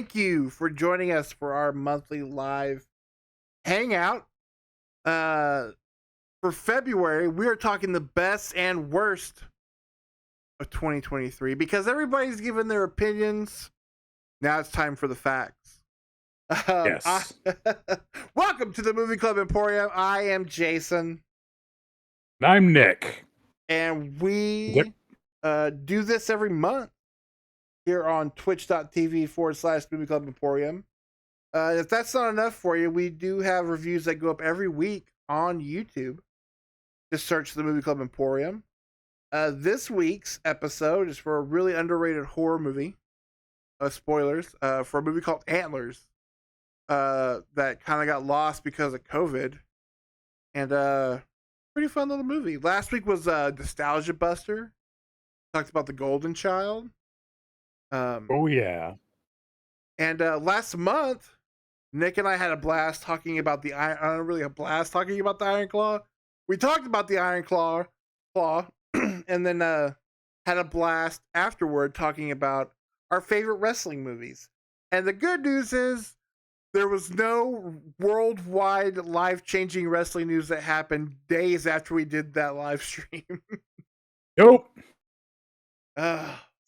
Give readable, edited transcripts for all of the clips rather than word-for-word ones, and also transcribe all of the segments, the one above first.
thank you for joining us for our monthly live hangout. Uh, for February, we are talking the best and worst of 2023 because everybody's given their opinions. Now it's time for the facts. I, Yes. welcome to the Movie Club Emporium. I am Jason, I'm Nick. and Yep. we do this every month here on twitch.tv/Movie Club Emporium. If that's not enough for you, we do have reviews that go up every week on YouTube. Just search the Movie Club Emporium. This week's episode is for a really underrated horror movie. Spoilers for a movie called Antlers that kind of got lost because of COVID. And pretty fun little movie. Last week was Nostalgia Buster. Talked about the Golden Child. Oh yeah. And last month, Nick and I had a blast talking about the Iron. Not really a blast talking about the Iron Claw. We talked about the Iron Claw, and then had a blast afterward talking about our favorite wrestling movies. And the good news is there was no worldwide life-changing wrestling news that happened days after we did that live stream. Nope.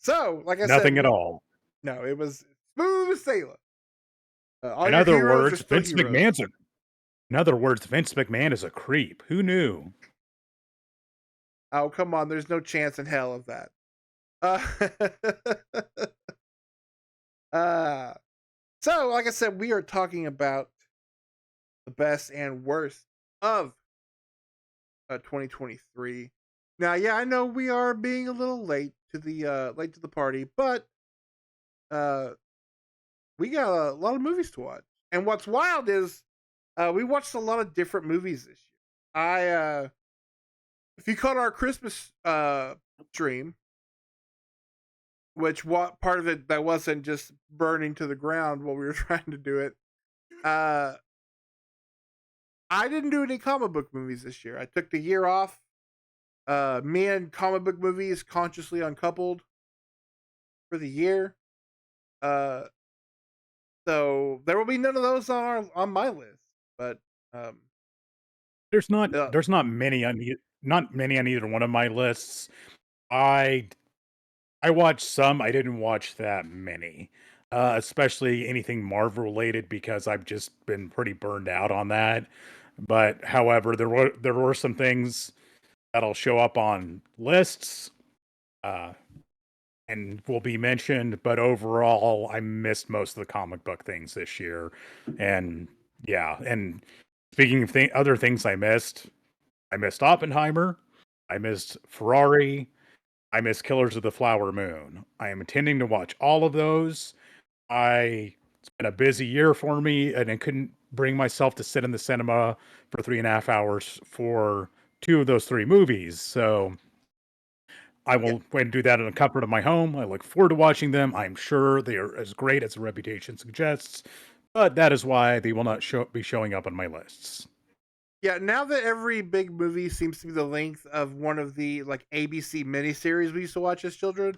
So, like I Nothing said, at all. no, it was smooth sailing. All In your other heroes are words, still heroes. Vince McMahon is a creep. Who knew? Oh, come on. There's no chance in hell of that. Uh, so, like I said, we are talking about the best and worst of 2023. Now, yeah, I know we are being a little late to the party, but we got a lot of movies to watch. And what's wild is we watched a lot of different movies this year. If you caught our Christmas stream, which what part of it that wasn't just burning to the ground while we were trying to do it, I didn't do any comic book movies this year. I took the year off. Me and comic book movies consciously uncoupled for the year. So there will be none of those on my list. But There's not uh, there's not many on either one of my lists. I I watched some. I didn't watch that many. Especially anything Marvel related because I've just been pretty burned out on that. But however, there were some things that'll show up on lists. Uh, and will be mentioned, but overall, I missed most of the comic book things this year. And yeah, and speaking of other things I missed Oppenheimer, I missed Ferrari, I missed Killers of the Flower Moon. I am intending to watch all of those. It's been a busy year for me, and I couldn't bring myself to sit in the cinema for 3.5 hours for two of those three movies. So I yeah, will go ahead and do that in the comfort of my home. I look forward to watching them. I'm sure they are as great as the reputation suggests, but that is why they will not be showing up on my lists. yeah. Now that every big movie seems to be the length of one of the like ABC miniseries we used to watch as children,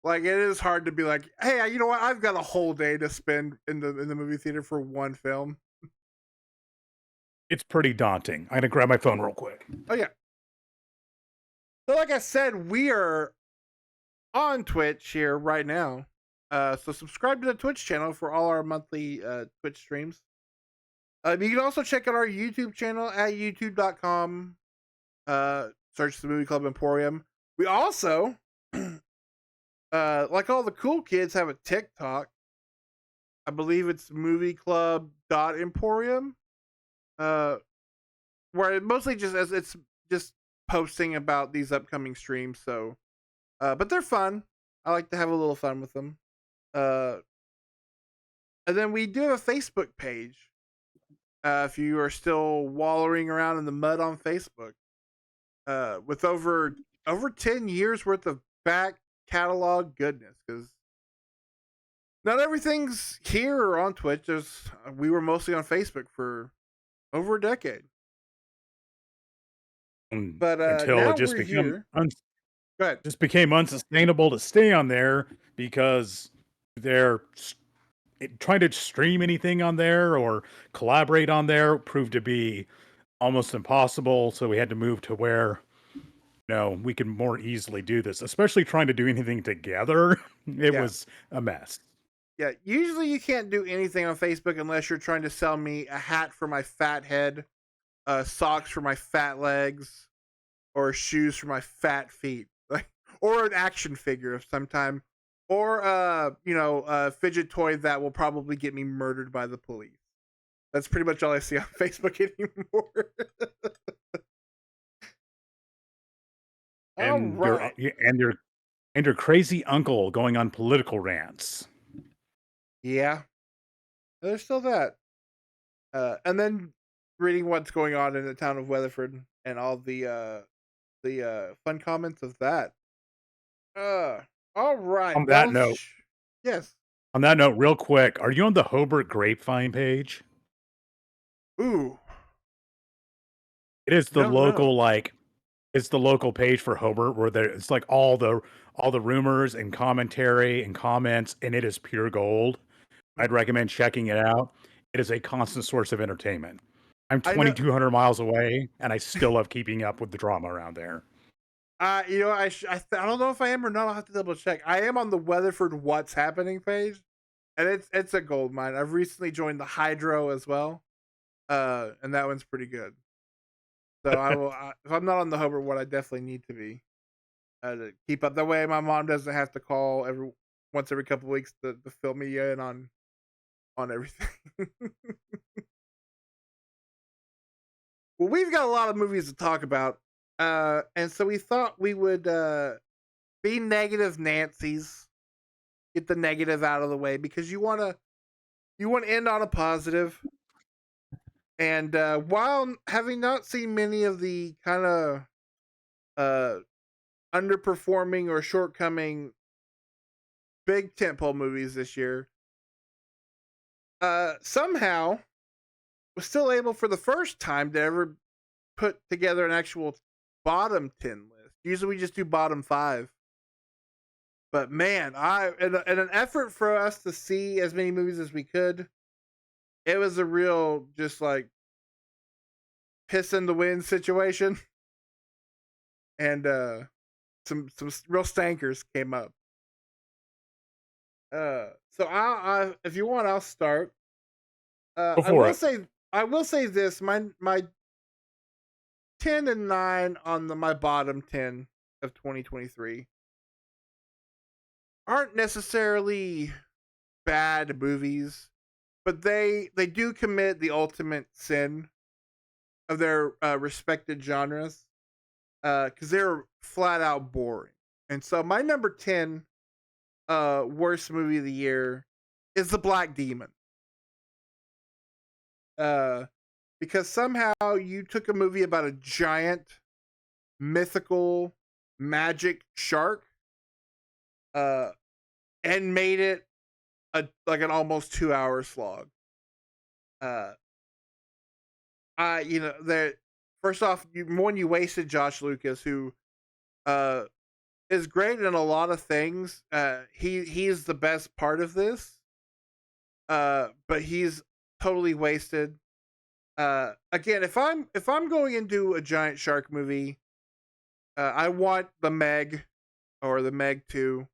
like it is hard to be like, hey, you know what? I've got a whole day to spend in the movie theater for one film. It's pretty daunting. I'm gonna grab my phone real quick. Oh yeah. So like I said, we are on Twitch here right now. So subscribe to the Twitch channel for all our monthly Twitch streams. You can also check out our YouTube channel at youtube.com. Search the Movie Club Emporium. We also, like all the cool kids, have a TikTok. I believe it's Movie-Club Emporium. Where it mostly just as it's just posting about these upcoming streams. So, but they're fun. I like to have a little fun with them. Uh, and then we do have a Facebook page. If you are still wallowing around in the mud on Facebook, with over 10 years worth of back catalog goodness, because not everything's here or on Twitch. We were mostly on Facebook for over a decade, but Until it now we're here. Go ahead. just became unsustainable to stay on there because their trying to stream anything on there or collaborate on there proved to be almost impossible. So we had to move to where we can more easily do this, especially trying to do anything together. It Yeah. was a mess. Yeah. Usually you can't do anything on Facebook unless you're trying to sell me a hat for my fat head, socks for my fat legs, or shoes for my fat feet. Like, or an action figure of some time. Or a fidget toy that will probably get me murdered by the police. That's pretty much all I see on Facebook anymore. All And your right. and your and your crazy uncle going on political rants. Yeah. There's still that. And then reading what's going on in the town of Weatherford and all the fun comments of that. Uh all right. On that note, Yes. real quick, are you on the Hobart Grapevine page? Ooh. It is the Don't know. local it's the local page for Hobart where it's like all the rumors and commentary and comments, and it is pure gold. I'd recommend checking it out. It is a constant source of entertainment. I'm I know 2,200 miles away, and I still love keeping up with the drama around there. I don't know if I am or not. I'll have to double check. I am on the Weatherford What's Happening page, and it's a gold mine. I've recently joined the Hydro as well, and that one's pretty good. So if I'm not on the Hobart What, I definitely need to be to keep up. That way, my mom doesn't have to call once every couple of weeks to fill me in on everything. Well, we've got a lot of movies to talk about, and so we thought we would be negative Nancy's, get the negative out of the way because you want to end on a positive. And while having not seen many of the kind of uh, underperforming or shortcoming big tentpole movies this year, somehow was still able for the first time to ever put together an actual bottom 10 list. Usually we just do bottom 5. But man, in an effort for us to see as many movies as we could, it was a real just like piss in the wind situation. And some real stankers came up. So if you want, I'll start. Go I for will it. say I will say this: my 10 and 9 on my bottom 10 of 2023 aren't necessarily bad movies, but they do commit the ultimate sin of their respected genres because they're flat out boring. And so my number 10 worst movie of the year is The Black Demon. Uh, because somehow you took a movie about a giant mythical magic shark uh and made it like an almost 2 hour slog. Uh that first off, you wasted Josh Lucas, who uh is great in a lot of things. He's the best part of this. But he's totally wasted. Again, if I'm going into a giant shark movie, I want the Meg or the Meg 2.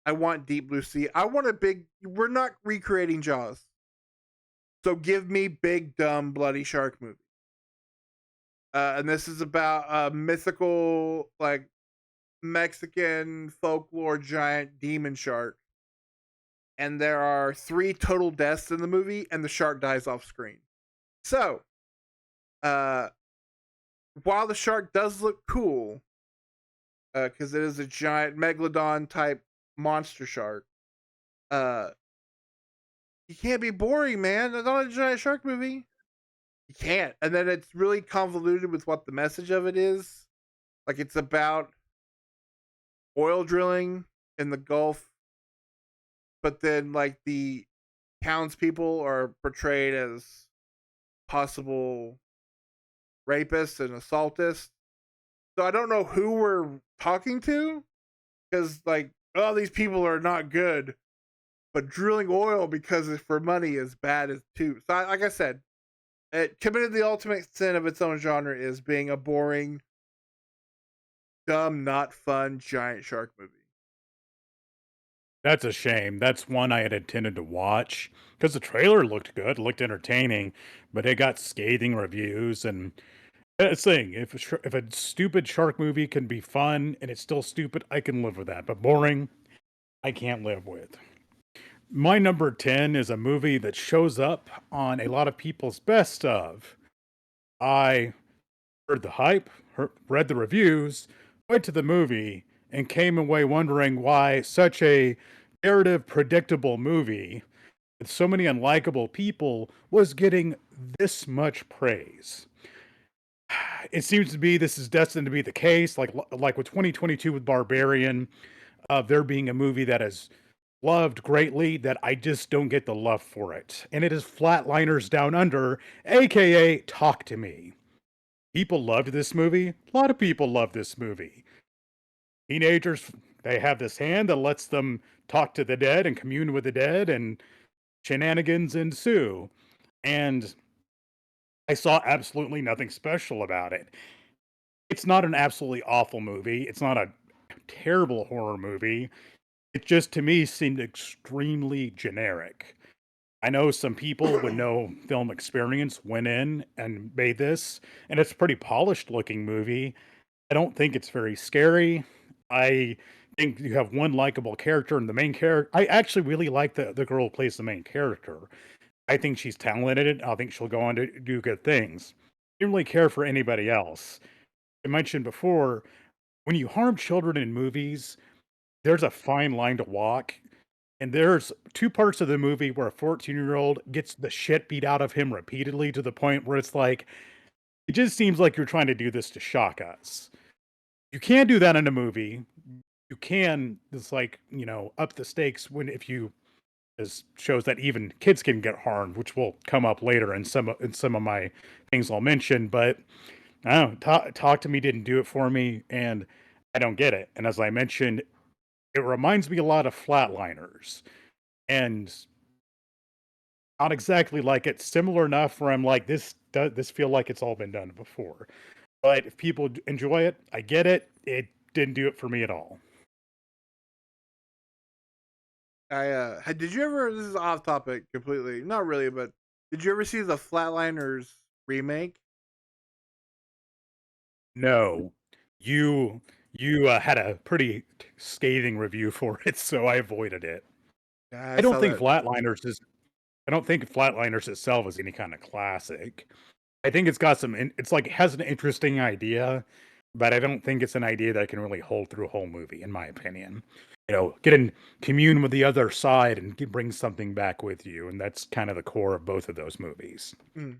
I want Deep Blue Sea. I want a big. We're not recreating Jaws, so give me big, dumb, bloody shark movie. And this is about a mythical, like Mexican folklore giant demon shark. And there are 3 total deaths in the movie, and the shark dies off screen. So, uh, while the shark does look cool, because it is a giant megalodon type monster shark, uh, you can't be boring, man. It's not a giant shark movie. You can't. And then it's really convoluted with what the message of it is. Like it's about oil drilling in the Gulf, but then like the townspeople are portrayed as possible rapists and assaultists. So I don't know who we're talking to because like, oh, these people are not good. but drilling oil because it's for money is bad as too. So, like I said, it committed the ultimate sin of its own genre is being a boring, dumb, not fun giant shark movie. That's a shame. That's one I had intended to watch because the trailer looked good, looked entertaining, but it got scathing reviews. And that's the thing, if a stupid shark movie can be fun and it's still stupid, I can live with that. But boring, I can't live with. My number 10 is a movie that shows up on a lot of people's best of. I heard the hype, read the reviews, went to the movie, and came away wondering why such a narrative, predictable movie with so many unlikable people was getting this much praise. It seems to be this is destined to be the case, like with 2022 with Barbarian, there being a movie that is loved greatly that I just don't get the love for it. And it is Flatliners Down Under, aka Talk to Me. People loved this movie. A lot of people love this movie. Teenagers, they have this hand that lets them talk to the dead and commune with the dead, and shenanigans ensue. And I saw absolutely nothing special about it. It's not an absolutely awful movie. It's not a terrible horror movie. It just, to me, seemed extremely generic. I know some people with no film experience went in and made this, and it's a pretty polished looking movie. I don't think it's very scary. I think you have one likable character, and the main character. I actually really like the girl who plays the main character. I think she's talented. I think she'll go on to do good things. I don't really care for anybody else. I mentioned before, when you harm children in movies, there's a fine line to walk. And there's two parts of the movie where a 14-year-old gets the shit beat out of him repeatedly to the point where it's like, it just seems like you're trying to do this to shock us. You can do that in a movie. You can, it's like, up the stakes when if you this shows that even kids can get harmed, which will come up later in some of my things I'll mention. But I don't know, talk to me didn't do it for me, and I don't get it. And as I mentioned, it reminds me a lot of Flatliners, and not exactly like it. Similar enough where I'm like, this feel like it's all been done before. But if people enjoy it, I get it. It didn't do it for me at all. Did you ever? This is off topic completely. Not really, but did you ever see the Flatliners remake? No, you had a pretty scathing review for it, so I avoided it. Yeah, I I don't saw think that. Flatliners is. I don't think Flatliners itself is any kind of classic. I think it's got some. It's like it has an interesting idea, but I don't think it's an idea that can really hold through a whole movie, in my opinion. Get in commune with the other side and bring something back with you, and that's kind of the core of both of those movies. Hmm.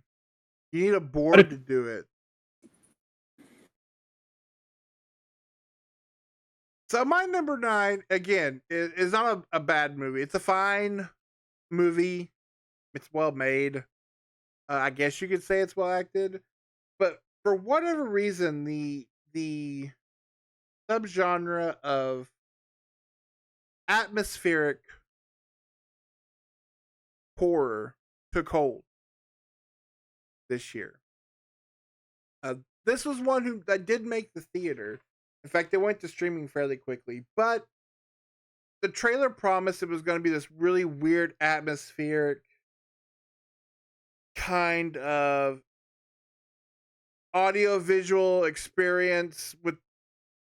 You need a But board it, to do it. So my number 9 again is not a bad movie. It's a fine movie. It's well made. I guess you could say it's well acted, but for whatever reason, the subgenre of atmospheric horror took hold this year. Uh, this was one that did make the theater. In fact, it went to streaming fairly quickly, but the trailer promised it was going to be this really weird atmospheric kind of audio visual experience with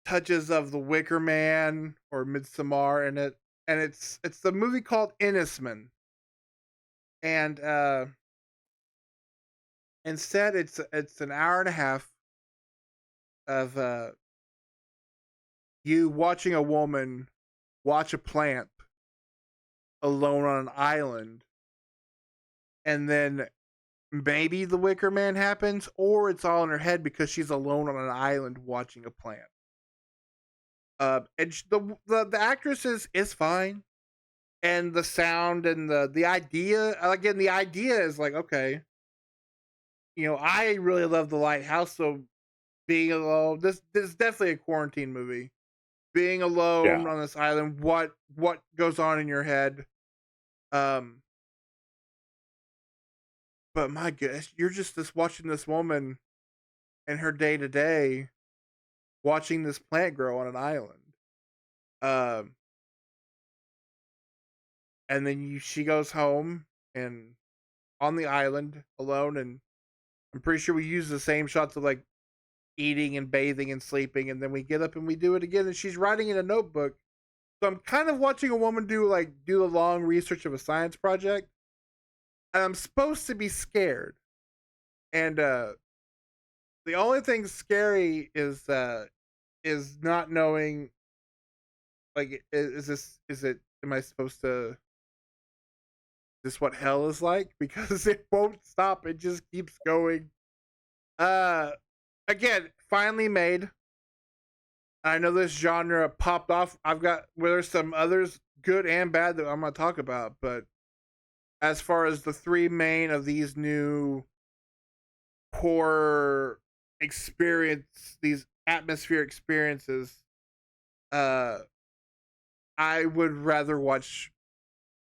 touches of The Wicker Man or Midsommar in it. And it's the movie called Innisman. And instead it's an hour and a half of you watching a woman watch a plant alone on an island, and then maybe the Wicker Man happens, or it's all in her head because she's alone on an island watching a plant. And the actress is fine, and the sound and the idea again, the idea is like, okay, I really love The Lighthouse, so being alone, this is definitely a quarantine movie. Being alone yeah, on this island, what goes on in your head? Um, but my goodness, you're just watching this woman in her day to day, watching this plant grow on an island. Um, and then she goes home and on the island alone, and I'm pretty sure we use the same shots of like eating and bathing and sleeping, and then we get up and we do it again, and she's writing in a notebook. So I'm kind of watching a woman do a long research of a science project, and I'm supposed to be scared. And the only thing scary is not knowing, like, is it am I supposed to, is this what hell is like? Because it won't stop. It just keeps going. Uh Again, finally made. I know this genre popped off. There's some others good and bad that I'm gonna talk about, but as far as the three main of these new horror these atmosphere experiences, uh, I would rather watch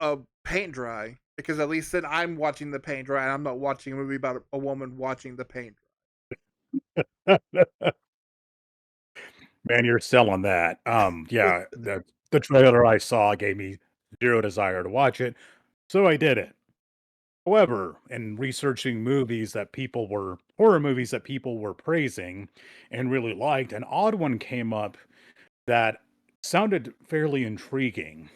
a paint dry, because at least then I'm watching the paint dry and I'm not watching a movie about a woman watching the paint Man, you're selling that. dry. Yeah, the trailer I saw gave me zero desire to watch it, so I did it. However, in researching movies that people were horror movies that people were praising and really liked, an odd one came up that sounded fairly intriguing.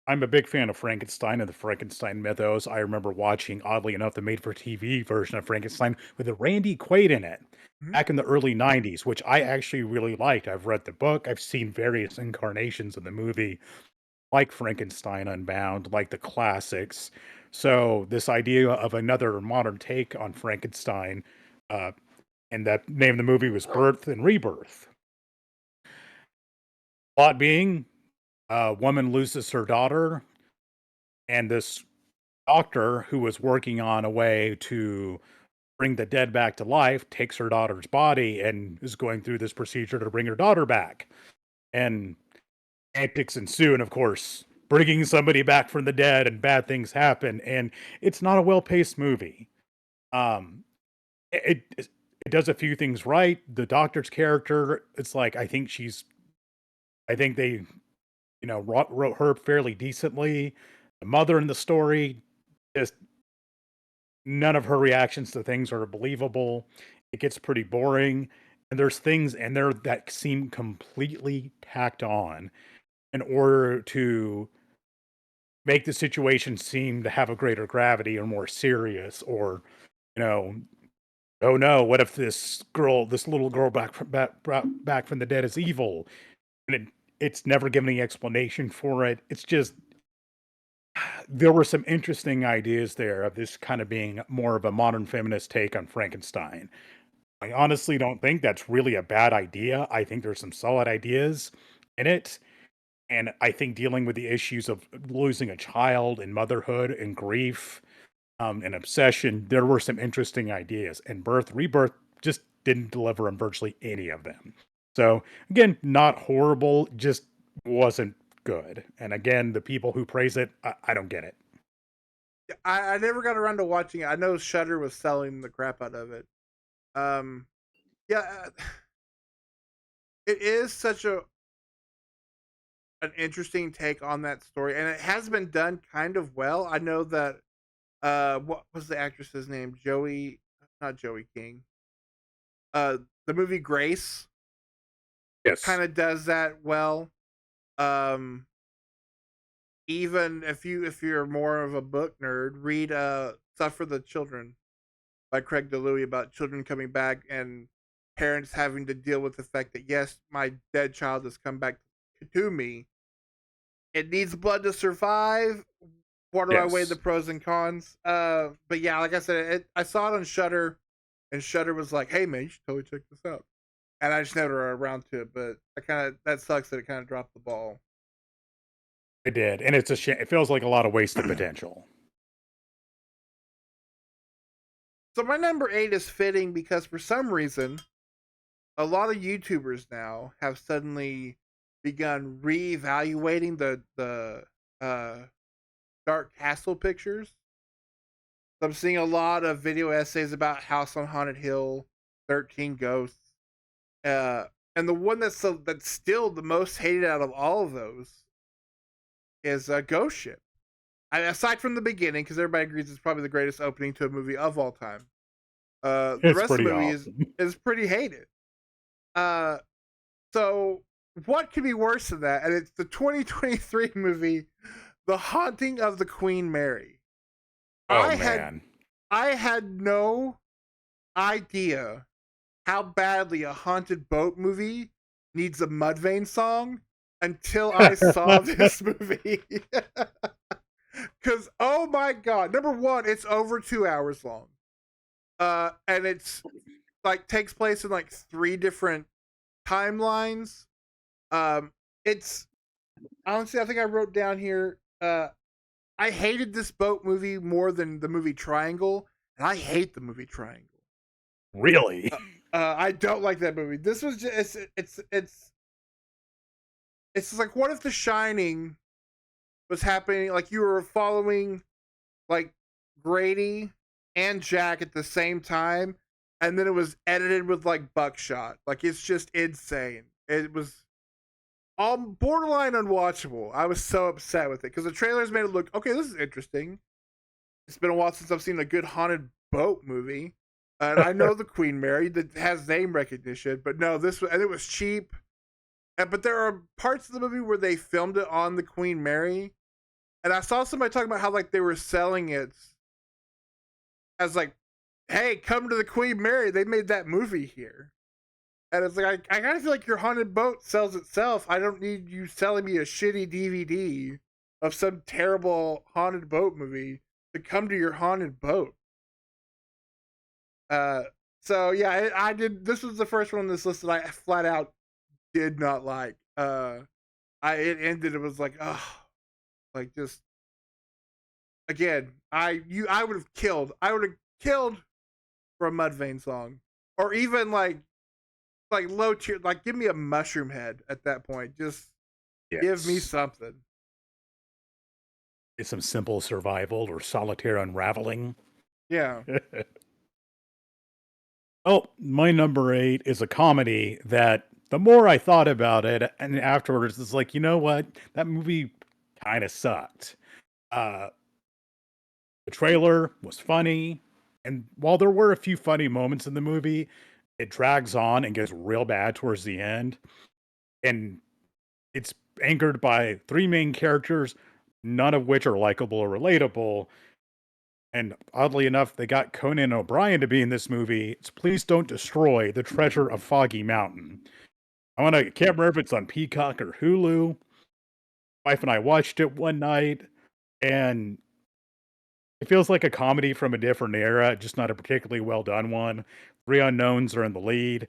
I'm a big fan of Frankenstein and the Frankenstein mythos. I remember watching, oddly enough, the made-for-TV version of Frankenstein with a Randy Quaid in it Mhm. back in the early 90s, which I actually really liked. I've read the book, I've seen various incarnations of the movie, like Frankenstein Unbound, like the classics. So this idea of another modern take on Frankenstein, uh, and that name of the movie was Birth and Rebirth. Plot being, a woman loses her daughter, and this doctor who was working on a way to bring the dead back to life takes her daughter's body and is going through this procedure to bring her daughter back. And antics ensue, and of course, bringing somebody back from the dead and bad things happen. And it's not a well-paced movie. Um, it it does a few things right. The doctor's character, it's like I think they wrote her fairly decently. The mother in the story, just none of her reactions to things are believable. It gets pretty boring, and there's things in there that seem completely tacked on in order to make the situation seem to have a greater gravity or more serious, or, you know, oh no, what if this little girl back from the dead is evil? And it's never given any explanation for it. It's just there were some interesting ideas there of this kind of being more of a modern feminist take on Frankenstein. I honestly don't think that's really a bad idea. I think there's some solid ideas in it. And I think dealing with the issues of losing a child and motherhood and grief, and obsession, there were some interesting ideas. And Rebirth just didn't deliver on virtually any of them. So again, not horrible, just wasn't good. And again, the people who praise it, I don't get it. I never got around to watching it. I know Shudder was selling the crap out of it. Um, yeah, it is such a an interesting take on that story, and it has been done kind of well. I know that what was the actress's name? Not Joey King. The movie Grace Yes. kind of does that well. Um, Even if you're more of a book nerd, read Suffer the Children by Craig DeLuey, about children coming back and parents having to deal with the fact that, yes, my dead child has come back to me. It needs blood to survive. What do I weigh the Yes. pros and cons? But yeah, like I said, I saw it on Shutter, and Shutter was like, "Hey man, you should totally check this out." And I just never around to it, but that sucks that it kind of dropped the ball. It did. And it's a shame. It feels like a lot of wasted potential. So my number 8 is fitting because for some reason, a lot of YouTubers now have suddenly begun reevaluating uh Dark Castle pictures. So I'm seeing a lot of video essays about House on Haunted Hill, 13 Ghosts, and the one that's still the most hated out of all of those is Ghost Ship. Aside from the beginning, because everybody agrees it's probably the greatest opening to a movie of all time. The It's rest of pretty the movie awesome. is pretty hated. Uh, so what could be worse than that? And it's the 2023 movie, The Haunting of the Queen Mary. Oh I had man. I had no idea how badly a haunted boat movie needs a Mudvayne song until I saw this movie. Because oh my god, number one, it's over 2 hours long, and it's like takes place in like three different timelines. Um, it's honestly, I think I wrote down here. I hated this boat movie more than the movie Triangle, and I hate the movie Triangle. Really? I don't like that movie. This was just it's just like, what if The Shining was happening, like you were following like Grady and Jack at the same time, and then it was edited with like buckshot. Like it's just insane. It was all borderline unwatchable. I was so upset with it because the trailers made it look okay. This is interesting. It's been a while since I've seen a good haunted boat movie, and I know the Queen Mary that has name recognition, but no, this and it was cheap. But there are parts of the movie where they filmed it on the Queen Mary, and I saw somebody talking about how like they were selling it as like, "Hey, come to the Queen Mary. They made that movie here." And it's like I kind of feel like your haunted boat sells itself. I don't need you selling me a shitty DVD of some terrible haunted boat movie to come to your haunted boat. Uh, so yeah, I did. This was the first one on this list that I flat out did not like. It ended. It was like, oh, like just again. I would have killed. I would have killed for a Mudvayne song, or even like low tier. Like give me a Mushroom Head at that point. Just give me Yes. something. It's some simple survival or solitaire unraveling. Yeah. Oh, my number 8 is a comedy that the more I thought about it and afterwards it's like, you know what? That movie kind of sucked. Uh the trailer was funny, and while there were a few funny moments in the movie, it drags on and gets real bad towards the end. And it's anchored by three main characters, none of which are likable or relatable. And oddly enough, they got Conan O'Brien to be in this movie. It's Please Don't Destroy the Treasure of Foggy Mountain. Can't remember if it's on Peacock or Hulu. Wife and I watched it one night, and it feels like a comedy from a different era, just not a particularly well done one. Three unknowns are in the lead.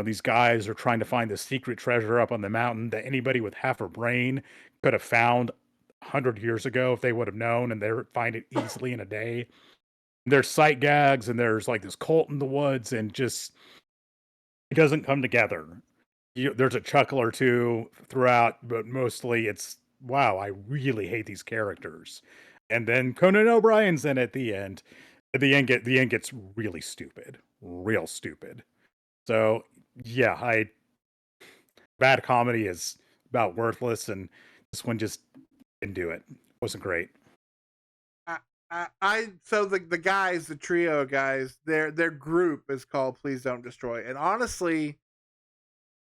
These guys are trying to find the secret treasure up on the mountain that anybody with half a brain could have found 100 years ago if they would have known, and they find it easily in a day. There's sight gags, and there's like this cult in the woods, and just it doesn't come together. There's a chuckle or two throughout, but mostly it's wow, I really hate these characters. And then Conan O'Brien's in at the end. At the end gets really stupid, real stupid. So yeah, I bad comedy is about worthless, and this one just didn't do it. Wasn't great. I so the guys, the trio guys, their group is called Please Don't Destroy, and honestly,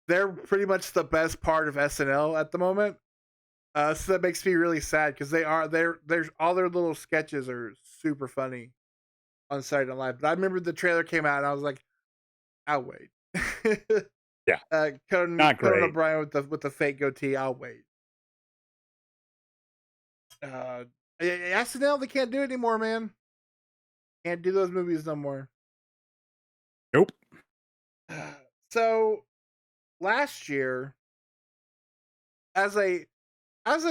they're pretty much the best part of SNL at the moment. So that makes me really sad because they're all their little sketches are super funny on Saturday Night Live. But I remember the trailer came out and I was like, I'll wait. Yeah, Conan not great. O'Brien with the fake goatee, I'll wait. Uh, SNL, they can't do it anymore, man. Can't do those movies no more. Nope. So last year, as a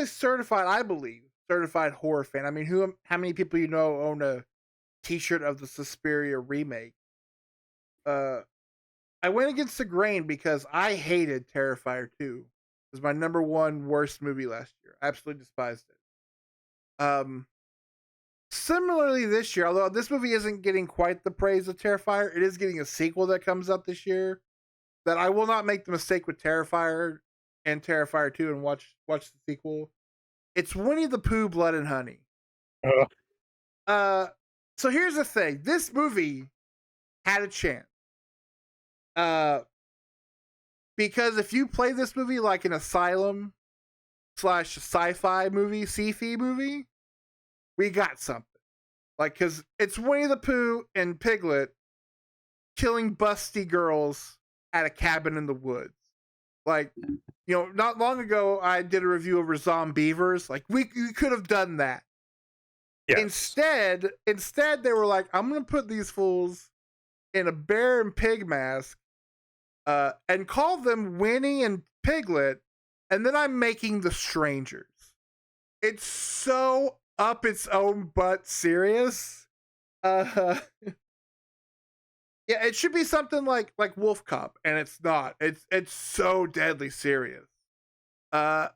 certified, I believe, certified horror fan. I mean, how many people you know own a T-shirt of the Suspiria remake? Uh, I went against the grain because I hated Terrifier 2. It was my number one worst movie last year. I absolutely despised it. Similarly, this year, although this movie isn't getting quite the praise of Terrifier, it is getting a sequel that comes out this year. That I will not make the mistake with Terrifier and Terrifier 2 and watch the sequel. It's Winnie the Pooh, Blood and Honey. Uh, Uh, so here's the thing: this movie had a chance. Because if you play this movie like an asylum slash sci-fi movie, sci-fi movie, we got something. Like, because it's Winnie the Pooh and Piglet killing busty girls at a cabin in the woods. Like, not long ago, I did a review over Zombievers. Like, we could have done that. yes. Instead, they were like, I'm going to put these fools in a bear and pig mask and call them Winnie and Piglet, and then I'm making the strangers. It's so up its own butt serious. Yeah, it should be something like Wolf Cop, and it's not. It's so deadly serious. And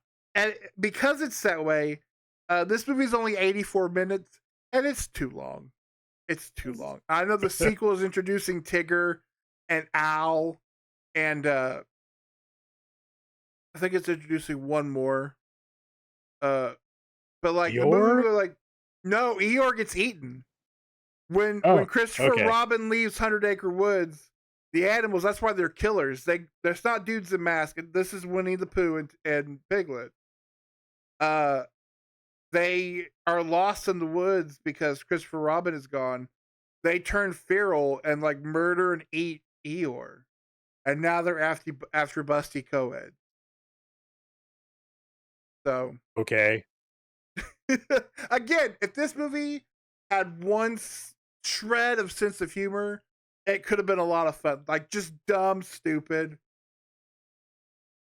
because it's that way, this movie's only 84 minutes, and it's too long. It's too long. I know the sequel is introducing Tigger and Owl, and I think it's introducing one more. But like the movie, like no, Eeyore gets eaten when Christopher Robin leaves 100 Acre Woods. The animals, that's why they're killers. There's not dudes in masks. This is Winnie the Pooh and Piglet. They are lost in the woods because Christopher Robin is gone. They turn feral and like murder and eat Eeyore, and now they're after Busty Coed. So okay. Again, if this movie had one shred of sense of humor, it could have been a lot of fun. Like just dumb, stupid,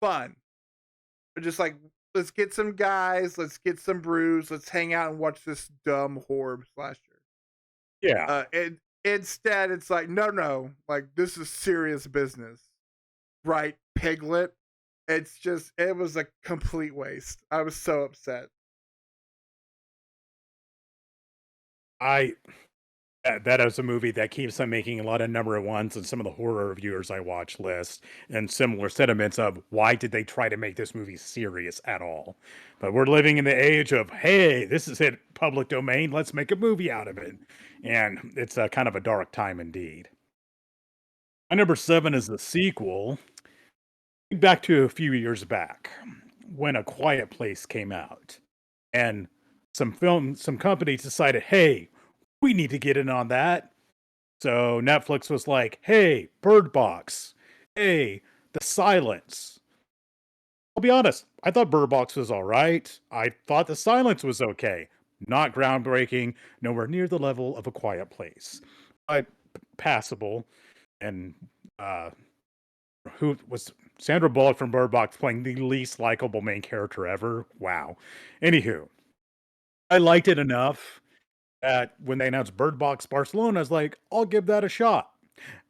fun. But just like, let's get some guys, let's get some brews, let's hang out and watch this dumb horror slasher. Yeah. And instead, it's like, no, like this is serious business, right? Piglet. It was a complete waste. I was so upset. That is a movie that keeps on making a lot of number ones and some of the horror reviewers I watch list and similar sentiments of why did they try to make this movie serious at all? But we're living in the age of, hey, this is hit public domain, let's make a movie out of it. And it's a kind of a dark time indeed. My number 7 is the sequel. Back to a few years back when A Quiet Place came out. And some companies decided, hey, we need to get in on that. So Netflix was like, hey, Bird Box. Hey, The Silence. I'll be honest, I thought Bird Box was all right. I thought The Silence was okay. Not groundbreaking, nowhere near the level of A Quiet Place. But passable. And who was Sandra Bullock from Bird Box playing the least likable main character ever? Wow. Anywho, I liked it enough that when they announced Bird Box Barcelona, I was like, I'll give that a shot.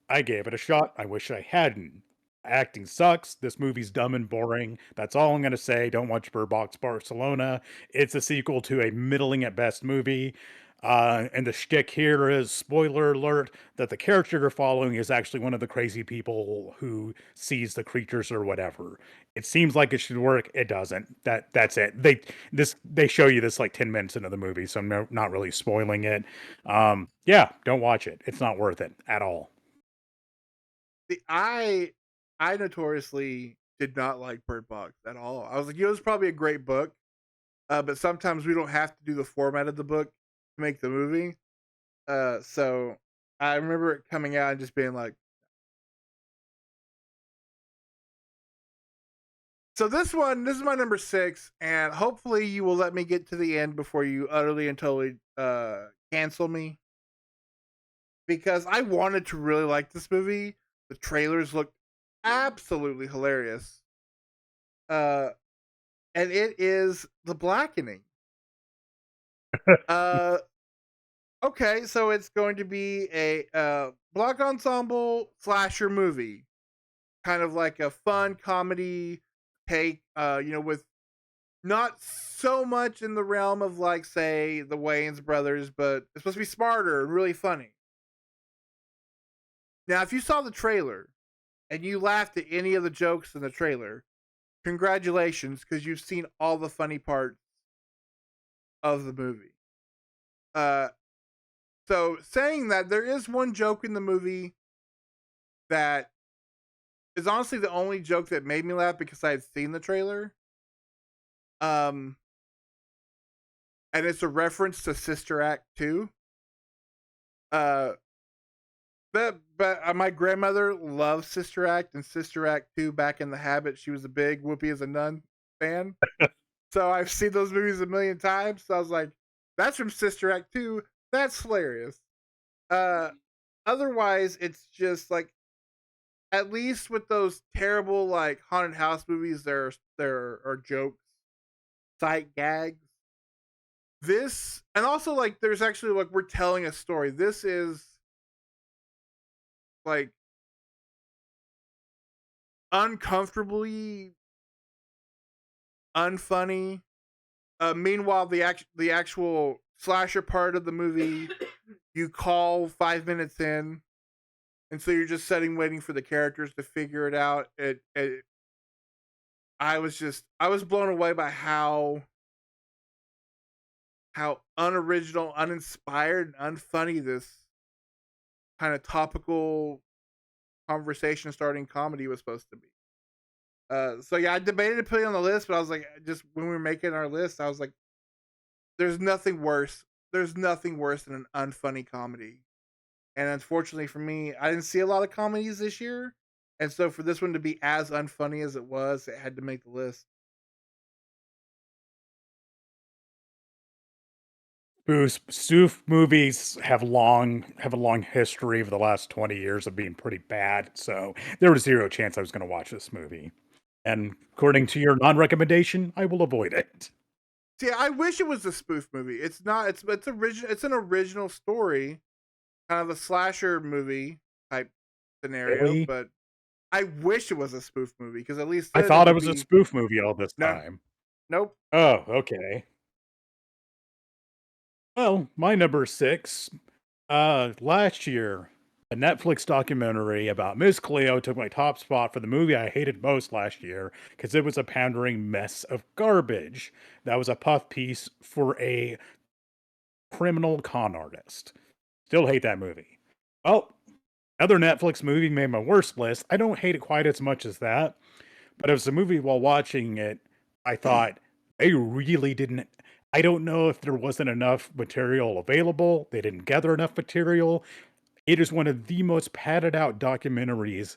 I gave it a shot. I wish I hadn't. Acting sucks. This movie's dumb and boring. That's all I'm going to say. Don't watch Bird Box Barcelona. It's a sequel to a middling at best movie. And the shtick here is, spoiler alert, that the character you're following is actually one of the crazy people who sees the creatures or whatever. It seems like it should work. It doesn't. That's it. They show you this like 10 minutes into the movie, so I'm not really spoiling it. Yeah, don't watch it. It's not worth it at all. I notoriously did not like Bird Box at all. I was like, it was probably a great book, but sometimes we don't have to do the format of the book to make the movie. So I remember it coming out and just being like, so this is my number 6, and hopefully you will let me get to the end before you utterly and totally cancel me, because I wanted to really like this movie. The trailers looked absolutely hilarious. And it is The Blackening. Okay, so it's going to be a black ensemble slasher movie, kind of like a fun comedy take, with Not so much in the realm of like, say, the Wayans brothers, but it's supposed to be smarter and really funny. Now, if you saw the trailer and you laughed at any of the jokes in the trailer, congratulations, because you've seen all the funny parts of the movie. Uh, so saying that, there is one joke in the movie that is honestly the only joke that made me laugh because I had seen the trailer. Um, and it's a reference to Sister Act 2. Uh, but my grandmother loved Sister Act and Sister Act 2 Back in the Habit. She was a big Whoopi as a Nun fan. So I've seen those movies a million times. So I was like, that's from Sister Act 2. That's hilarious. Uh, Otherwise, it's just like, at least with those terrible like haunted house movies, there are jokes, sight gags. This, and also like there's actually like, we're telling a story. This is like uncomfortably unfunny. Meanwhile, the actual slasher part of the movie, you call 5 minutes in, and so you're just sitting waiting for the characters to figure it out. I was blown away by how unoriginal, uninspired, and unfunny this kind of topical conversation starting comedy was supposed to be. So yeah, I debated putting it on the list, but I was like, just when we were making our list, I was like, there's nothing worse. There's nothing worse than an unfunny comedy. And unfortunately for me, I didn't see a lot of comedies this year. And so for this one to be as unfunny as it was, it had to make the list. Spoof movies have a long history of the last 20 years of being pretty bad. So there was zero chance I was going to watch this movie. And according to your non-recommendation, I will avoid it. See, I wish it was a spoof movie. It's not. It's original. It's an original story, kind of a slasher movie type scenario. Really? But I wish it was a spoof movie because at least I then it thought it would was a be spoof movie all this no, time. nope. Oh, okay. Well, my number 6, last year, a Netflix documentary about Miss Cleo took my top spot for the movie I hated most last year because it was a pandering mess of garbage. That was a puff piece for a criminal con artist. Still hate that movie. Well, another Netflix movie made my worst list. I don't hate it quite as much as that, but it was a movie while watching it, I thought they really didn't. I don't know if there wasn't enough material available. They didn't gather enough material. It is one of the most padded out documentaries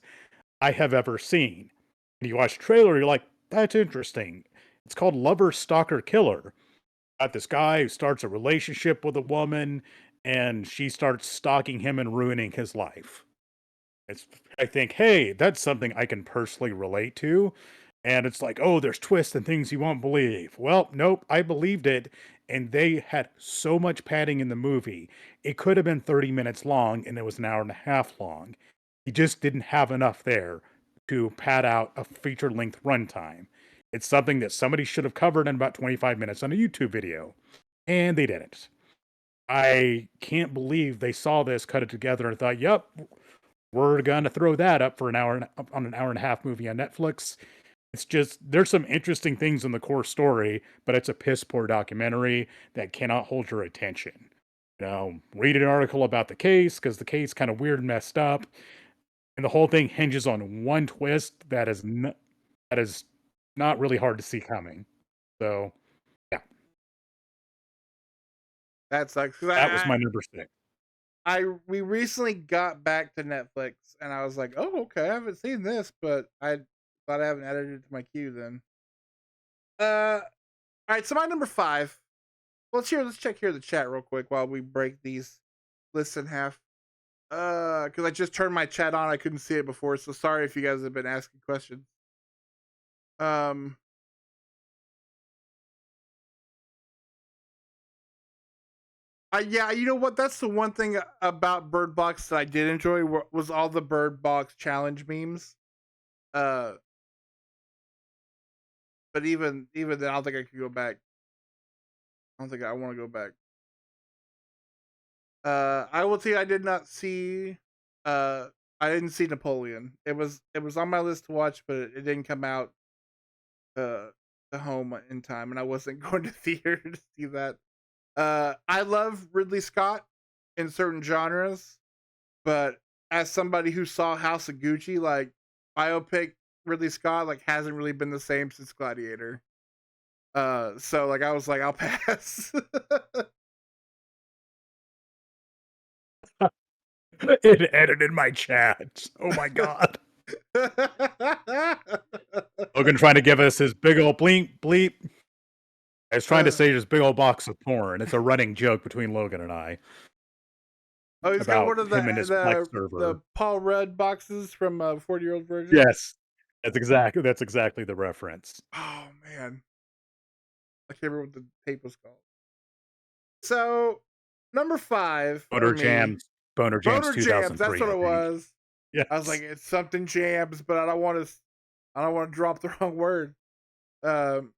I have ever seen. And you watch the trailer, you're like, that's interesting. It's called Lover, Stalker, Killer. Got this guy who starts a relationship with a woman, and she starts stalking him and ruining his life. It's, I think, hey, that's something I can personally relate to. And it's like, oh, there's twists and things you won't believe. Well, nope, I believed it. And they had so much padding in the movie. It could have been 30 minutes long, and it was an hour and a half long. He just didn't have enough there to pad out a feature length runtime. It's something that somebody should have covered in about 25 minutes on a YouTube video. And they didn't. I can't believe they saw this, cut it together, and thought, yep, we're gonna throw that up for on an hour and a half movie on Netflix. It's just there's some interesting things in the core story, but it's a piss poor documentary that cannot hold your attention. You know, read an article about the case because the case kind of weird and messed up, and the whole thing hinges on one twist that is not really hard to see coming. So yeah, That sucks because that was my number 6. we recently got back to Netflix and I was like, oh okay, I haven't seen this, but I thought I haven't added it to my queue then. All right, so my number 5. Let's check here the chat real quick while we break these lists in half. Because I just turned my chat on, I couldn't see it before, so sorry if you guys have been asking questions. Um, yeah, you know what? That's the one thing about Bird Box that I did enjoy was all the Bird Box challenge memes. Uh, But even then, I don't think I could go back. I don't think I want to go back. I will tell you, I did not see. Uh, I didn't see Napoleon. It was on my list to watch, but it didn't come out uh to home in time, and I wasn't going to theater to see that. I love Ridley Scott in certain genres, but as somebody who saw House of Gucci, like biopic Ridley Scott, like hasn't really been the same since Gladiator. So like I was like, I'll pass. It edited my chat. Oh my god. Logan trying to give us his big old bleep bleep. I was trying to say his big old box of porn. It's a running joke between Logan and I Oh, he's got about one of him and his Plex server. the Paul Rudd boxes from 40-year-old Virgin. Yes, that's exactly the reference. Oh man, I can't remember what the tape was called. So number 5 for Boner me, Jams, Boner Jams Boner Jams. That's 2003, what I it think. was. I was like, Yes. it's something jams, but I don't want to drop the wrong word. Um,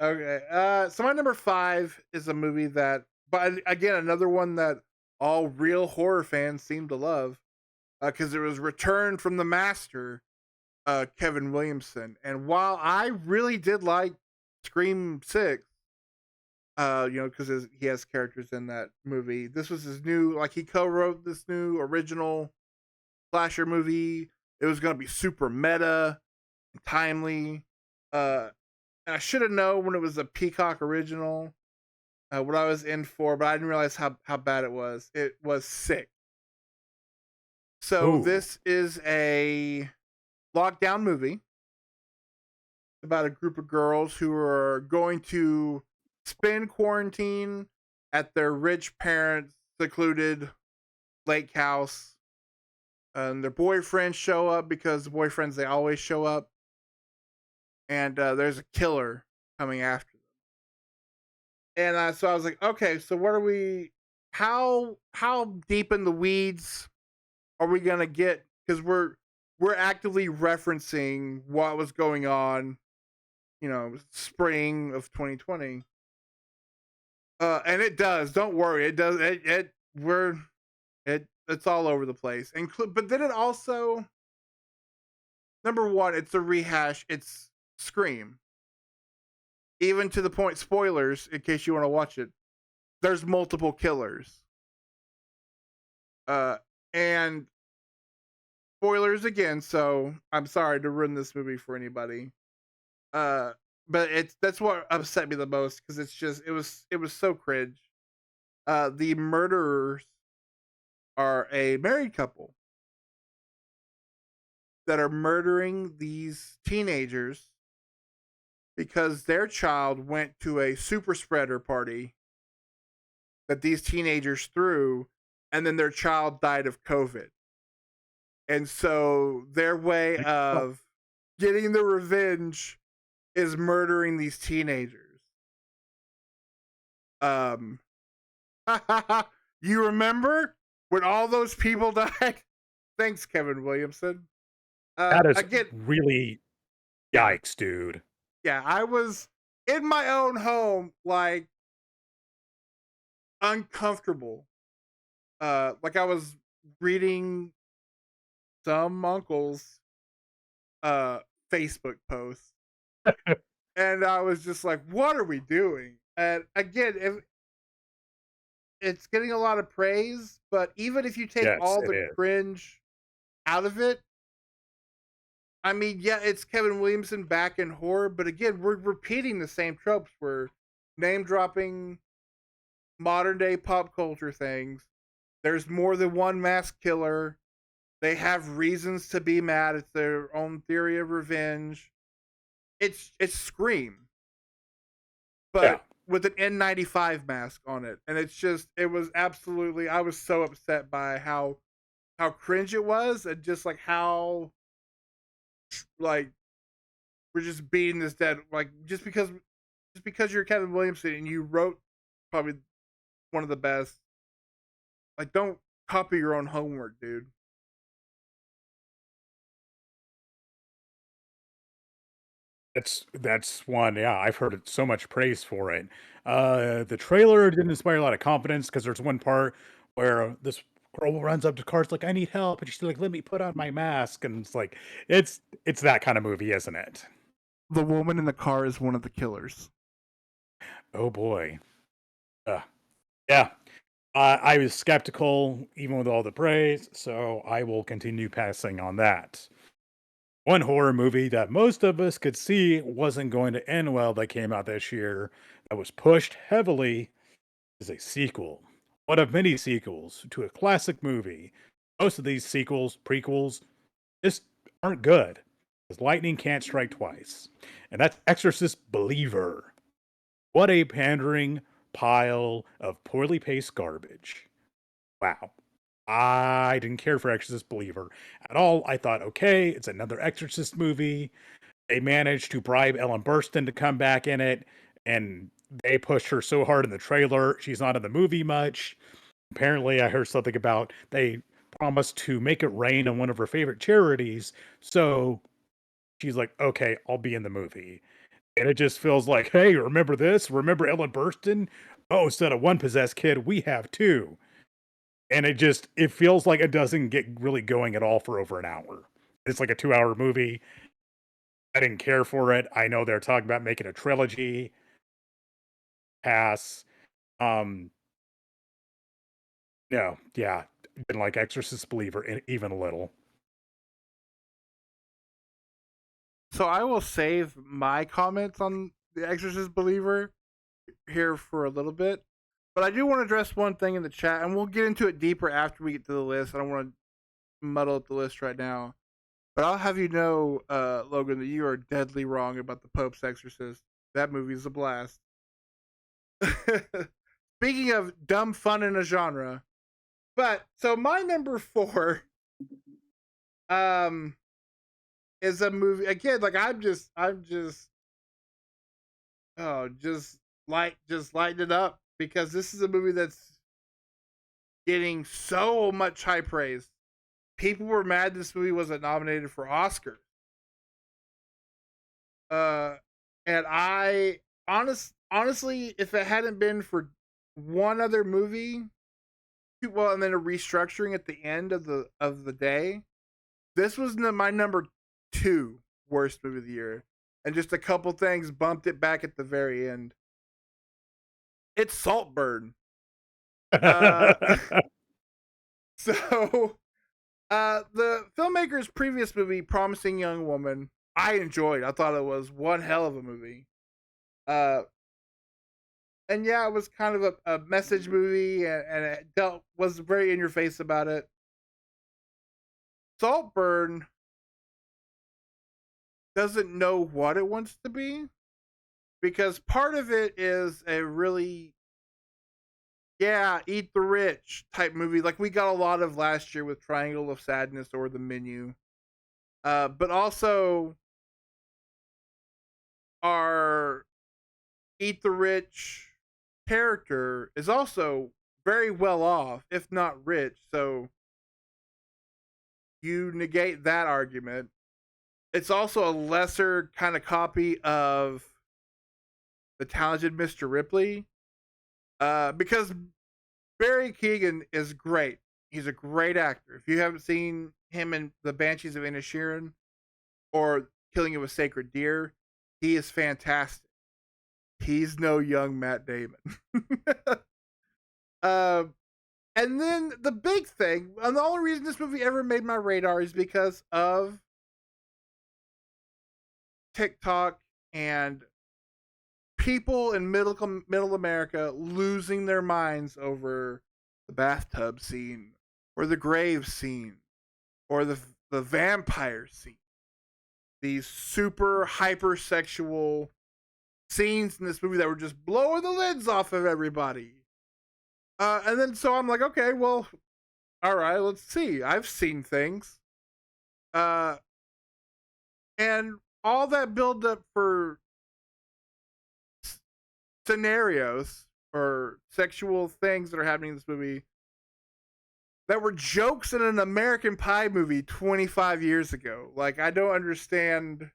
okay. So my number 5 is a movie that, but again, another one that all real horror fans seem to love, because it was Return from the Master, Kevin Williamson. And while I really did like Scream 6, because he has characters in that movie. This was his new, like he co-wrote this new original slasher movie. It was gonna be super meta, and timely. And I should have known when it was a Peacock original, what I was in for, but I didn't realize how bad it was. It was sick. So Oh, this is a lockdown movie about a group of girls who are going to spend quarantine at their rich parents' secluded lake house. And their boyfriends show up because the boyfriends, they always show up. And there's a killer coming after them. And so I was like, okay, so what are we? How deep in the weeds are we gonna get? Because we're actively referencing what was going on, spring of 2020. And it does. Don't worry. It does. It's all over the place. But then it also, number one, it's a rehash. It's Scream. Even to the point, spoilers in case you want to watch it. There's multiple killers. Uh, and spoilers again. So I'm sorry to ruin this movie for anybody. Uh, but that's what upset me the most because it was so cringe. The murderers are a married couple that are murdering these teenagers because their child went to a super spreader party that these teenagers threw, and then their child died of COVID. And so their way of getting the revenge is murdering these teenagers. Um, you remember when all those people died? Thanks, Kevin Williamson. that is Again, really yeah, yikes, dude. yeah. I was in my own home, like uncomfortable. Like I was reading some uncle's uh Facebook post, and I was just like, "What are we doing?" And again, if it's getting a lot of praise, but even if you take Yes, all it the is. cringe out of it, I mean, yeah, it's Kevin Williamson back in horror, but again, we're repeating the same tropes. We're name dropping modern day pop culture things. There's more than one mass killer. They have reasons to be mad. It's their own theory of revenge. It's Scream, Yeah. but with an N95 mask on it, and it was absolutely. I was so upset by how cringe it was, and just like how like we're just beating this dead. Like just because you're Kevin Williamson and you wrote probably one of the best. Like, don't copy your own homework, dude. That's one, yeah, I've heard it so much praise for it. The trailer didn't inspire a lot of confidence because there's one part where this girl runs up to cars like, "I need help," and she's like, "Let me put on my mask," and it's like, it's that kind of movie, isn't it? The woman in the car is one of the killers. Oh boy. Uh, yeah. I was skeptical even with all the praise, so I will continue passing on that. One horror movie that most of us could see wasn't going to end well that came out this year that was pushed heavily is a sequel. One of many sequels to a classic movie. Most of these sequels, prequels, just aren't good. Because lightning can't strike twice. And that's Exorcist Believer. What a pandering pile of poorly paced garbage. Wow. I didn't care for Exorcist Believer at all. I thought, okay, it's another Exorcist movie. They managed to bribe Ellen Burstyn to come back in it, and they pushed her so hard in the trailer. She's not in the movie much. Apparently, I heard something about they promised to make it rain on one of her favorite charities. So she's like, okay, I'll be in the movie. And it just feels like, hey, remember this? Remember Ellen Burstyn? Oh, instead of one possessed kid, we have two. And it feels like it doesn't get really going at all for over an hour. It's like a 2-hour movie. I didn't care for it. I know they're talking about making a trilogy. Pass. Um, no, yeah, didn't like Exorcist Believer even a little. So I will save my comments on the Exorcist Believer here for a little bit. But I do want to address one thing in the chat, and we'll get into it deeper after we get to the list. I don't want to muddle up the list right now. But I'll have you know, Logan, that you are deadly wrong about the Pope's Exorcist. That movie is a blast. Speaking of dumb fun in a genre, but so my number four, um, is a movie again. Like oh, just lighten it up because this is a movie that's getting so much high praise. People were mad this movie wasn't nominated for Oscars. Uh, and honestly, if it hadn't been for one other movie, well, and then a restructuring at the end of the day, this was my number two worst movie of the year, and just a couple things bumped it back at the very end. It's Saltburn. Uh, so the filmmaker's previous movie, Promising Young Woman, I enjoyed. I thought it was one hell of a movie. Uh, and yeah, it was kind of a message movie, and it was very in your face about it. Saltburn doesn't know what it wants to be because part of it is a really eat the rich type movie like we got a lot of last year with Triangle of Sadness or The Menu. But also our eat the rich character is also very well off, if not rich. So you negate that argument. It's also a lesser kind of copy of the talented Mr. Ripley. Because Barry Keoghan is great. He's a great actor. If you haven't seen him in The Banshees of Inisherin or Killing of a Sacred Deer, he is fantastic. He's no young Matt Damon. uh, and then the big thing, and the only reason this movie ever made my radar is because of TikTok and people in middle America losing their minds over the bathtub scene or the grave scene or the vampire scene. These super hypersexual scenes in this movie that were just blowing the lids off of everybody. And then so I'm like, okay, well, all right, let's see. I've seen things. Uh, and all that build up for scenarios or sexual things that are happening in this movie that were jokes in an American Pie movie 25 years ago. Like, I don't understand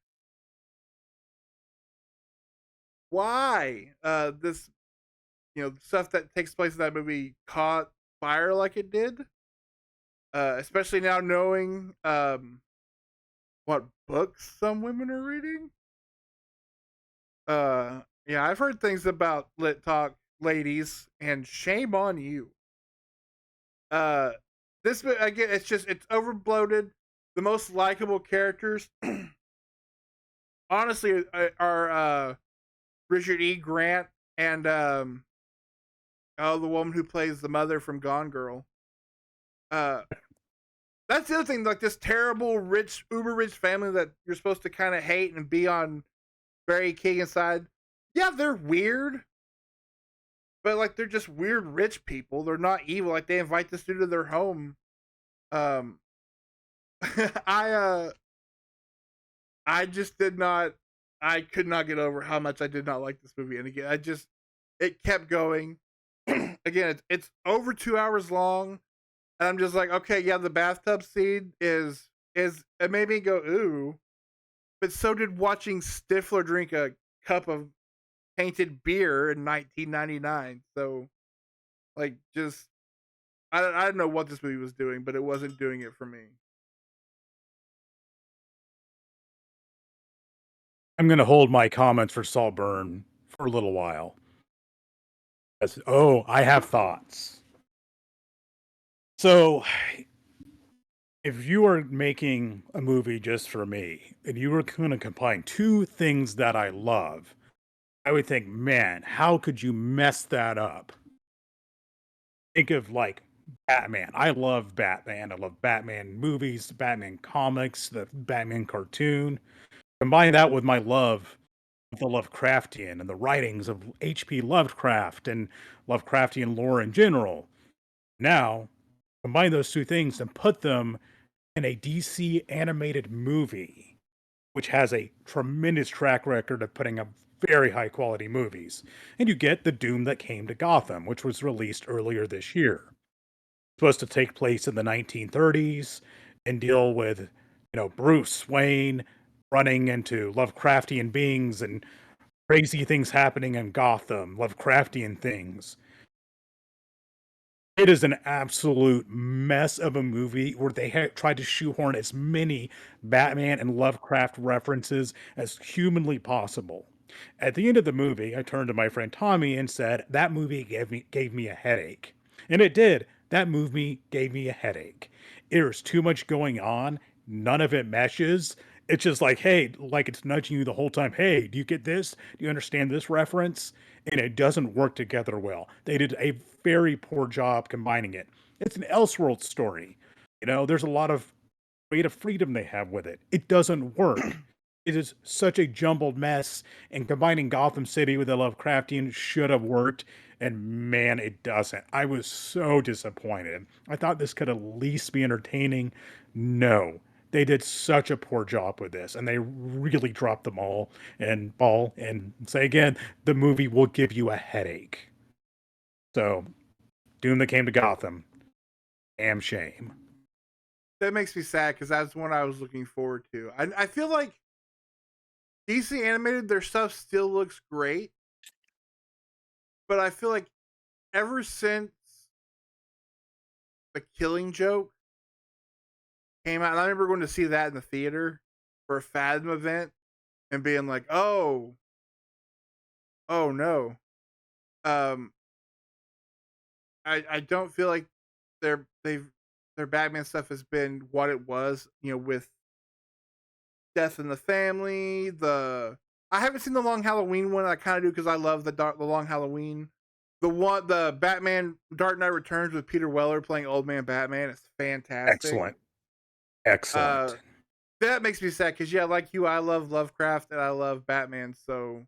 why this stuff that takes place in that movie caught fire like it did. Especially now knowing what books some women are reading. Yeah, I've heard things about lit talk ladies, and shame on you. Uh, this again, it's overbloated. The most likable characters, honestly, are Richard E. Grant and the woman who plays the mother from Gone Girl. Uh, that's the other thing. Like this terrible, rich, uber rich family that you're supposed to kind of hate and be on Barry Keoghan's side. Yeah, they're weird, but like they're just weird rich people. They're not evil. Like they invite this dude to their home. Um, I I just did not. I could not get over how much I did not like this movie. And again, it kept going. Again, it's over 2 hours long, and I'm just like, okay, yeah, the bathtub scene is it made me go ooh, but so did watching Stifler drink a cup of painted beer in 1999. So, like, just I don't know what this movie was doing, but it wasn't doing it for me. I'm going to hold my comments for Saltburn for a little while. Oh, I have thoughts. So, if you are making a movie just for me and you were going to combine two things that I love, I would think, man, how could you mess that up? Think of like Batman. I love Batman. I love Batman movies, Batman comics, the Batman cartoon. Combine that with my love of the Lovecraftian and the writings of H.P. Lovecraft and Lovecraftian lore in general. Now, combine those two things and put them in a DC animated movie, which has a tremendous track record of putting up very high quality movies. And you get The Doom That Came to Gotham, which was released earlier this year. It's supposed to take place in the 1930s and deal with, Bruce Wayne running into Lovecraftian beings and crazy things happening in Gotham, Lovecraftian things. It is an absolute mess of a movie where they tried to shoehorn as many Batman and Lovecraft references as humanly possible. At the end of the movie, I turned to my friend Tommy and said, "That movie gave me a headache." And it did. That movie gave me a headache. There's too much going on. None of it meshes. It's just like, hey, like it's nudging you the whole time. Hey, do you get this? Do you understand this reference? And it doesn't work together well. They did a very poor job combining it. It's an Elseworld story. There's a lot of creative freedom they have with it. It doesn't work. It is such a jumbled mess, and combining Gotham City with the Lovecraftian should have worked, and man, it doesn't. I was so disappointed. I thought this could at least be entertaining. No, they did such a poor job with this, and they really dropped the ball. And say again, the movie will give you a headache. So, Doom That Came to Gotham, damn shame. That makes me sad because that's one I was looking forward to. I feel like DC animated their stuff still looks great, but I feel like ever since the Killing Joke came out, and I remember going to see that in the theater for a Fathom event and being like, oh no. Um, I don't feel like they've their Batman stuff has been what it was, with Death in the Family. I haven't seen the Long Halloween one. I kind of do because I love the Long Halloween. The Batman Dark Knight Returns with Peter Weller playing Old Man Batman. It's fantastic. Excellent. Uh, Excellent. that makes me sad because yeah, like you, I love Lovecraft and I love Batman. So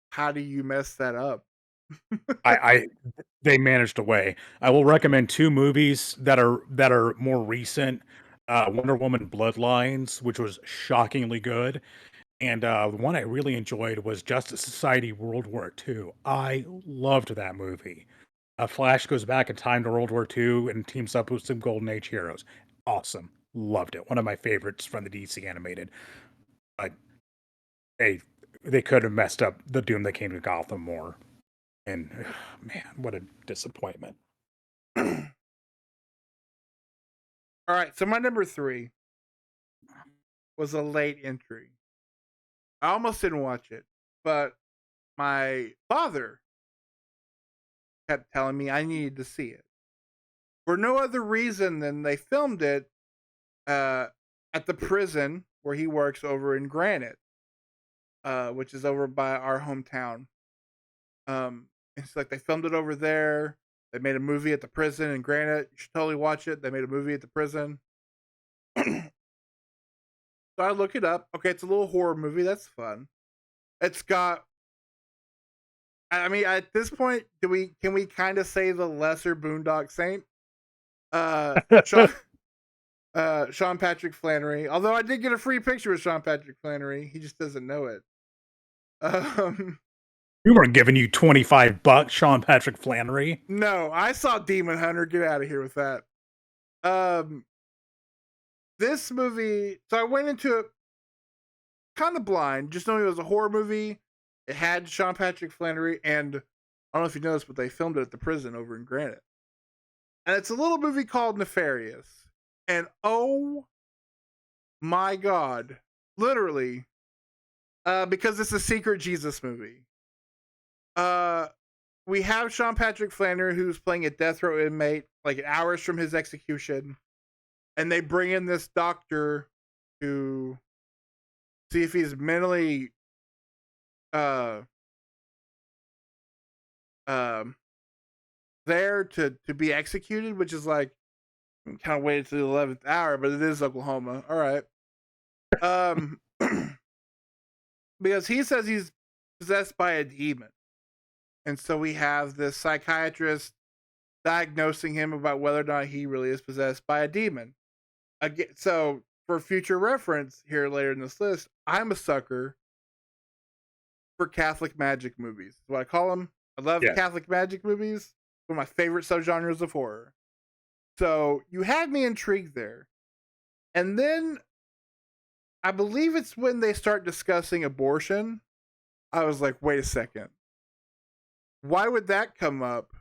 how do you mess that up? I they managed a way. I will recommend two movies that are more recent. Wonder Woman Bloodlines, which was shockingly good, and the one I really enjoyed was Justice Society World War II. I loved that movie. Flash goes back in time to World War II and teams up with some Golden Age heroes. Awesome. Loved it. One of my favorites from the DC animated. But hey, they could have messed up the Doom that came to Gotham more. And man, what a disappointment. All right, so my number 3 was a late entry. I almost didn't watch it, but my father kept telling me I needed to see it for no other reason than they filmed it uh, at the prison where he works over in Granite, which is over by our hometown. It's like they filmed it over there. They made a movie at the prison in Granite. You should totally watch it. They made a movie at the prison. So I look it up. Okay, it's a little horror movie. That's fun. It's got. I mean, at this point, can we kind of say the lesser Boondock Saint? Sean, Sean Patrick Flannery. Although I did get a free picture with Sean Patrick Flannery, he just doesn't know it. We weren't giving you $25, Sean Patrick Flannery. No, I saw Demon Hunter. Get out of here with that. This movie. So I went into it kind of blind, just knowing it was a horror movie. It had Sean Patrick Flannery, and I don't know if you noticed, but they filmed it at the prison over in Granite. And it's a little movie called Nefarious. And oh my God, literally, because it's a secret Jesus movie. We have Sean Patrick Flannery, who's playing a death row inmate, like hours from his execution, and they bring in this doctor to see if he's mentally there to be executed, which is like kind of waited to the 11th hour, but it is Oklahoma. All right. Because he says he's possessed by a demon. And so we have this psychiatrist diagnosing him about whether or not he really is possessed by a demon. Again, so for future reference here later in this list, I'm a sucker for Catholic magic movies. Is what I call them. I love Catholic magic movies. One of my favorite subgenres of horror. So you had me intrigued there. And then I believe it's when they start discussing abortion. I was like, wait a second. Why would that come up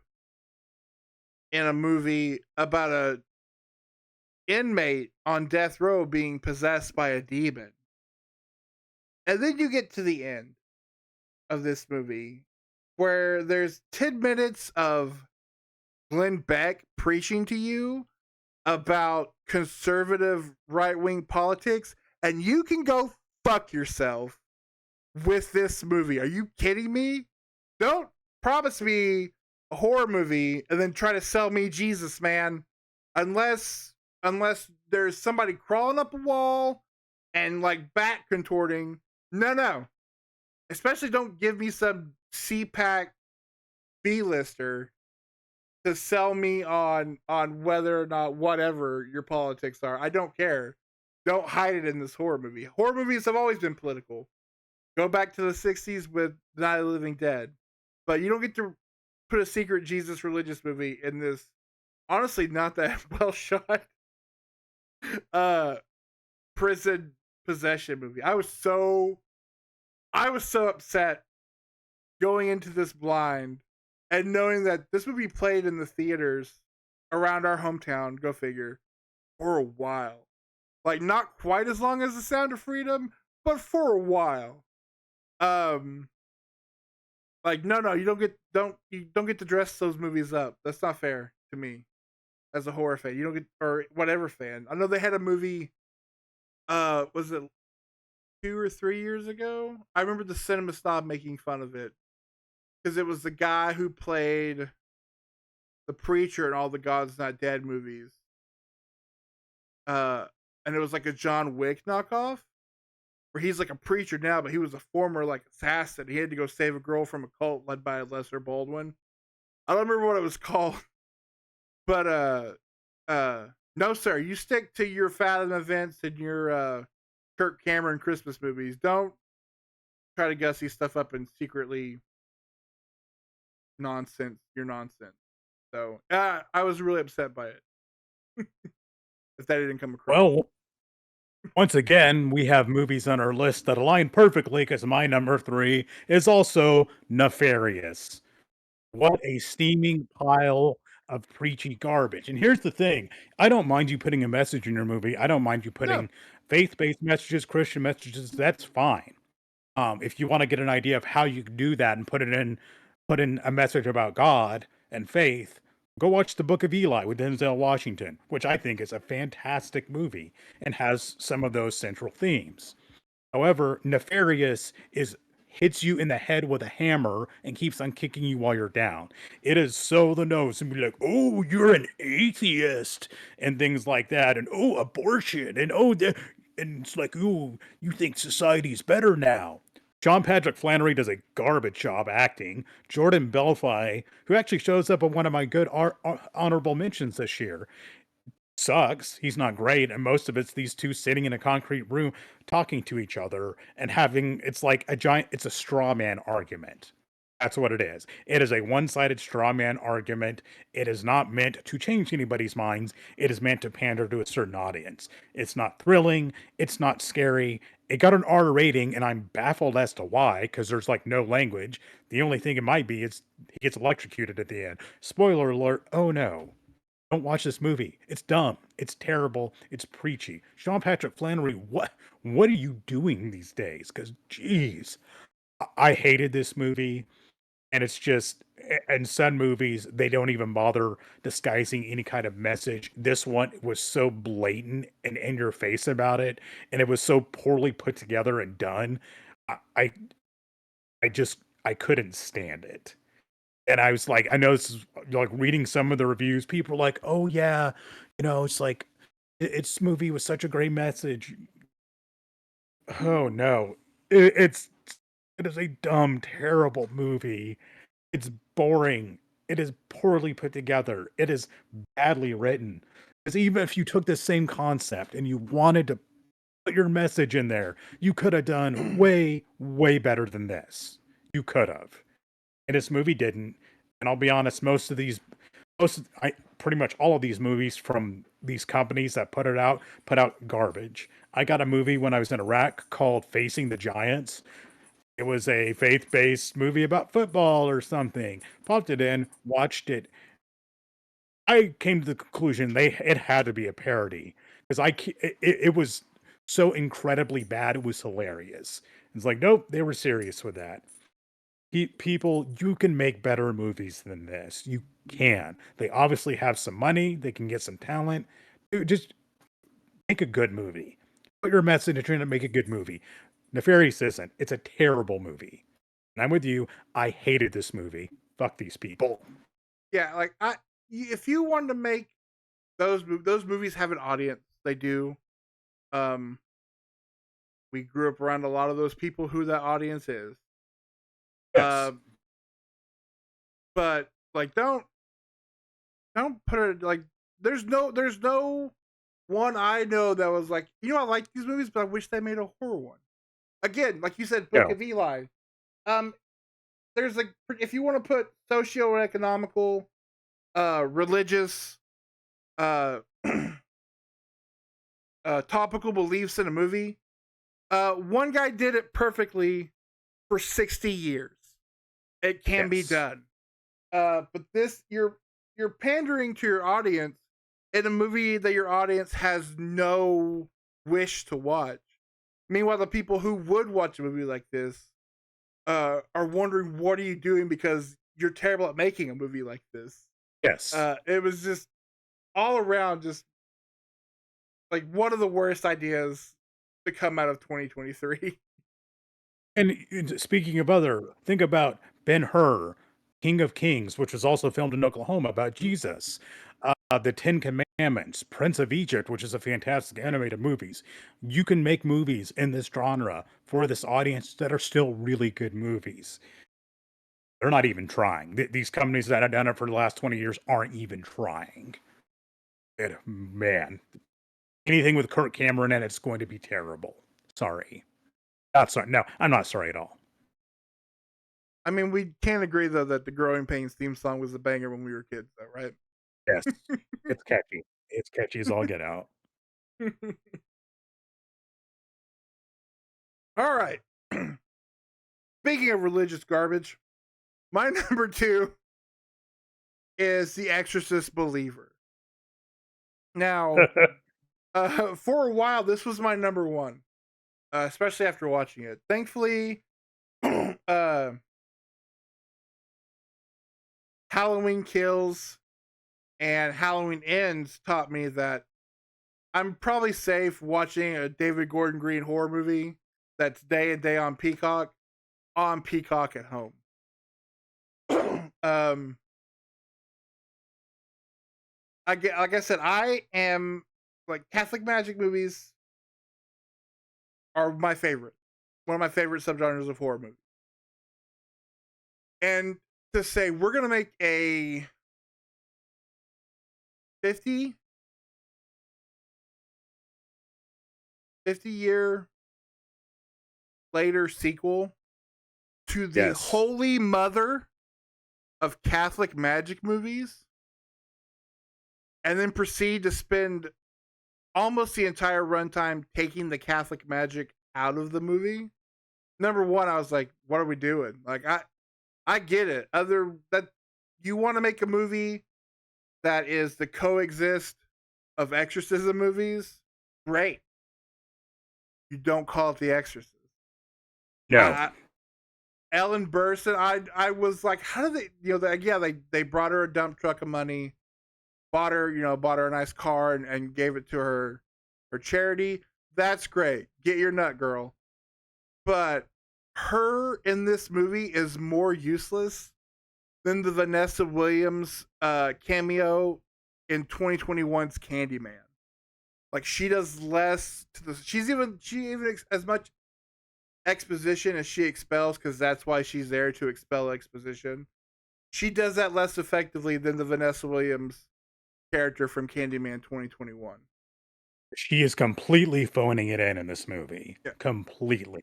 in a movie about a inmate on death row being possessed by a demon? And then you get to the end of this movie where there's 10 minutes of Glenn Beck preaching to you about conservative right-wing politics, and you can go fuck yourself with this movie. Are you kidding me? Don't promise me a horror movie and then try to sell me Jesus, man. Unless there's somebody crawling up a wall and like back contorting. No. Especially don't give me some CPAC B-lister to sell me on whether or not whatever your politics are. I don't care. Don't hide it in this horror movie. Horror movies have always been political. Go back to the 60s with Night of the Living Dead. But you don't get to put a secret Jesus religious movie in this honestly not that well shot prison possession movie. I was so upset going into this blind and knowing that this would be played in the theaters around our hometown, go figure, for a while. Like not quite as long as The Sound of Freedom, but for a while. Like no, you don't get to dress those movies up. That's not fair to me as a horror fan. You don't get, or whatever fan. I know they had a movie was it 2 or 3 years ago? I remember the Cinema Snob making fun of it because it was the guy who played the preacher in all the God's Not Dead movies. And it was like a John Wick knockoff where he's like a preacher now, but he was a former like assassin. He had to go save a girl from a cult led by a Lesser Baldwin. I don't remember what it was called, but no sir, you stick to your Fathom events and your Kirk Cameron Christmas movies. Don't try to gussy stuff up and secretly nonsense your nonsense. So I was really upset by it. If that didn't come across. Well, Once again, we have movies on our list that align perfectly because my number 3 is also Nefarious. What a steaming pile of preachy garbage. And here's the thing, I don't mind you putting a message in your movie. I don't mind you No, putting faith-based messages, Christian messages, that's fine. If you wanna get an idea of how you can do that and put in a message about God and faith, go watch The Book of Eli with Denzel Washington, which I think is a fantastic movie and has some of those central themes. However, Nefarious is hits you in the head with a hammer and keeps on kicking you while you're down. It is so the nose and be like, "Oh, you're an atheist," and things like that, and "Oh, abortion," and "Oh, and it's like, "Ooh, you think society's better now." John Patrick Flannery does a garbage job acting. Jordan Belfi, who actually shows up in one of my good honorable mentions this year, sucks. He's not great, and most of it's these two sitting in a concrete room talking to each other and having it's like a giant it's a straw man argument. That's what it is. It is a one-sided straw man argument. It is not meant to change anybody's minds. It is meant to pander to a certain audience. It's not thrilling, it's not scary. It got an R rating, and I'm baffled as to why, because there's like no language. The only thing it might be is he gets electrocuted at the end. Spoiler alert, oh no. Don't watch this movie. It's dumb. It's terrible. It's preachy. Sean Patrick Flannery, what are you doing these days? Because geez, I hated this movie, and it's just in some movies they don't even bother disguising any kind of message. This one was so blatant and in your face about it, and it was so poorly put together and done. I I, I just I couldn't stand it. And I was like, I know this is like reading some of the reviews. People are like, "Oh yeah, it's like it's movie was such a great message." Oh no, it's it is a dumb, terrible movie. It's boring. It is poorly put together. It is badly written. Because even if you took the same concept and you wanted to put your message in there, you could have done way, way better than this. You could have. And this movie didn't. And I'll be honest, I pretty much all of these movies from these companies that put out garbage. I got a movie when I was in Iraq called Facing the Giants. It was a faith-based movie about football or something. Popped it in, watched it. I came to the conclusion it had to be a parody because it was so incredibly bad. It was hilarious. It's like nope, they were serious with that. People, you can make better movies than this. You can. They obviously have some money. They can get some talent. Dude, just make a good movie. Put your message into trying to make a good movie. Nefarious isn't. It's a terrible movie. And I'm with you. I hated this movie. Fuck these people. yeah, like if you wanted to make those movies have an audience, they do. Um, we grew up around a lot of those people who that audience is. Yes. Um, but like don't put it like there's no one I know that was like, I like these movies, but I wish they made a horror one. Again, like you said, Book No. of Eli. Um, there's like, if you want to put socio-economical, religious, uh, topical beliefs in a movie, one guy did it perfectly for 60 years. It can be Yes. done. But this you're pandering to your audience in a movie that your audience has no wish to watch. Meanwhile, the people who would watch a movie like this are wondering what are you doing because you're terrible at making a movie like this. Yes. It was just all around just like one of the worst ideas to come out of 2023. And speaking of other, think about Ben-Hur, King of Kings, which was also filmed in Oklahoma about Jesus. The Ten Commandments, Prince of Egypt, which is a fantastic animated movies. You can make movies in this genre for this audience that are still really good movies. They're not even trying. These companies that have done it for the last 20 years aren't even trying. Man, anything with Kirk Cameron in it's going to be terrible. Sorry. Not sorry. No, I'm not sorry at all. I mean, we can't agree though that the Growing Pains theme song was a banger when we were kids, though, right? Yes, it's catchy. It's catchy as all get out. All right. Speaking of religious garbage, my number 2 is The Exorcist Believer. Now, for a while, this was my number 1, especially after watching it. Thankfully, Halloween Kills and Halloween Ends taught me that I'm probably safe watching a David Gordon Green horror movie that's day and day on Peacock at home. um, like I said, I am like Catholic magic movies are my favorite. One of my favorite subgenres of horror movies. And to say we're gonna make a 50 year later sequel to the Yes. holy mother of Catholic magic movies, and then proceed to spend almost the entire runtime taking the Catholic magic out of the movie. Number one, I was like, what are we doing? Like, I get it. Other that you want to make a movie that is the coexist of exorcism movies, great. You don't call it The Exorcist. No. Ellen Burstyn, I was like, how did they brought her a dump truck of money, bought her a nice car and gave it to her charity. That's great. Get your nut, girl. But her in this movie is more useless than the Vanessa Williams cameo in 2021's Candyman. Like, she does less to the she even as much exposition as she expels, because that's why she's there, to expel exposition. She does that less effectively than the Vanessa Williams character from Candyman 2021. She is completely phoning it in this movie. Yeah. Completely.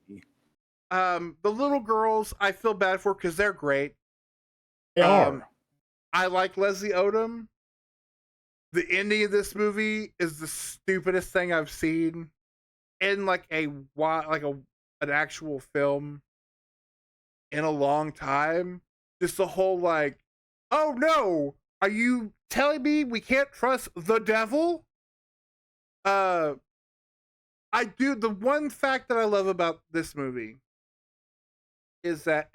The little girls, I feel bad for because they're great. They are. I like Leslie Odom. The ending of this movie is the stupidest thing I've seen in like an actual film in a long time. Just the whole like, oh no, are you telling me we can't trust the devil? I do. The one fact that I love about this movie is that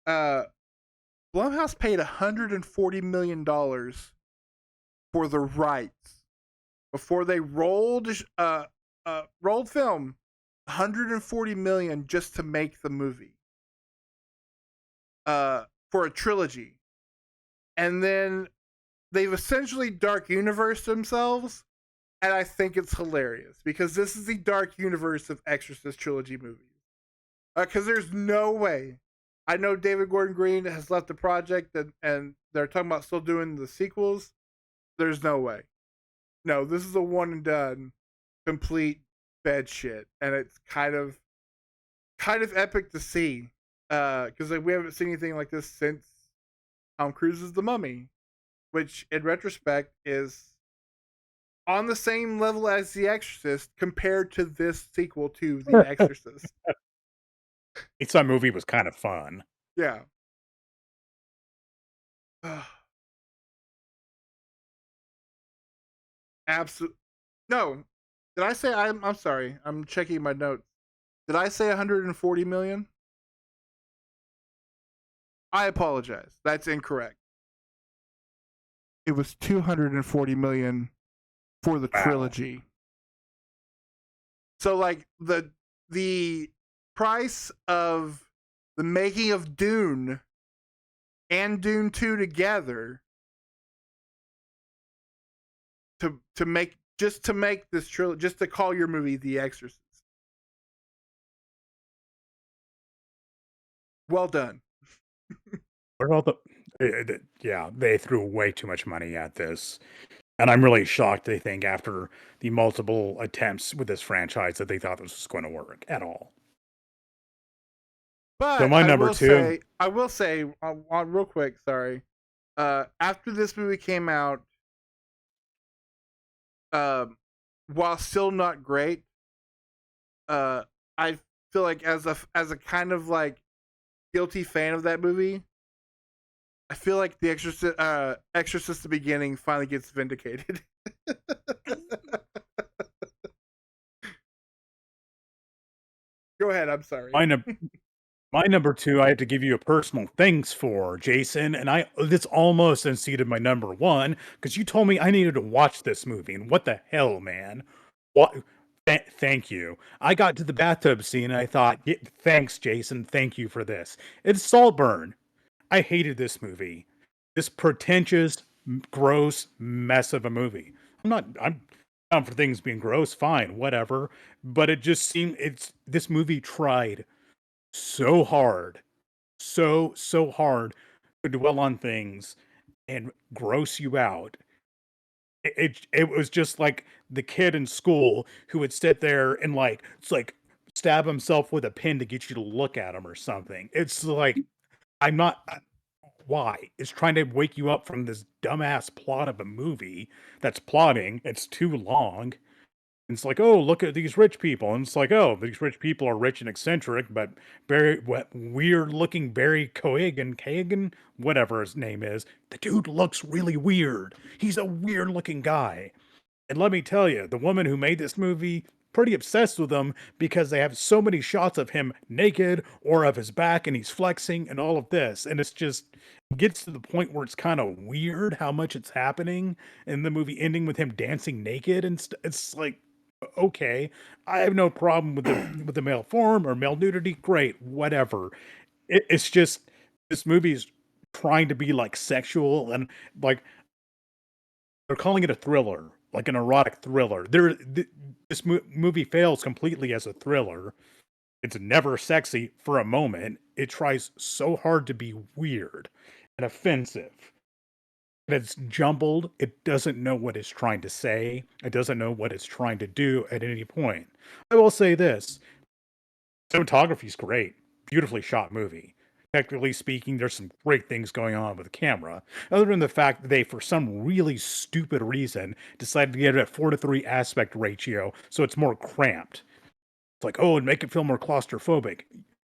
Blumhouse paid $140 million for the rights before they rolled film. $140 million just to make the movie. For a trilogy, and then they've essentially dark universe themselves, and I think it's hilarious because this is the dark universe of Exorcist trilogy movies. Because there's no way. I know David Gordon Green has left the project, and they're talking about still doing the sequels. There's no way. No, this is a one and done, complete bed shit, and it's kind of epic to see. Because we haven't seen anything like this since Tom Cruise's The Mummy, which in retrospect is on the same level as The Exorcist compared to this sequel to The Exorcist. That movie was kind of fun. Yeah. Absolutely. No. Did I say I'm sorry. I'm checking my notes. Did I say 140 million? I apologize. That's incorrect. It was 240 million for the trilogy. So like the price of the making of Dune and Dune 2 together to make this trilogy, just to call your movie The Exorcist. Well done. What about they threw way too much money at this. And I'm really shocked they think after the multiple attempts with this franchise that they thought this was going to work at all. But so my number two. I will say, real quick, sorry. After this movie came out, while still not great, I feel like as a kind of like guilty fan of that movie, I feel like the Exorcist the beginning finally gets vindicated. Go ahead, I'm sorry. My num my number 2, I have to give you a personal thanks for, Jason, and this almost unseated my number 1 because you told me I needed to watch this movie, and what the hell, man? What thank you. I got to the bathtub scene, and I thought, thanks, Jason, thank you for this." It's Saltburn. I hated this movie. This pretentious, gross mess of a movie. I'm down for things being gross, fine, whatever, but it just seemed this movie tried so hard, so hard to dwell on things and gross you out. It was just like the kid in school who would sit there and, like, it's like, stab himself with a pin to get you to look at him or something. It's like, I'm not why? It's trying to wake you up from this dumbass plot of a movie that's plotting, it's too long. It's like, "Oh, look at these rich people," and it's like, "Oh, these rich people are rich and eccentric, but what weird-looking Barry Cogan, whatever his name is, the dude looks really weird. He's a weird-looking guy." And let me tell you, the woman who made this movie, pretty obsessed with him because they have so many shots of him naked or of his back and he's flexing and all of this. And it's just it gets to the point where it's kind of weird how much it's happening. And the movie ending with him dancing naked and it's like, okay, I have no problem with the male form or male nudity. Great, whatever. It's just this movie's trying to be like sexual and like they're calling it a thriller, like an erotic thriller. This movie fails completely as a thriller. It's never sexy for a moment. It tries so hard to be weird and offensive. And it's jumbled. It doesn't know what it's trying to say. It doesn't know what it's trying to do at any point. I will say this cinematography's great. Beautifully shot movie. Technically speaking, there's some great things going on with the camera. Other than the fact that they, for some really stupid reason, decided to get it at 4:3 aspect ratio, so it's more cramped. It's like, oh, and make it feel more claustrophobic.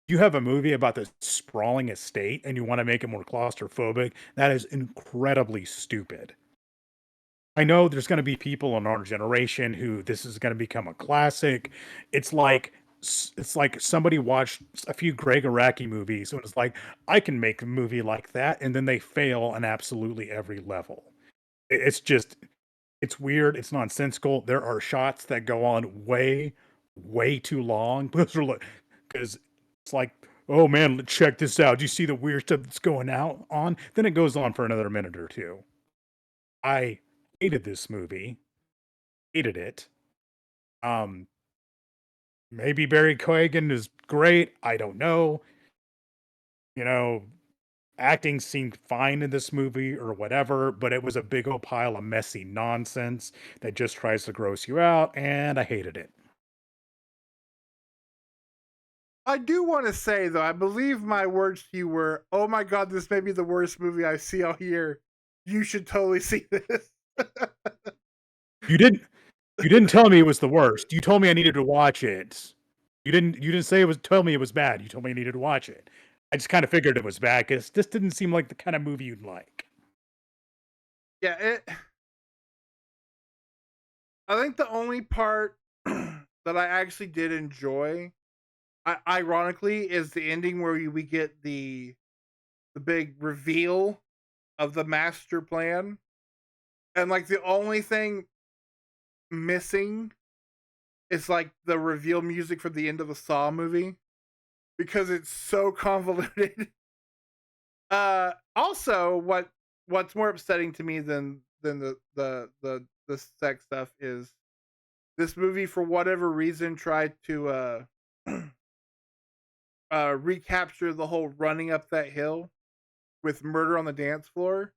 You have a movie about this sprawling estate and you want to make it more claustrophobic. That is incredibly stupid. I know there's gonna be people in our generation who this is gonna become a classic. It's like it's like somebody watched a few Greg Araki movies and was like, "I can make a movie like that," and then they fail on absolutely every level. It's just it's weird, it's nonsensical. There are shots that go on way too long. Those are like 'cause it's like, "Oh, man, check this out. Do you see the weird stuff that's going out on?" Then it goes on for another minute or 2. I hated this movie, hated it. Um, maybe Barry Keoghan is great. I don't know. You know, acting seemed fine in this movie or whatever, but it was a big old pile of messy nonsense that just tries to gross you out, and I hated it. I do want to say though, I believe my words to you were, "Oh my god, this may be the worst movie I see all year. You should totally see this." You didn't you didn't tell me it was the worst. You told me I needed to watch it. You didn't say it was tell me it was bad. You told me I needed to watch it. I just kind of figured it was bad because this didn't seem like the kind of movie you'd like. Yeah, I think the only part that I actually did enjoy, ironically, is the ending where we get the big reveal of the master plan, and like the only thing missing is like the reveal music for the end of the Saw movie because it's so convoluted. Also, what's more upsetting to me than the sex stuff is this movie for whatever reason tried to recapture the whole running up that hill with Murder on the Dance Floor,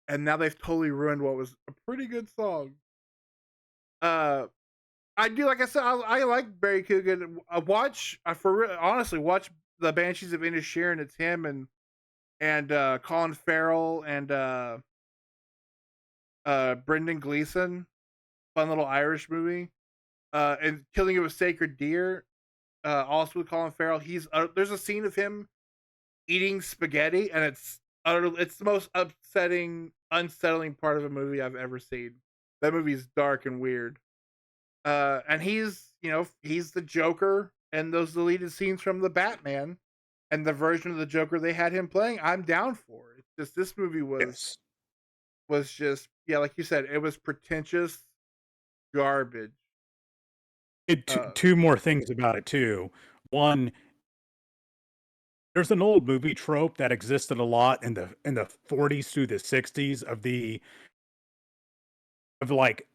and now they've totally ruined what was a pretty good song. Uh, I do, like I said, I like Barry Coogan. Honestly, watch the Banshees of Inisherin. It's him and Colin Farrell and Brendan Gleeson. Fun little Irish movie. And Killing of a Sacred Deer. also with Colin Farrell. There's a scene of him eating spaghetti, and it's the most unsettling part of a movie I've ever seen. That movie's dark and weird. And he's the Joker, and those deleted scenes from the Batman, and the version of the Joker they had him playing. I'm down for it. It's just this movie Yes. was just, yeah, like you said, it was pretentious garbage. Uh, Two more things about it too. One, there's an old movie trope that existed a lot in the 40s through the 60s of like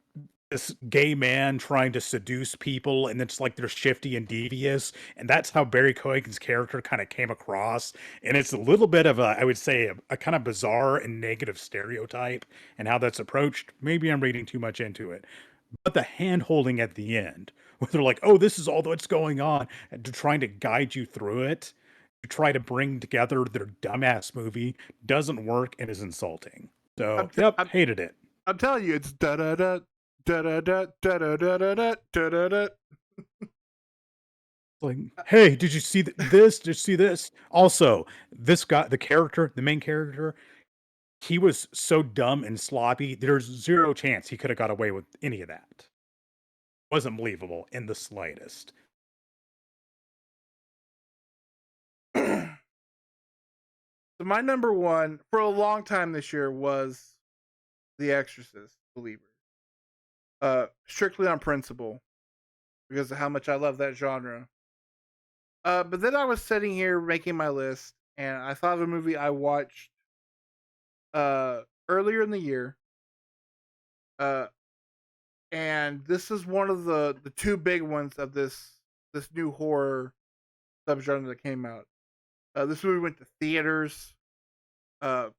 this gay man trying to seduce people, and it's like they're shifty and devious, and that's how Barry Keoghan's character kind of came across. And it's a little bit of I would say, a kind of bizarre and negative stereotype, and how that's approached. Maybe I'm reading too much into it, but the hand holding at the end, where they're like, "Oh, this is all that's going on," and to trying to guide you through it, to try to bring together their dumbass movie, doesn't work and is insulting. I'm, So, t- yep, I'm hated it. I'm telling you, it's da da da da da da da da da da da da da. Like, hey, did you see this? Did you see this? Also, this guy, the character, the main character, he was so dumb and sloppy. There's zero chance he could have got away with any of that. Wasn't believable in the slightest. So my number one for a long time this year was The Exorcist, Believer. Strictly on principle because of how much I love that genre. But then I was sitting here making my list, and I thought of a movie I watched earlier in the year. Uh, and this is one of the two big ones of this new horror subgenre that came out. This movie went to theaters. Uh,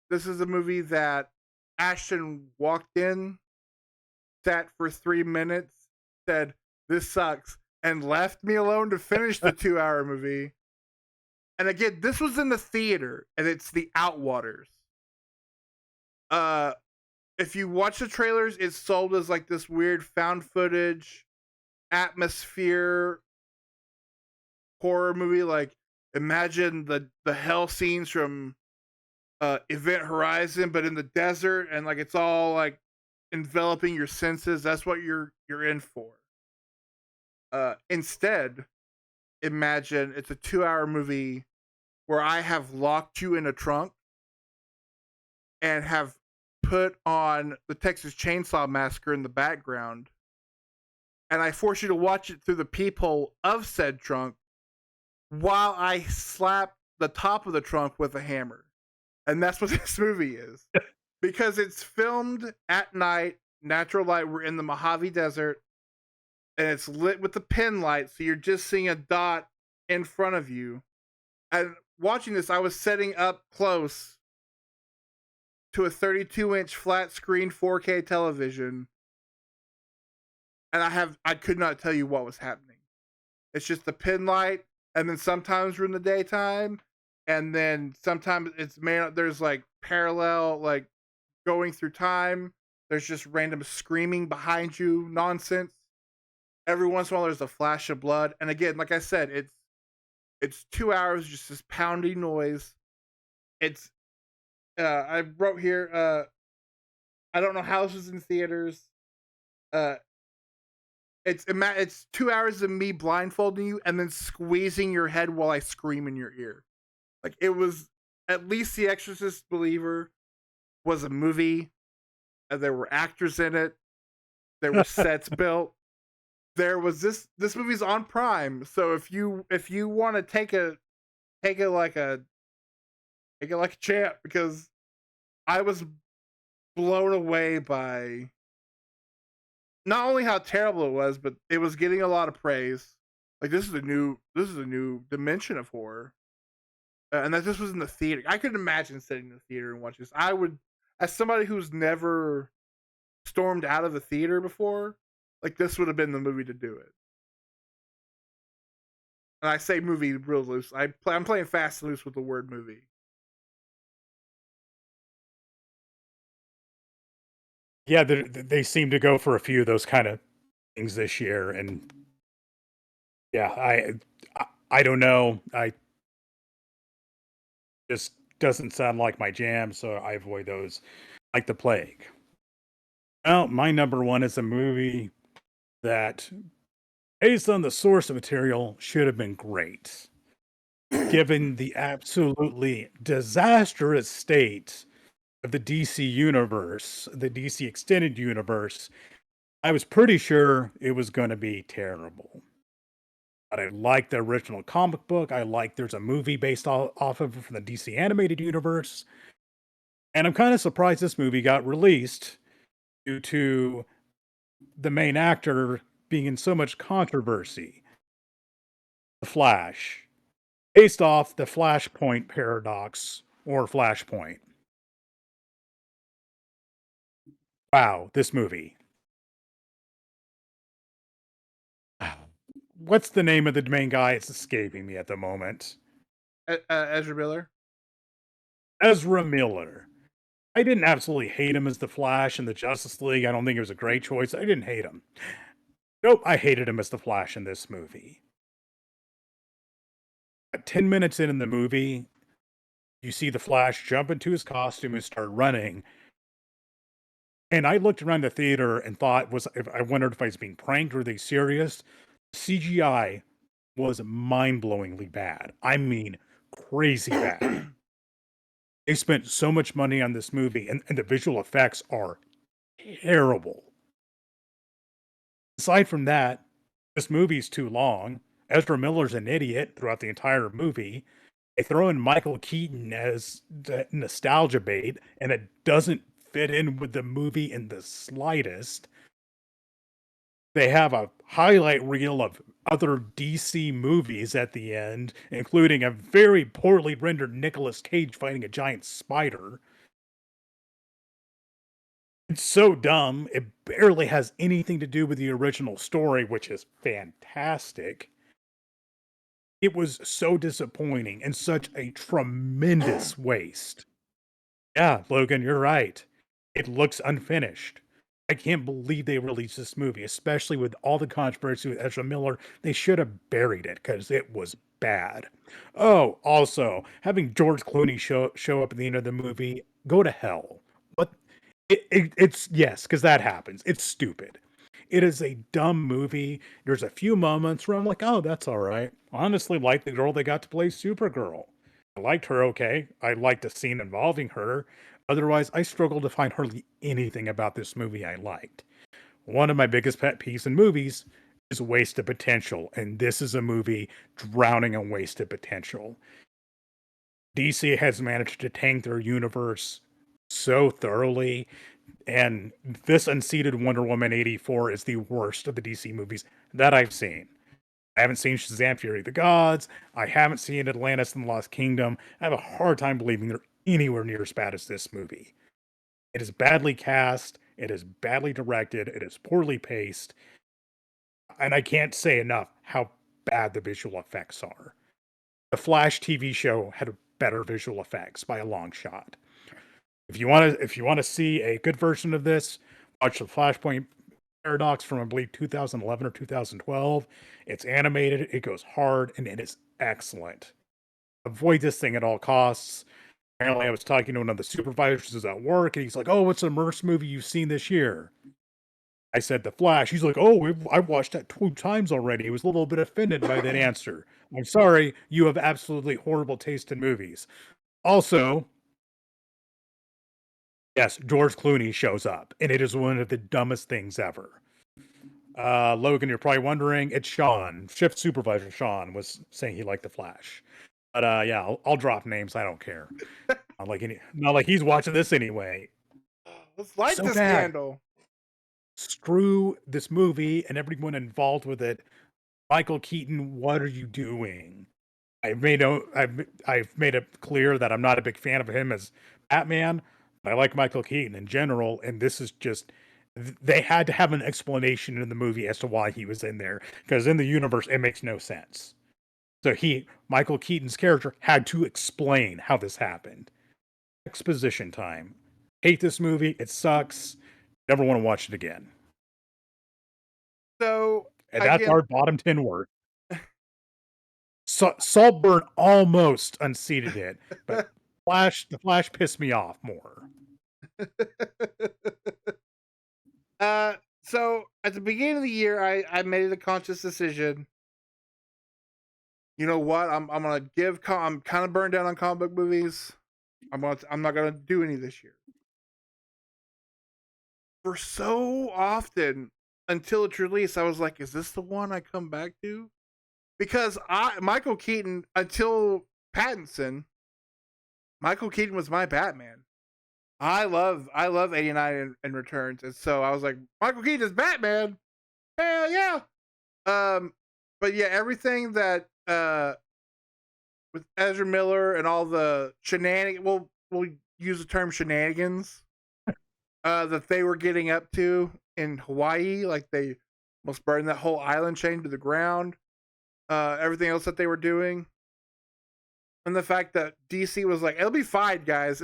this is a movie that Ashton walked in, sat for 3 minutes, said, "This sucks," and left me alone to finish the 2 hour movie. And again, this was in the theater, and it's The Outwaters. Uh, if you watch the trailers, it's sold as like this weird found footage atmosphere horror movie. Like, imagine the hell scenes from Event Horizon, but in the desert, and like it's all like enveloping your senses. That's what you're in for. Instead, imagine it's a 2 hour movie where I have locked you in a trunk and have put on the Texas Chainsaw Massacre in the background, and I force you to watch it through the peephole of said trunk while I slap the top of the trunk with a hammer. And that's what this movie is. Because it's filmed at night, natural light. We're in the Mojave Desert, and it's lit with the pin light, so you're just seeing a dot in front of you. And watching this, I was setting up close to a 32-inch flat screen 4K television, and I could not tell you what was happening. It's just the pin light, and then sometimes we're in the daytime, and then sometimes there's like parallel, like going through time. There's just random screaming behind you nonsense. Every once in a while, there's a flash of blood, and again, like I said, it's 2 hours just this pounding noise. It's I wrote here. I don't know how this was in theaters. Uh, it's 2 hours of me blindfolding you and then squeezing your head while I scream in your ear. Like, it was at least The Exorcist Believer was a movie. There were actors in it. There were sets built. There was this movie's on Prime. So if you want to take it like a take it like a champ, because I was blown away by not only how terrible it was, but it was getting a lot of praise. Like, this is a new dimension of horror, and that this was in the theater. I could imagine sitting in the theater and watching this. I would, as somebody who's never stormed out of a theater before, like, this would have been the movie to do it. And I say movie real loose. I'm playing fast and loose with the word movie. Yeah, they seem to go for a few of those kind of things this year, and Yeah, I don't know. I just doesn't sound like my jam, so I avoid those like the plague. Well, my number one is a movie that, based on the source material, should have been great. Given the absolutely disastrous state of the DC universe, the DC extended universe, I was pretty sure it was going to be terrible. But I like the original comic book. I like there's a movie based off of it from the DC animated universe. And I'm kind of surprised this movie got released due to the main actor being in so much controversy. The Flash, based off the Flashpoint paradox or Flashpoint. Wow, this movie. What's the name of the main guy? It's escaping me at the moment. Ezra Miller. Ezra Miller. I didn't absolutely hate him as the Flash in the Justice League. I don't think it was a great choice. I didn't hate him. Nope, I hated him as the Flash in this movie. At 10 minutes in the movie, you see the Flash jump into his costume and start running. And I looked around the theater and thought, I wondered if I was being pranked or are they serious? CGI was mind-blowingly bad. I mean, crazy bad. They spent so much money on this movie, and the visual effects are terrible. Aside from that, this movie's too long. Ezra Miller's an idiot throughout the entire movie. They throw in Michael Keaton as the nostalgia bait, and it doesn't fit in with the movie in the slightest. They have a highlight reel of other DC movies at the end, including a very poorly rendered Nicolas Cage fighting a giant spider. It's so dumb, it barely has anything to do with the original story, which is fantastic. It was so disappointing and such a tremendous waste. Yeah, Logan, you're right. It looks unfinished. I can't believe they released this movie, especially with all the controversy with Ezra Miller. They should have buried it because it was bad. Oh, also, having George Clooney show up at the end of the movie, go to hell. What? It's yes, because that happens. It's stupid. It is a dumb movie. There's a few moments where I'm like, oh, that's all right. Honestly, like the girl they got to play Supergirl. I liked her okay. I liked the scene involving her. Otherwise, I struggled to find hardly anything about this movie I liked. One of my biggest pet peeves in movies is wasted potential, and this is a movie drowning in wasted potential. DC has managed to tank their universe so thoroughly, and this unseated Wonder Woman 84 is the worst of the DC movies that I've seen. I haven't seen Shazam Fury of the Gods. I haven't seen Atlantis and the Lost Kingdom. I have a hard time believing they're anywhere near as bad as this movie. It is badly cast, it is badly directed, it is poorly paced, and I can't say enough how bad the visual effects are. The Flash TV show had better visual effects by a long shot. If you want to see a good version of this, watch the Flashpoint Paradox from I believe 2011 or 2012. It's animated, it goes hard, and it is excellent. Avoid this thing at all costs. Apparently, I was talking to one of the supervisors at work, and he's like, "Oh, what's the worst movie you've seen this year?" I said, "The Flash." He's like, "Oh, I've watched that 2 times already." He was a little bit offended by that answer. I'm sorry, you have absolutely horrible taste in movies. Also, yes, George Clooney shows up, and it is one of the dumbest things ever. Logan, you're probably wondering, it's Sean. Shift supervisor Sean was saying he liked the Flash. But yeah, I'll drop names. I don't care. Not like he's watching this anyway. Let's light So this bad. candle. Screw this movie and everyone involved with it. Michael Keaton, what are you doing? I've made it clear that I'm not a big fan of him as Batman. But I like Michael Keaton in general, and this is just they had to have an explanation in the movie as to why he was in there because in the universe it makes no sense. So Michael Keaton's character had to explain how this happened. Exposition time. Hate this movie. It sucks. Never want to watch it again. So And that's again, our bottom 10 word. Saltburn almost unseated it, but the Flash pissed me off more. uh, so at the beginning of the year, I made a conscious decision. You know what? I'm gonna give. I'm kind of burned down on comic book movies. I'm not gonna do any this year. For so often until it's released, I was like, is this the one I come back to? Because Michael Keaton until Pattinson, Michael Keaton was my Batman. I love 89 and Returns, and so I was like, Michael Keaton is Batman. Hell yeah. But yeah, everything that with Ezra Miller and all the shenanigans, we'll use the term shenanigans that they were getting up to in Hawaii, like they almost burned that whole island chain to the ground. Everything else that they were doing, and the fact that DC was like, "It'll be fine, guys.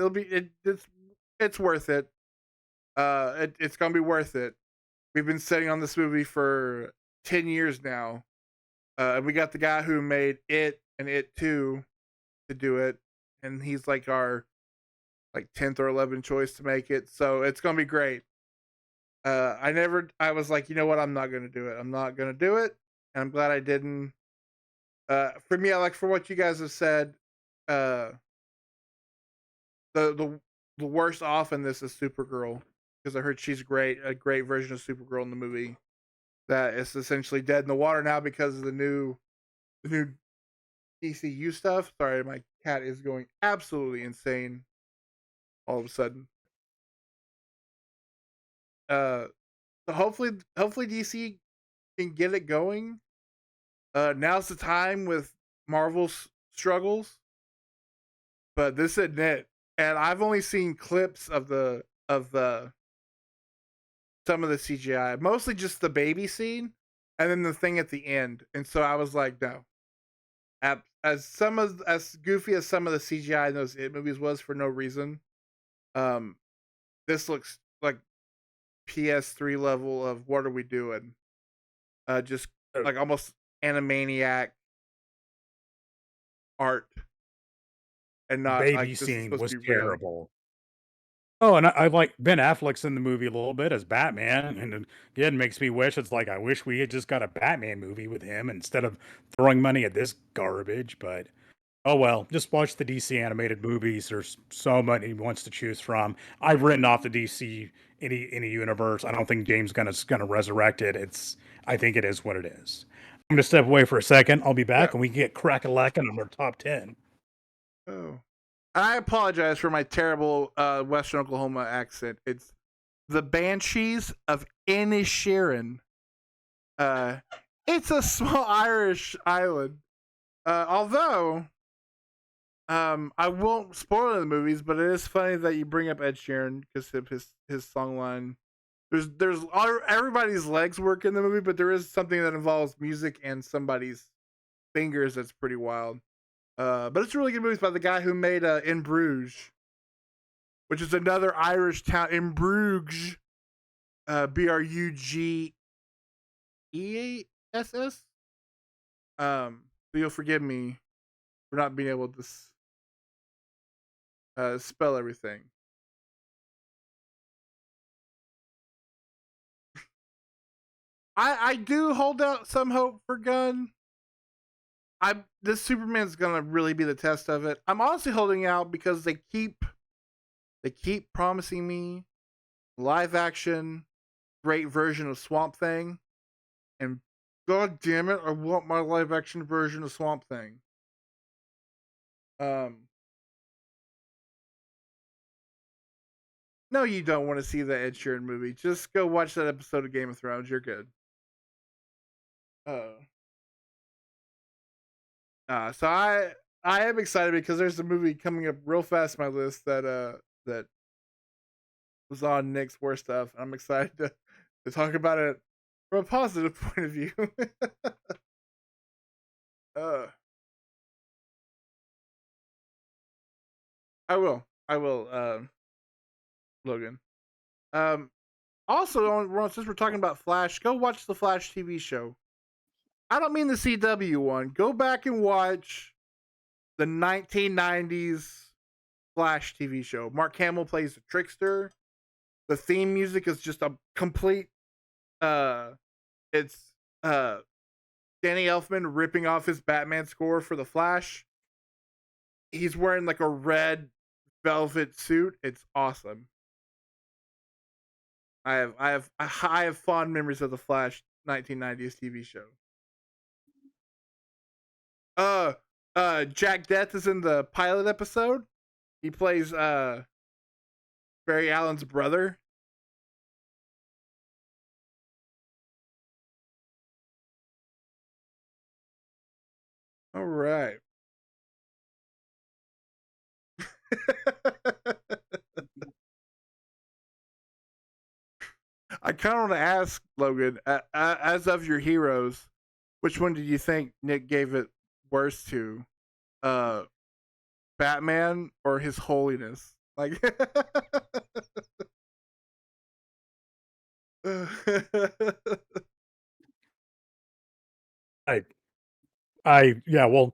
It's worth it. It's gonna be worth it." We've been sitting on this movie for 10 years now, and we got the guy who made It and It Two to do it, and he's like our 10th or 11th choice to make it. So it's gonna be great. I was like, you know what? I'm not gonna do it. I'm not gonna do it, and I'm glad I didn't. For me, I like for what you guys have said. Uh, the worst off in this is Supergirl because I heard she's great, a great version of Supergirl in the movie that is essentially dead in the water now because of the new DCU stuff. Sorry, my cat is going absolutely insane all of a sudden. Uh, so hopefully DC can get it going. Now's the time with Marvel's struggles, but this isn't it. And I've only seen clips of the some of the CGI, mostly just the baby scene, and then the thing at the end. And so I was like, no. As goofy as some of the CGI in those It movies was for no reason, um, this looks like PS3 level of what are we doing? Just The like almost Animaniac art, and not baby like this is scene supposed was to be real. terrible. Oh, and I like Ben Affleck's in the movie a little bit as Batman, and it again makes me wish it's like I wish we had just got a Batman movie with him instead of throwing money at this garbage. But oh well, just watch the DC animated movies. There's so many ones to choose from. I've written off the DC any universe. I don't think James Gunn's gonna resurrect it. I think it is what it is. I'm gonna step away for a second. I'll be Yeah. back and we can get crack a lacking on our top 10. Oh. I apologize for my terrible Western Oklahoma accent. It's the Banshees of Inisherin. Uh, it's a small Irish island. Although, I won't spoil the movies, but it is funny that you bring up Ed Sheeran because of his song line. Everybody's legs work in the movie, but there is something that involves music and somebody's fingers that's pretty wild. But it's a really good movie by the guy who made In Bruges, which is another Irish town. In Bruges, Bruges. So you'll forgive me for not being able to spell everything. I do hold out some hope for Gunn. This Superman's gonna really be the test of it. I'm honestly holding out because they keep promising me live action great version of Swamp Thing, and god damn it, I want my live action version of Swamp Thing. Um, no, you don't want to see the Ed Sheeran movie. Just go watch that episode of Game of Thrones. You're good. Uh, so I am excited because there's a movie coming up real fast on my list that was on Nick's worst stuff. I'm excited to talk about it from a positive point of view. uh, I will, Logan. Um, also, since we're talking about Flash, go watch the Flash TV show. I don't mean the CW one. Go back and watch the 1990s Flash TV show. Mark Hamill plays the trickster. The theme music is just a complete. It's uh Danny Elfman ripping off his Batman score for the Flash. He's wearing like a red velvet suit. It's awesome. I have fond memories of the Flash 1990s TV show. Uh Jack Death is in the pilot episode. He plays Barry Allen's brother. All right. I kind of want to ask Logan, as of your heroes, which one did you think Nick gave it worse to? Uh, Batman or His Holiness? Like, I, yeah, well,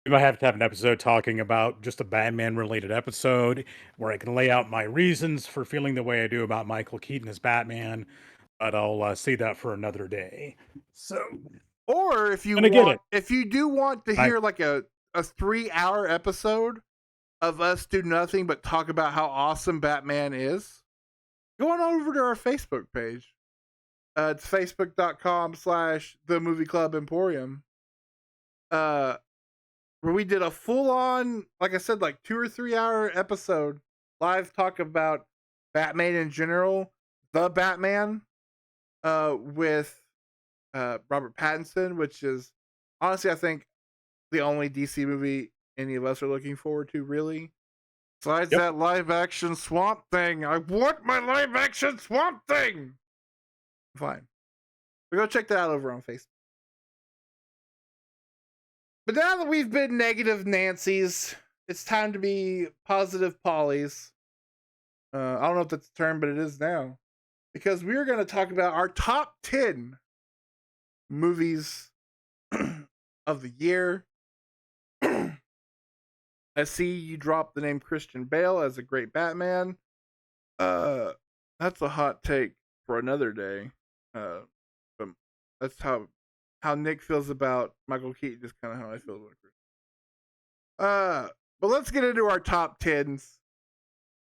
we might have to have an episode talking about just a Batman related episode where I can lay out my reasons for feeling the way I do about Michael Keaton as Batman, but I'll see that for another day. So, or if you gonna get want, it. if you do want to I, hear like a 3 hour episode of us do nothing but talk about how awesome Batman is, go on over to our Facebook page. It's facebook.com/the Movie Club Emporium. Where we did a full on, like I said, like 2 or 3 hour episode live talk about Batman in general, the Batman, with Robert Pattinson, which is honestly, I think, the only DC movie any of us are looking forward to, really. Besides yep. that live action Swamp Thing. I want my live action Swamp Thing! Fine. But go check that out over on Facebook. But now that we've been negative Nancy's, it's time to be positive Polly's. I don't know if that's a term, but it is now. Because we're going to talk about our top 10 movies of the year. I see you dropped the name Christian Bale as a great Batman. That's a hot take for another day. But that's how Nick feels about Michael Keaton. Is kind of how I feel about Christian. But let's get into our top tens.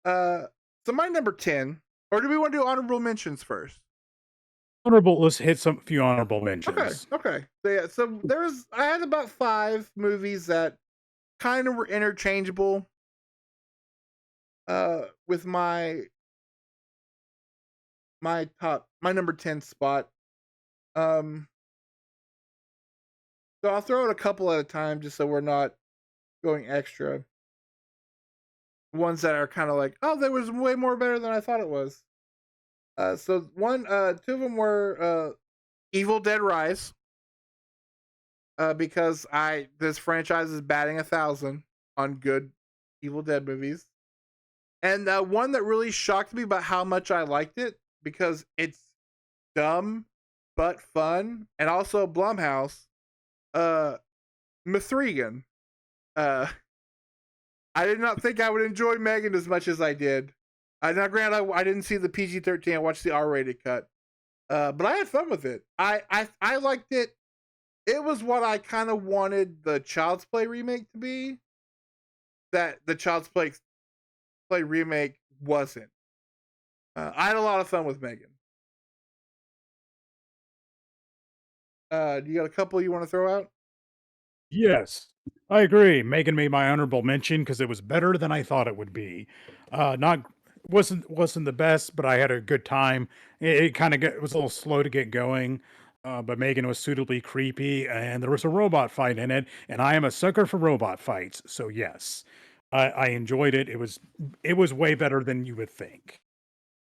So my number 10, or do we want to do honorable mentions first? Honorable, let's hit some few honorable Okay, mentions. okay. So yeah, so I had about 5 movies that kind of were interchangeable with my number 10 spot. Um so I'll throw it a couple at a time just so we're not going extra. Ones that are kind of like, oh, that was way more better than I thought it was. So two of them were Evil Dead Rise. Because this franchise is batting 1,000 on good Evil Dead movies. And one that really shocked me about how much I liked it, because it's dumb but fun, and also Blumhouse, Mithrigan. Uh, I did not think I would enjoy Megan as much as I did. Now, granted, I didn't see the PG-13. I watched the R-rated cut, but I had fun with it. I liked it. It was what I kind of wanted the Child's Play remake to be. That the Child's Play remake wasn't. I had a lot of fun with Megan. Do you got a couple you want to throw out? Yes, I agree. Megan made my honorable mention because it was better than I thought it would be. Not wasn't the best, but I had a good time. It kind of was a little slow to get going, but Megan was suitably creepy, and there was a robot fight in it, and I am a sucker for robot fights. So yes, I enjoyed it. It was way better than you would think.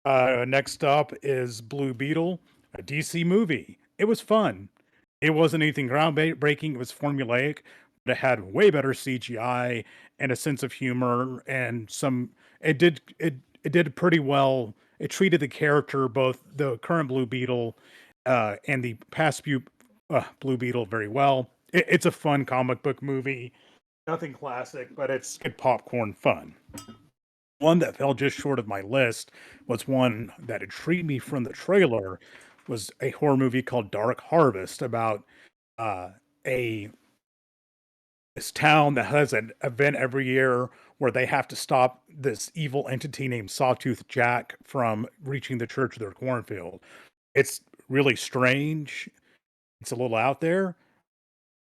Next up is Blue Beetle, a DC movie. It was fun. It wasn't anything groundbreaking. It was formulaic, but it had way better CGI and a sense of humor and some. It did pretty well. It treated the character, both the current Blue Beetle and the Blue Beetle very well. It's a fun comic book movie. Nothing classic, but it's good popcorn fun. One that fell just short of my list was one that intrigued me from the trailer was a horror movie called Dark Harvest about uh, a this town that has an event every year where they have to stop this evil entity named Sawtooth Jack from reaching the church of their cornfield. It's really strange. It's a little out there,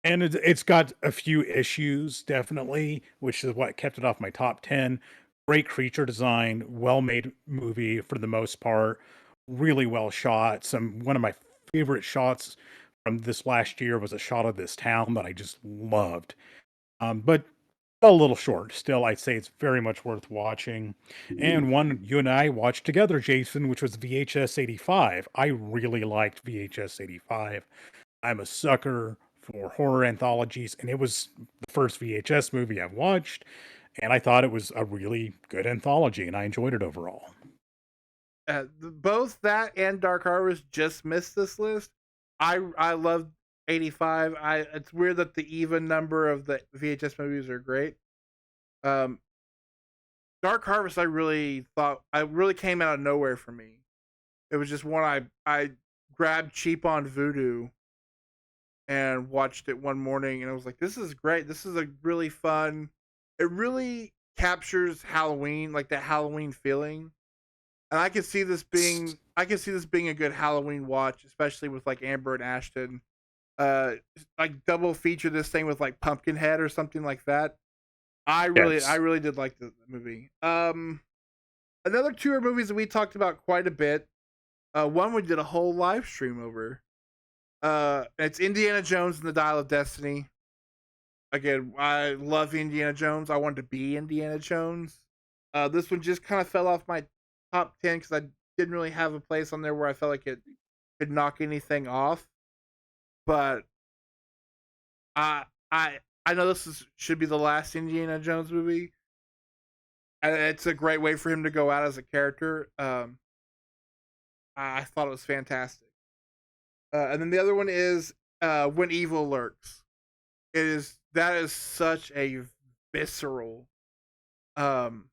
and it's got a few issues, definitely, which is what kept it off my top 10. Great creature design, well-made movie for the most part, really well shot. One of my favorite shots from this last year was a shot of this town that I just loved. But a little short. Still, I'd say it's very much worth watching. And one you and I watched together, Jason, which was VHS 85. I really liked VHS 85. I'm a sucker for horror anthologies, and it was the first VHS movie I've watched, and I thought it was a really good anthology, and I enjoyed it overall. Both that and Dark Harvest just missed this list. I love 85. It's weird that the even number of the VHS movies are great. Um, Dark Harvest, I really came out of nowhere for me. It was just one I grabbed cheap on Vudu and watched it one morning, and I was like, "This is great. This is a really fun." It really captures Halloween, like that Halloween feeling, and I can see this being a good Halloween watch, especially with like Amber and Ashton. Like double feature this thing with like Pumpkinhead or something like that. I Yes. really did like the movie. Another two are movies that we talked about quite a bit. One we did a whole live stream over. It's Indiana Jones and the Dial of Destiny. Again, I love Indiana Jones. I wanted to be Indiana Jones. This one just kind of fell off my top 10 because I didn't really have a place on there where I felt like it could knock anything off. But I know should be the last Indiana Jones movie. And it's a great way for him to go out as a character. I thought it was fantastic. And then the other one is When Evil Lurks. That is such a visceral, um,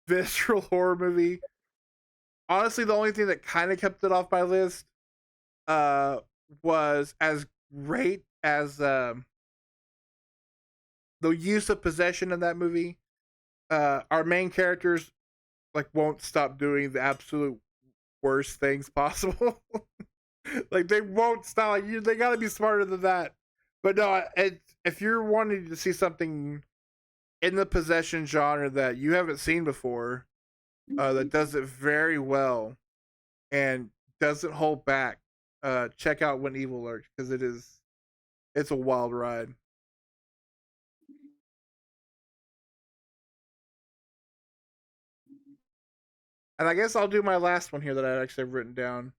visceral horror movie. Honestly, the only thing that kind of kept it off my list uh, was as great as the use of possession in that movie. Our main characters like won't stop doing the absolute worst things possible. Like they won't stop. Like, they got to be smarter than that. But no, if you're wanting to see something in the possession genre that you haven't seen before, that does it very well and doesn't hold back, check out When Evil Lurks because it's a wild ride. And I guess I'll do my last one here that I actually have written down.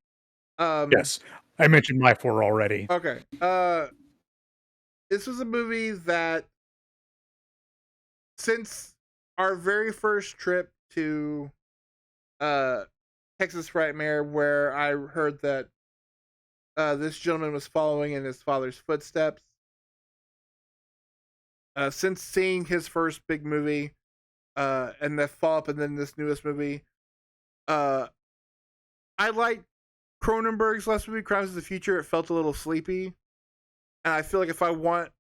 Um, Yes. I mentioned my 4 already. okay. This was a movie that since our very first trip to uh Texas Frightmare, where I heard that this gentleman was following in his father's footsteps. Since seeing his first big movie, and the follow up, and then this newest movie, uh, I liked Cronenberg's last movie, Crimes of the Future. It felt a little sleepy, and I feel like if I want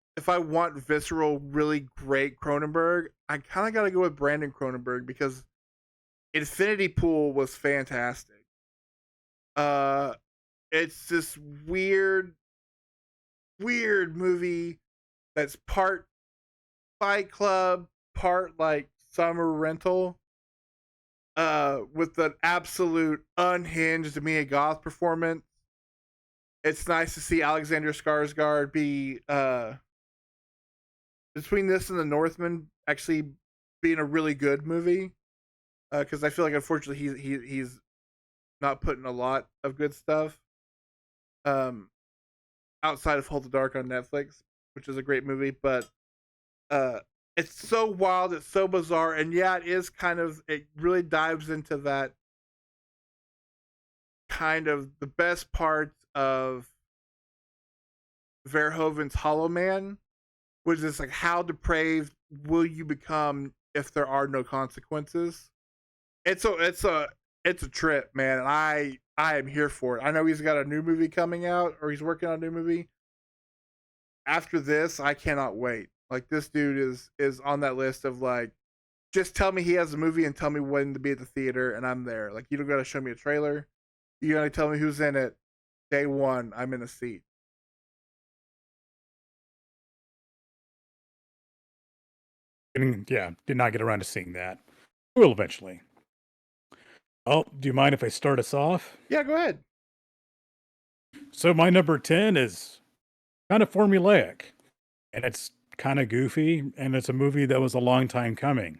visceral, really great Cronenberg, I kind of got to go with Brandon Cronenberg because Infinity Pool was fantastic. Uh, it's this weird movie that's part Fight Club, part like Summer Rental, with an absolute unhinged Mia Goth performance. It's nice to see Alexander Skarsgård be between this and The Northman actually being a really good movie. Because I feel like unfortunately he's not putting a lot of good stuff. Um, outside of Hold the Dark on Netflix, which is a great movie, but uh it's so wild, it's so bizarre, and yeah, it really dives into that kind of the best parts of Verhoeven's Hollow Man, which is like how depraved will you become if there are no consequences. It's a trip, man. And I am here for it. I know he's got a new movie coming out, or he's working on a new movie. After this, I cannot wait. Like this dude is on that list of like, just tell me he has a movie and tell me when to be at the theater, and I'm there. Like you don't gotta show me a trailer. You gotta tell me who's in it. Day one, I'm in a seat. Yeah, did not get around to seeing that. Will eventually. Oh, do you mind if I start us off? Yeah, go ahead. So my number 10 is kind of formulaic, and it's kind of goofy, and it's a movie that was a long time coming.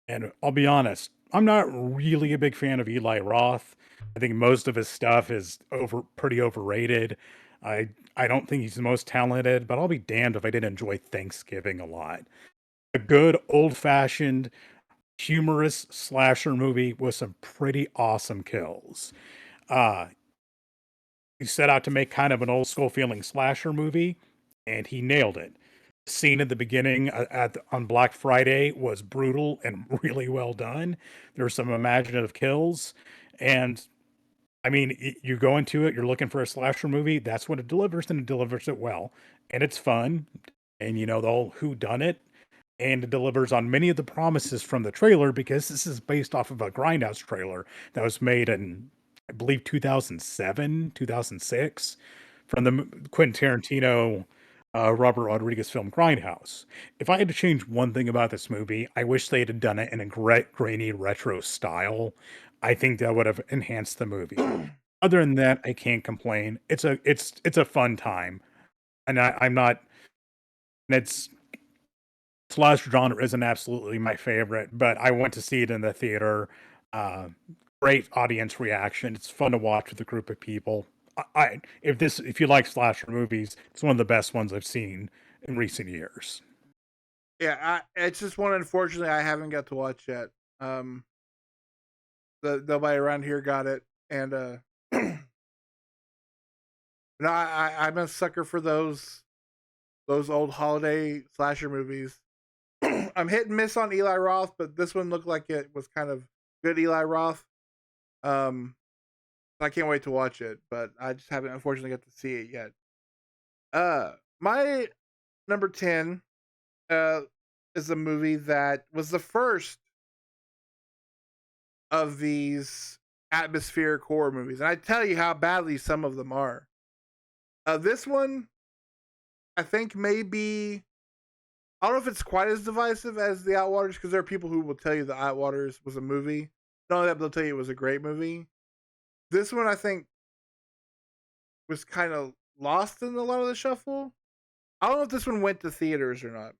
And I'll be honest, I'm not really a big fan of Eli Roth. I think most of his stuff is pretty overrated. I don't think he's the most talented, but I'll be damned if I didn't enjoy Thanksgiving a lot. A good old-fashioned humorous slasher movie with some pretty awesome kills. Uh he set out to make kind of an old school feeling slasher movie, and he nailed it. The scene at the beginning on Black Friday was brutal and really well done. There's some imaginative kills, and I mean, you go into it, you're looking for a slasher movie. That's what it delivers, and it delivers it well, and it's fun. And the whole who done it, and it delivers on many of the promises from the trailer because this is based off of a Grindhouse trailer that was made in, I believe, 2007, 2006, from the Quentin Tarantino, Robert Rodriguez film Grindhouse. If I had to change one thing about this movie, I wish they had done it in a grainy retro style. I think that would have enhanced the movie. Other than that, I can't complain. It's a fun time, and I'm not. And it's slasher genre isn't absolutely my favorite, but I went to see it in the theater. Uh, Great audience reaction. It's fun to watch with a group of people. If you like slasher movies, it's one of the best ones I've seen in recent years. Yeah, it's just one unfortunately I haven't got to watch yet. Um, nobody around here got it, and no, I'm a sucker for those old holiday slasher movies. I'm hit and miss on Eli Roth, but this one looked like it was kind of good Eli Roth. Um, I can't wait to watch it, but I just haven't unfortunately got to see it yet. My number 10 uh is a movie that was the first of these atmospheric horror movies, and I tell you how badly some of them are. This one, I think, maybe I don't know if it's quite as divisive as the Outwaters because there are people who will tell you the Outwaters was a movie. Not only that, but they'll tell you it was a great movie. This one, I think, was kind of lost in a lot of the shuffle. I don't know if this one went to theaters or not.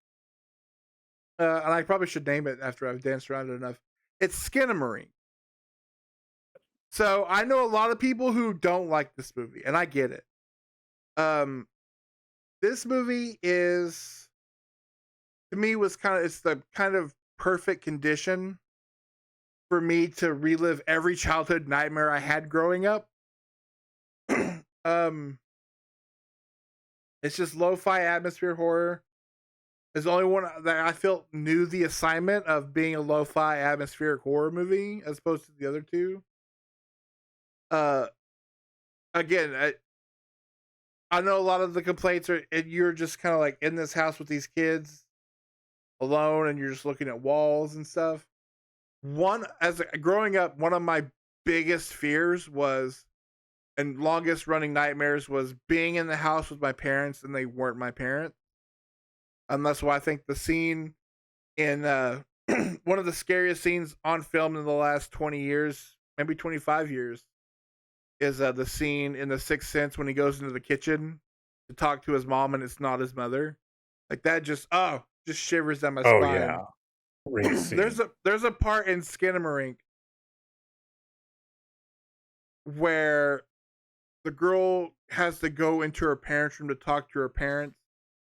And I probably should name it after I've danced around it enough. It's Skinamarink. So I know a lot of people who don't like this movie, and I get it. Um, this movie is, to me, it's the kind of perfect condition for me to relive every childhood nightmare I had growing up. um, it's just lo-fi atmosphere horror. It's the only one that I felt knew the assignment of being a lo-fi atmospheric horror movie as opposed to the other two. Uh, Again, I know a lot of the complaints are you're just kind of like in this house with these kids alone, and you're just looking at walls and stuff. Growing up, one of my biggest fears was and longest running nightmares was being in the house with my parents and they weren't my parents. And that's why I think the scene in one of the scariest scenes on film in the last 20 years, maybe 25 years, is the scene in The Sixth Sense when he goes into the kitchen to talk to his mom and it's not his mother. Like that just shivers down my Oh spine. yeah, great scene. There's a part in Skinamarink where the girl has to go into her parents' room to talk to her parents,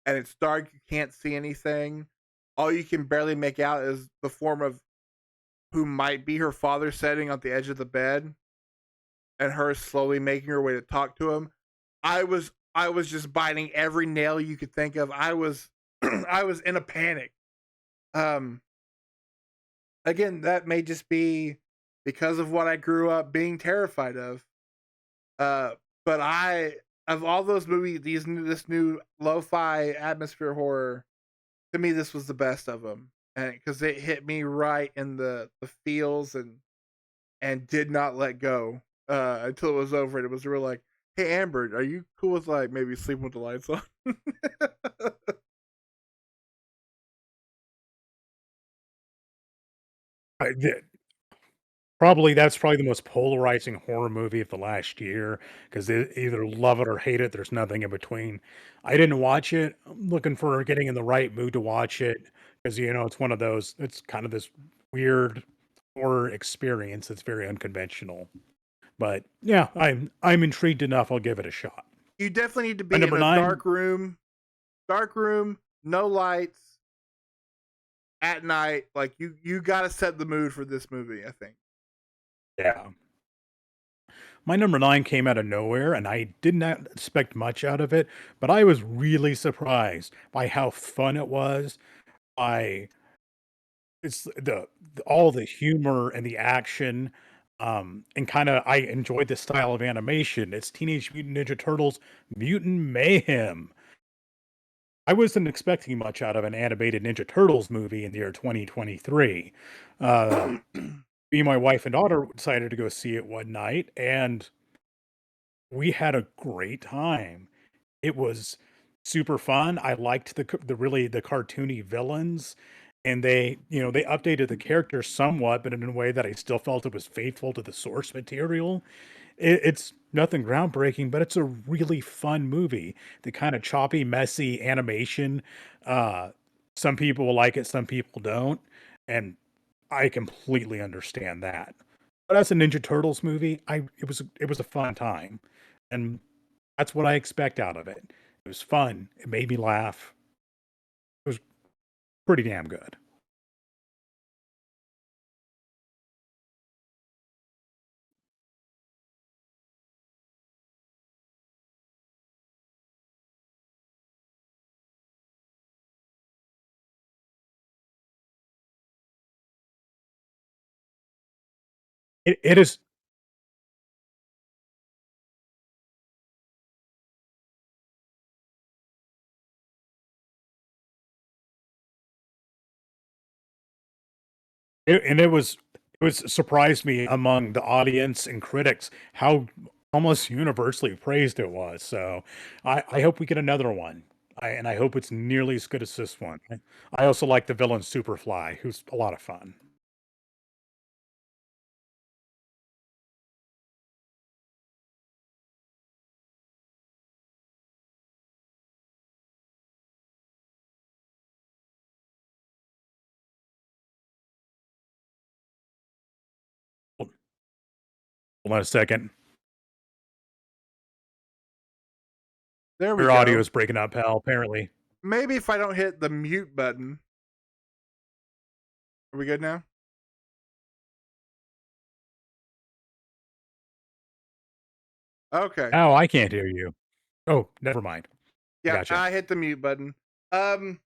and it's dark. You can't see anything. All you can barely make out is the form of who might be her father sitting on the edge of the bed, and her slowly making her way to talk to him. I was I was just biting every nail you could think of. I was I was in a panic. Um Again, that may just be because of what I grew up being terrified of. Uh but I of all those movies, this new lo-fi atmosphere horror, to me this was the best of them. And cuz it hit me right in the feels and did not let go until it was over and it was real like, "Hey Amber, are you cool with like maybe sleeping with the lights on?" I did. Probably that's probably the most polarizing horror movie of the last year because they either love it or hate it. There's nothing in between. I didn't watch it. I'm looking for getting in the right mood to watch it because it's one of those. It's kind of this weird horror experience. It's very unconventional. But yeah, I'm intrigued enough. I'll give it a shot. You definitely need to My be in number a nine. dark room, no lights at night. Like you got to set the mood for this movie, I think. Yeah. My number 9 came out of nowhere, and I did not expect much out of it, but I was really surprised by how fun it was, by it's all the humor and the action, and kinda I enjoyed the style of animation. It's Teenage Mutant Ninja Turtles: Mutant Mayhem. I wasn't expecting much out of an animated Ninja Turtles movie in the year 2023. Uh, Me and my wife and daughter decided to go see it one night, and we had a great time. It was super fun. I liked the cartoony villains, and they updated the characters somewhat, but in a way that I still felt it was faithful to the source material. It's nothing groundbreaking, but it's a really fun movie. The kind of choppy, messy animation, uh, some people will like it, some people don't, and I completely understand that. But as a Ninja Turtles movie, I it was a fun time, and that's what I expect out of it. It was fun. It made me laugh. It was pretty damn good. It is it was surprised me among the audience and critics how almost universally praised it was. So I hope we get another one. And I hope it's nearly as good as this one. I also like the villain Superfly, who's a lot of fun. Hold on a second. There we Your audio go. is breaking up, pal, apparently. Maybe if I don't hit the mute button, are we good now? Okay. Oh, I can't hear you. Oh, never mind. I Yeah, gotcha. I hit the mute button. Um,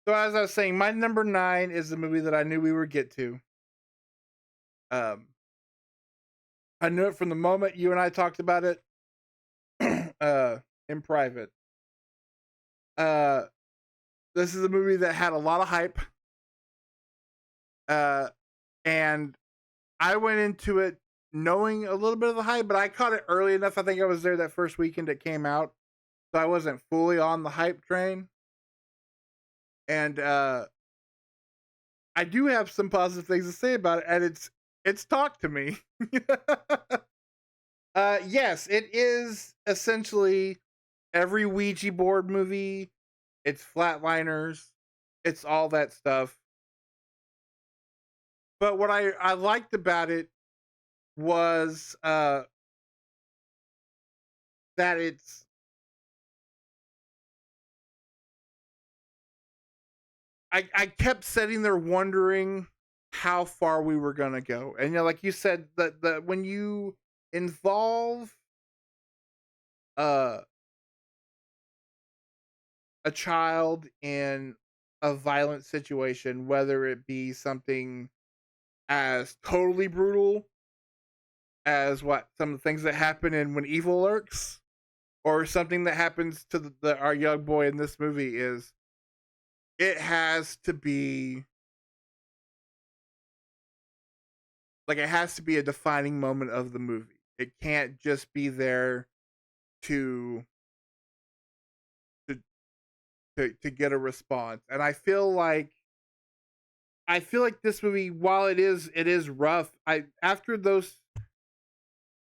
so as I was saying, my number 9 is the movie that I knew we would get to. Um, I knew it from the moment you and I talked about it in private. Uh, this is a movie that had a lot of hype. Uh, and I went into it knowing a little bit of the hype, but I caught it early enough. I think I was there that first weekend it came out, so I wasn't fully on the hype train. And I do have some positive things to say about it, and it's Talk to Me. Yes, it is essentially every Ouija board movie. It's Flatliners. It's all that stuff. But what I liked about it was that I kept sitting there wondering how far we were gonna go. And like you said, that when you involve uh a child in a violent situation, whether it be something as totally brutal as what some of the things that happen in When Evil Lurks, or something that happens to our young boy in this movie, is it has to be it has to be a defining moment of the movie. It can't just be there to to to get a response. And I feel like this movie, while it is rough, I after those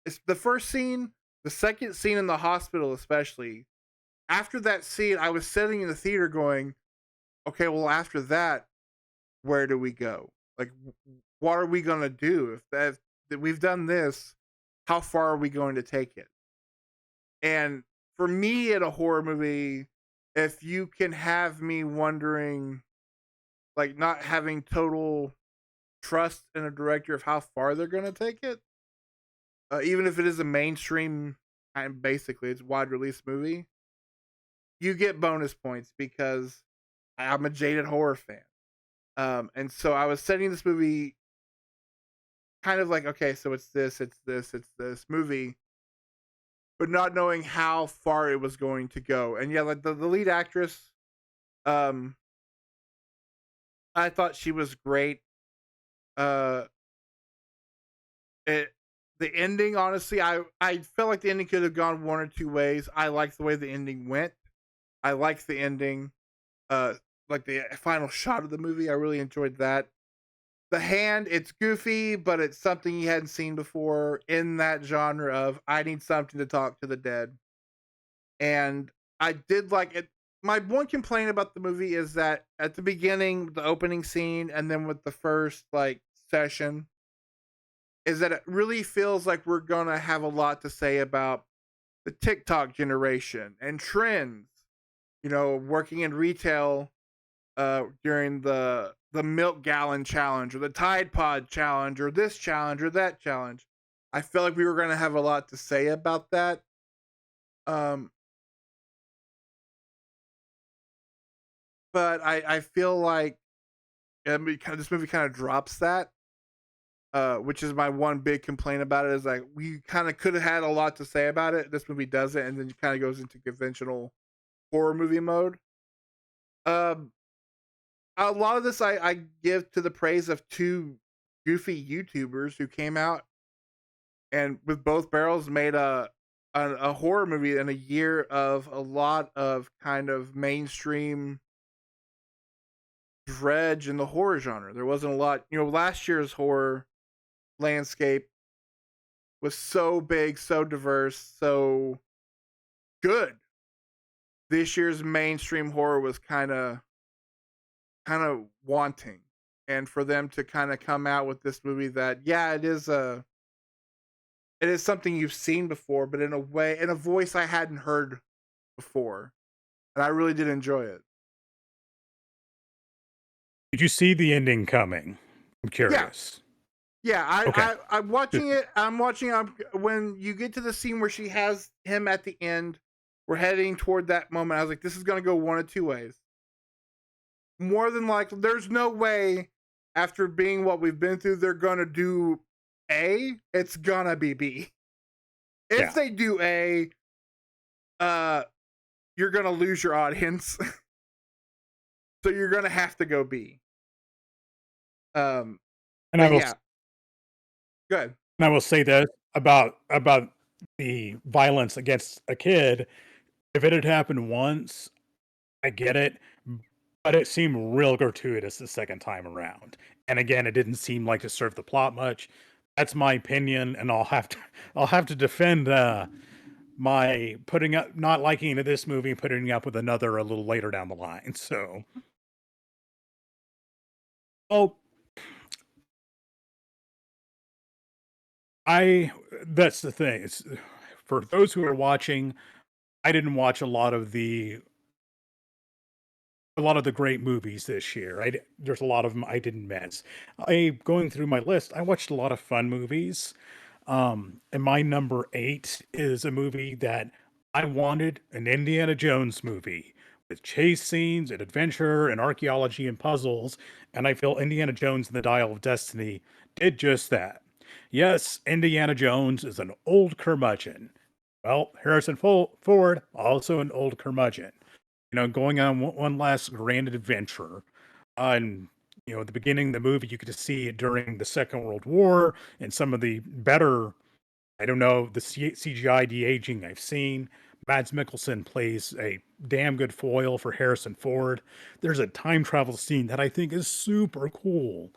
it's the first scene, the second scene in the hospital especially, after that scene, I was sitting in the theater going, okay, well, after that, where do we go? Like, what are we gonna do if that we've done this? How far are we going to take it? And for me, in a horror movie, if you can have me wondering, like, not having total trust in a director of how far they're gonna take it, even if it is a mainstream and basically it's wide release movie, you get bonus points because I'm a jaded horror fan. And so I was setting this movie kind of like, okay, so it's this movie, but not knowing how far it was going to go. And yeah, like the lead actress, um, I thought she was great. Uh, it the ending, honestly, I felt like the ending could have gone one or two ways. I liked the way the ending went. I liked the ending. Uh, like the final shot of the movie, I really enjoyed that. The hand, it's goofy, but it's something you hadn't seen before in that genre of I need something to talk to the dead. And I did like it. My one complaint about the movie is that at the beginning, the opening scene, and then with the first session, is that it really feels like we're gonna have a lot to say about the TikTok generation and trends. You know, working in retail during the milk gallon challenge or the Tide Pod challenge or this challenge or that challenge. I felt like we were gonna have a lot to say about that. Um, but I feel like this movie kind of drops that. Which is my one big complaint about it is like we kind of could have had a lot to say about it. This movie doesn't, and then it kind of goes into conventional horror movie mode. Um, a lot of this I give to the praise of two goofy YouTubers who came out and with both barrels made a horror movie in a year of a lot of kind of mainstream dredge in the horror genre. There wasn't a lot, last year's horror landscape was so big, so diverse, so good. This year's mainstream horror was kind of wanting. And for them to kind of come out with this movie that yeah, it is something you've seen before, but in a way, in a voice I hadn't heard before, and I really did enjoy it. Did you see the ending coming? I'm Yeah, curious. yeah. Okay. I'm watching it. I'm watching. When you get to the scene where she has him at the end, we're heading toward that moment. I was like, this is gonna go one of two ways. More than likely, there's no way after being what we've been through, they're gonna do A. It's gonna be B. If Yeah. they do A, uh, you're gonna lose your audience. So you're gonna have to go B. Um, And I but will yeah, good. and I will say this about the violence against a kid. If it had happened once, I get it, but it seemed real gratuitous the second time around. And again, it didn't seem like to serve the plot much. That's my opinion, and I'll have to defend my putting up not liking this movie, putting up with another a little later down the line. So, oh, I that's the thing. It's for those who are watching. I didn't watch a lot of the great movies this year. There's a lot of them I didn't miss. I going through my list, I watched a lot of fun movies. And my number 8 is a movie that I wanted an Indiana Jones movie with chase scenes and adventure and archaeology and puzzles, and I feel Indiana Jones and the Dial of Destiny did just that. Yes, Indiana Jones is an old curmudgeon. Well, Harrison Ford, also an old curmudgeon. Going on one last grand adventure. And, at the beginning of the movie, you get to see it during the Second World War and some of the better, I don't know, the CGI de-aging I've seen. Mads Mikkelsen plays a damn good foil for Harrison Ford. There's a time travel scene that I think is super cool.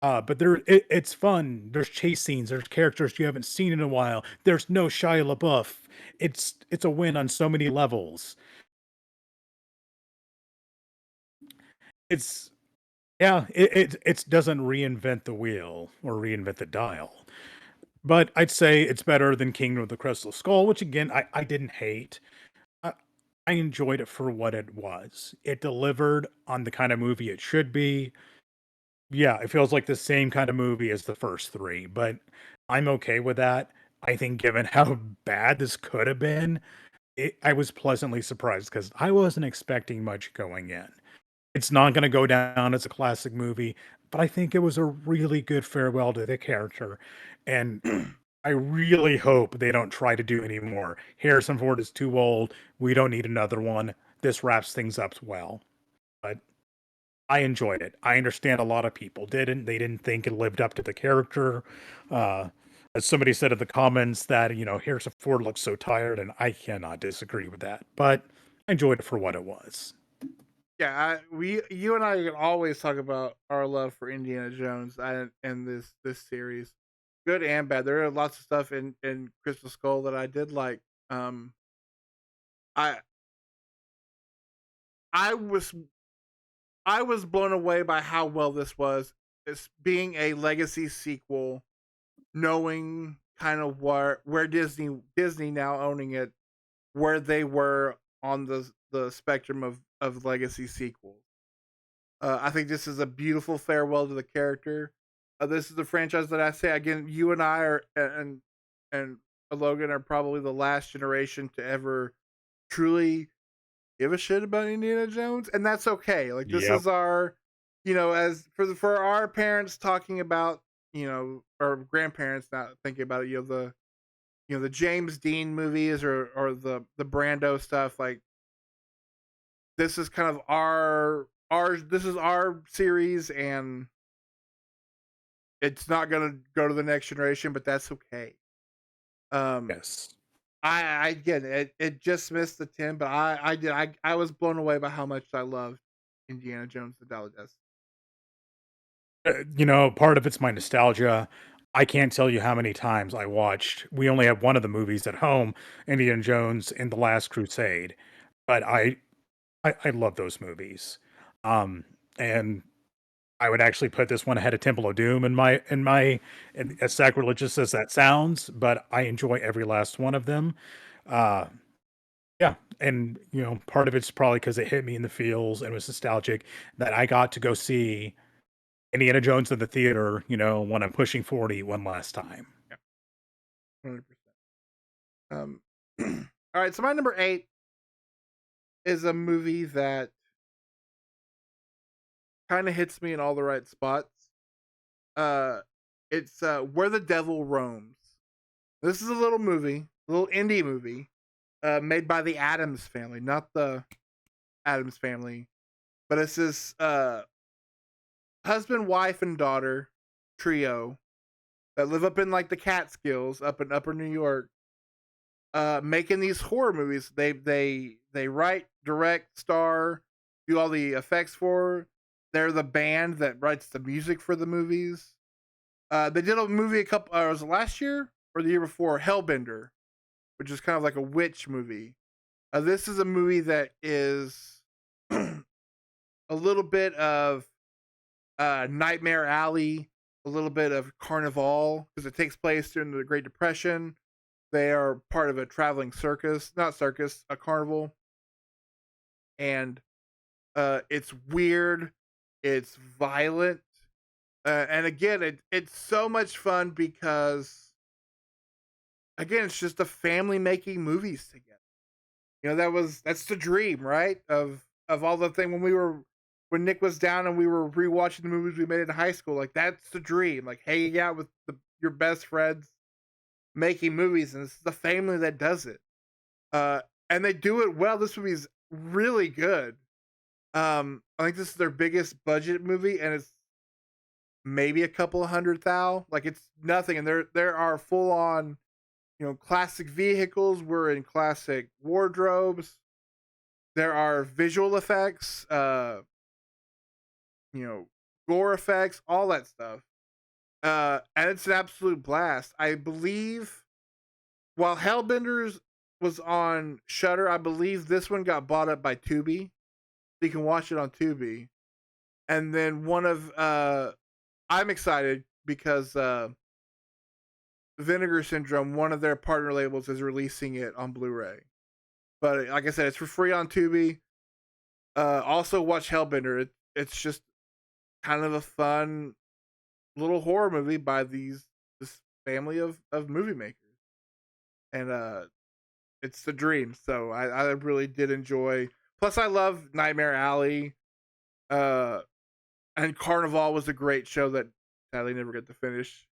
But it's fun. There's chase scenes. There's characters you haven't seen in a while. There's no Shia LaBeouf. It's a win on so many levels. It's Yeah, it doesn't reinvent the wheel or reinvent the dial, but I'd say it's better than Kingdom of the Crystal Skull, which again I didn't hate. I, I enjoyed it for what it was. It delivered on the kind of movie it should be. Yeah, it feels like the same kind of movie as the first three, but I'm okay with that. I think given how bad this could have been, I was pleasantly surprised because I wasn't expecting much going in. It's not gonna go down as a classic movie, but I think it was a really good farewell to the character, and I really hope they don't try to do any more. Harrison Ford is too old, we don't need another one. This wraps things up well, but I enjoyed it. I understand a lot of people didn't. They didn't think it lived up to the character. Uh, as somebody said in the comments that, Harrison Ford looks so tired, and I cannot disagree with that, but I enjoyed it for what it was. Yeah, you and I can always talk about our love for Indiana Jones and this series, good and bad. There are lots of stuff in Crystal Skull that I did like. Um, I I was I was blown away by how well this was. It's being a legacy sequel, knowing kind of where Disney now owning it, where they were on the spectrum of legacy sequels. I think this is a beautiful farewell to the character. This is the franchise that I say again. You and I are and Logan are probably the last generation to ever truly give a shit about Indiana Jones, and that's okay. Like this Yep. is our, as for our parents talking about, or grandparents not thinking about it. The James Dean movies or the Brando stuff. Like this is kind of our this is our series, and it's not gonna go to the next generation, but that's okay. Um, Yes. I again, it just missed the 10, but I was blown away by how much I loved Indiana Jones: The Dial of Destiny. Part of it's my nostalgia. I can't tell you how many times I watched. We only have one of the movies at home, Indiana Jones and the Last Crusade, but I love those movies. And I would actually put this one ahead of Temple of Doom and as sacrilegious as that sounds, but I enjoy every last one of them. Uh, yeah, and part of it's probably because it hit me in the feels and was nostalgic that I got to go see Indiana Jones in the theater, when I'm pushing 40 one last time. Yeah, 100%. Um, all right, so my number 8 is a movie that kind of hits me in all the right spots. Uh, it's Where the Devil Roams. This is a little movie, a little indie movie, made by the Adams family, not the Adams family, but it's this husband, wife, and daughter trio that live up in like the Catskills, up in Upper New York, making these horror movies. They write, direct, star, do all the effects for. They're the band that writes the music for the movies. They did a movie a couple. Was it last year or the year before? Hellbender, which is kind of like a witch movie. This is a movie that is a little bit of Nightmare Alley, a little bit of Carnival because it takes place during the Great Depression. They are part of a traveling circus, not circus, a carnival, and it's weird, it's violent, and again, it's so much fun because again, it's just a family making movies together. You know, that's the dream, right? Of all the thing when Nick was down and we were rewatching the movies we made in high school. Like that's the dream, like hanging out with your best friends, making movies, and it's the family that does it. Uh, and they do it well. This movie is really good. I think this is their biggest budget movie, and it's maybe a couple of hundred thou. Like it's nothing, and there are full on, classic vehicles. We're in classic wardrobes. There are visual effects, you know, gore effects, all that stuff. And it's an absolute blast. I believe while Hellbenders was on Shutter, I believe this one got bought up by Tubi. You can watch it on Tubi. And then I'm excited because Vinegar Syndrome, one of their partner labels, is releasing it on Blu-ray. But like I said, it's for free on Tubi. Also watch Hellbender. It's just kind of a fun little horror movie by this family of movie makers, and it's the dream. So I really did enjoy. Plus, I love Nightmare Alley. Uh, and Carnival was a great show that sadly never get to finish.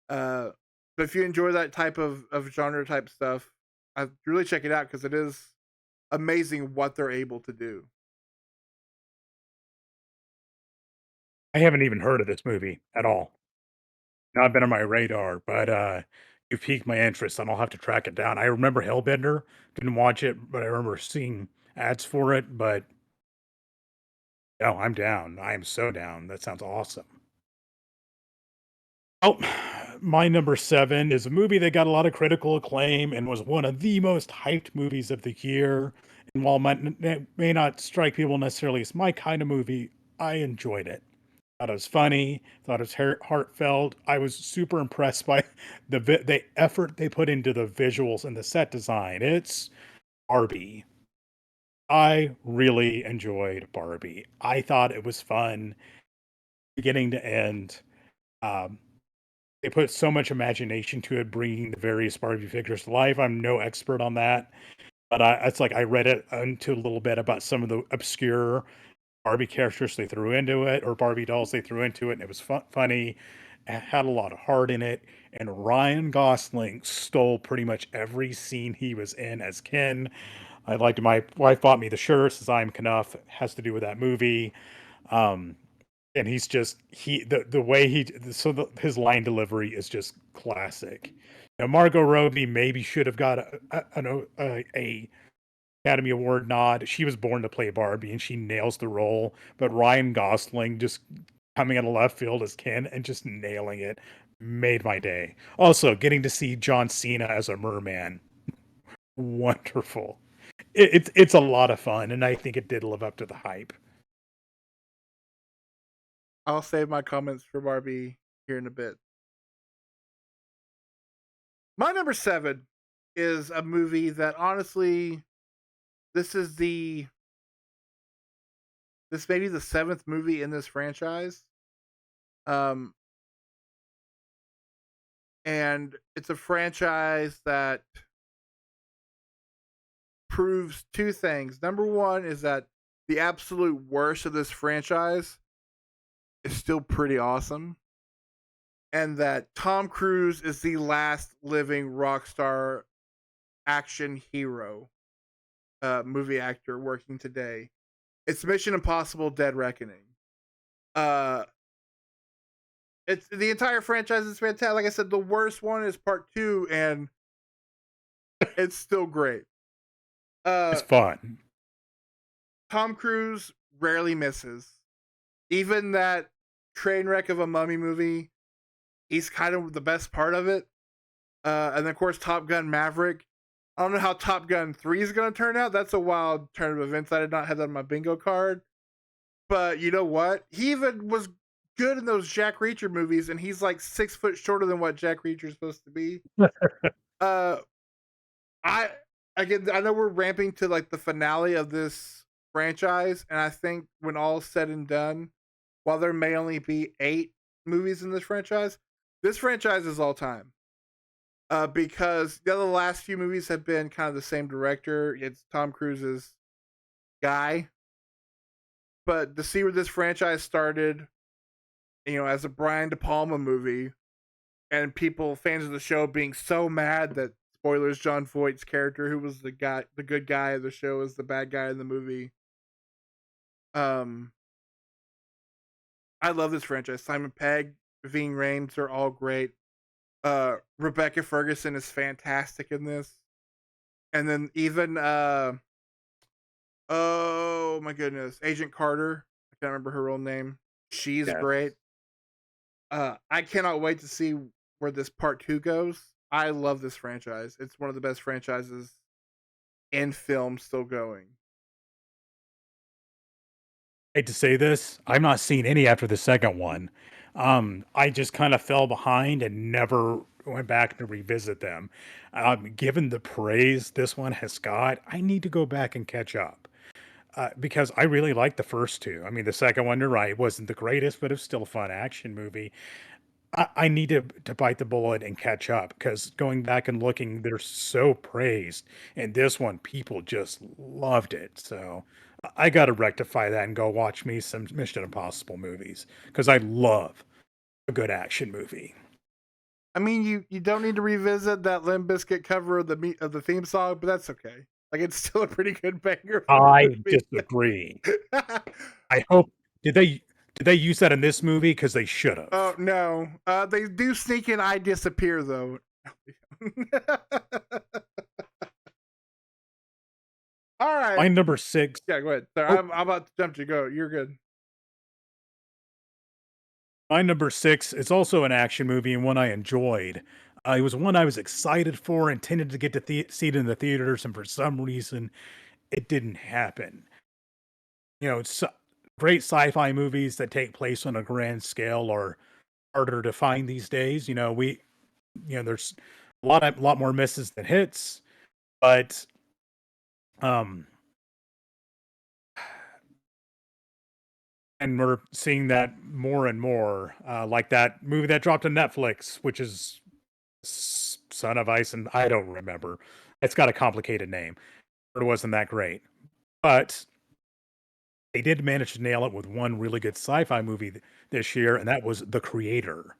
Uh, but if you enjoy that type of genre type stuff, I really check it out because it is amazing what they're able to do. I haven't even heard of this movie at all. Not been on my radar, but, you piqued my interest, and I'll have to track it down. I remember Hellbender, didn't watch it, but I remember seeing ads for it, but no, I'm down. I am so down. That sounds awesome. Oh, my number 7 is a movie that got a lot of critical acclaim and was one of the most hyped movies of the year, and while it may not strike people necessarily as my kind of movie, I enjoyed it. Thought it was funny, thought it was heartfelt. I was super impressed by the effort they put into the visuals and the set design. It's Barbie. I really enjoyed Barbie. I thought it was fun beginning to end. Um, they put so much imagination to it, bringing the various Barbie figures to life. I'm no expert on that, but it's like I read it into a little bit about some of the obscure Barbie characters they threw into it, or Barbie dolls they threw into it, and it was funny. It had a lot of heart in it, and Ryan Gosling stole pretty much every scene he was in as Ken. I liked my wife bought me the shirt, says I'm Knuff. It has to do with that movie. Um, and he's just the way his line delivery is just classic. Now Margot Robbie maybe should have got a Academy Award nod. She was born to play Barbie, and she nails the role. But Ryan Gosling just coming out of left field as Ken and just nailing it made my day. Also, getting to see John Cena as a merman, wonderful. It's a lot of fun, and I think it did live up to the hype. I'll save my comments for Barbie here in a bit. My number 7 is a movie that honestly, this is the this may be the seventh movie in this franchise. Um, and it's a franchise that proves two things. Number one is that the absolute worst of this franchise is still pretty awesome, and that Tom Cruise is the last living rock star action hero movie actor working today. It's Mission Impossible: Dead Reckoning. Uh, it's the entire franchise is fantastic. Like I said, the worst one is part two, and it's still great. It's Uh, fun. Tom Cruise rarely misses. Even that train wreck of a mummy movie, he's kind of the best part of it. And then, of course, Top Gun Maverick. I don't know how Top Gun 3 is going to turn out. That's a wild turn of events. I did not have that on my bingo card. But you know what? He even was good in those Jack Reacher movies, and he's like 6 foot shorter than what Jack Reacher's supposed to be. Uh, I again, I know we're ramping to like the finale of this franchise, and I think when all's said and done, while there may only be 8 movies in this franchise is all time. because the other last few movies have been kind of the same director. It's Tom Cruise's guy, but to see where this franchise started, as a Brian De Palma movie, and people fans of the show being so mad that spoilers John Voight's character, who was the good guy of the show, is the bad guy in the movie. Um, I love this franchise. Simon Pegg, Ving Rhames are all great. Rebecca Ferguson is fantastic in this, and then even oh my goodness, Agent Carter. I can't remember her real name. She's Yeah. great. I cannot wait to see where this part 2 goes. I love this franchise. It's one of the best franchises in film still going. Hate to say this, I've not seen any after the second one. I just kind of fell behind and never went back to revisit them. Given the praise this one has got, I need to go back and catch up. Because I really like the first two. I mean, the second one, you're right, wasn't the greatest, but it's still a fun action movie. I need to bite the bullet and catch up because going back and looking, they're so praised. And this one, people just loved it. So I got to rectify that and go watch me some Mission Impossible movies because I love a good action movie. I mean, you don't need to revisit that Limp Bizkit cover of the theme song, but that's okay. Like, it's still a pretty good banger for the I movie. disagree. I hope did they use that in this movie? Because they should Oh have. no, they do sneak in "I Disappear" though. All right, My number six. yeah, go ahead. Sorry, Oh, I'm about to jump to go. You're good. my number six is also an action movie and one I enjoyed. It was one I was excited for, intended to get to see it in the theaters, and for some reason, it didn't happen. It's great sci-fi movies that take place on a grand scale are harder to find these days. There's a lot more misses than hits, but um, and we're seeing that more and more, like that movie that dropped on Netflix, which is Son of Ice, and I don't remember. It's got a complicated name, but it wasn't that great. But they did manage to nail it with one really good sci-fi movie this year, and that was The Creator.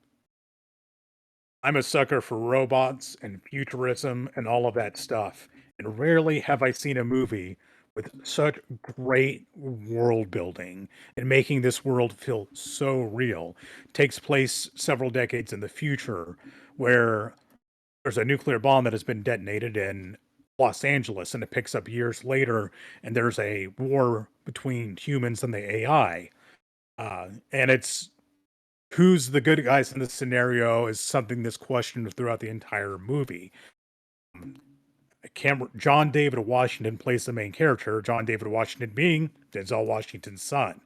I'm a sucker for robots and futurism and all of that stuff, and rarely have I seen a movie with such great world building and making this world feel so real. Takes place several decades in the future, where there's a nuclear bomb that has been detonated in Los Angeles, and it picks up years later, and there's a war between humans and the AI. And it's who's the good guys in this scenario is something that's questioned throughout the entire movie. John David Washington plays the main character, John David Washington being Denzel Washington's son.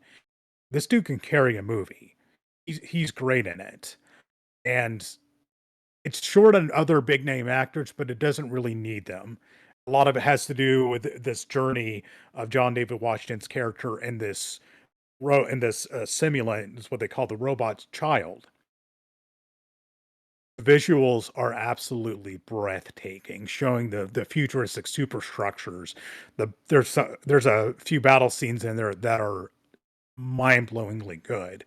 This dude can carry a movie. He's great in it. And it's short on other big name actors, but it doesn't really need them. A lot of it has to do with this journey of John David Washington's character in this simulant, is what they call the robot's child. The visuals are absolutely breathtaking, showing the futuristic superstructures. There's a few battle scenes in there that are mind-blowingly good.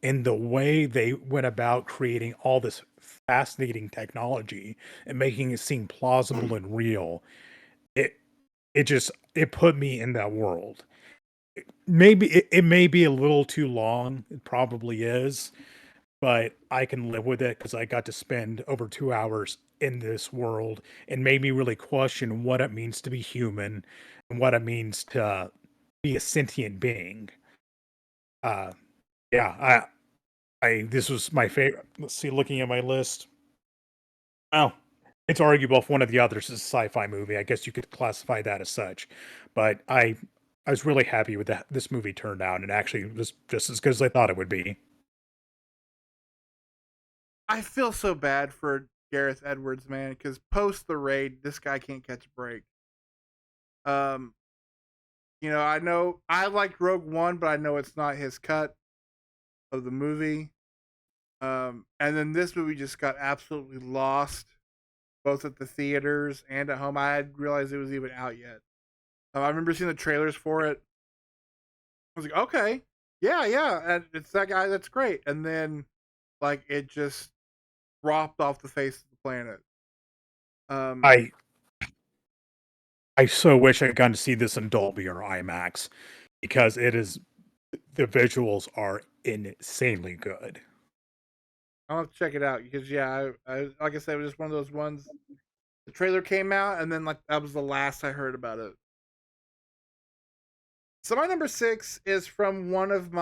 And the way they went about creating all this fascinating technology and making it seem plausible and real, it it put me in that world. Maybe it may be a little too long. It probably is, but I can live with it because I got to spend over 2 hours in this world and made me really question what it means to be human and what it means to be a sentient being. Uh, yeah, this was my favorite. Let's see, looking at my list. Oh, it's arguable if one of the others is a sci-fi movie. I guess you could classify that as such. But I was really happy with that this movie turned out and actually was just as good as I thought it would be. I feel so bad for Gareth Edwards, man, because post the raid, this guy can't catch a break. Um, I know I liked Rogue One, but I know it's not his cut of the movie. And then this movie just got absolutely lost. both at the theaters and at home. I hadn't realized it was even out yet. I remember seeing the trailers for it. I was like, okay, yeah, yeah, and it's that guy. That's great. And then, like, it just dropped off the face of the planet. Um, I I so wish I had gotten to see this in Dolby or IMAX because it is the visuals are insanely good. I'll have to check it out because yeah, I like I said, it was just one of those ones. The trailer came out, and then like that was the last I heard about it. So my number six is from one of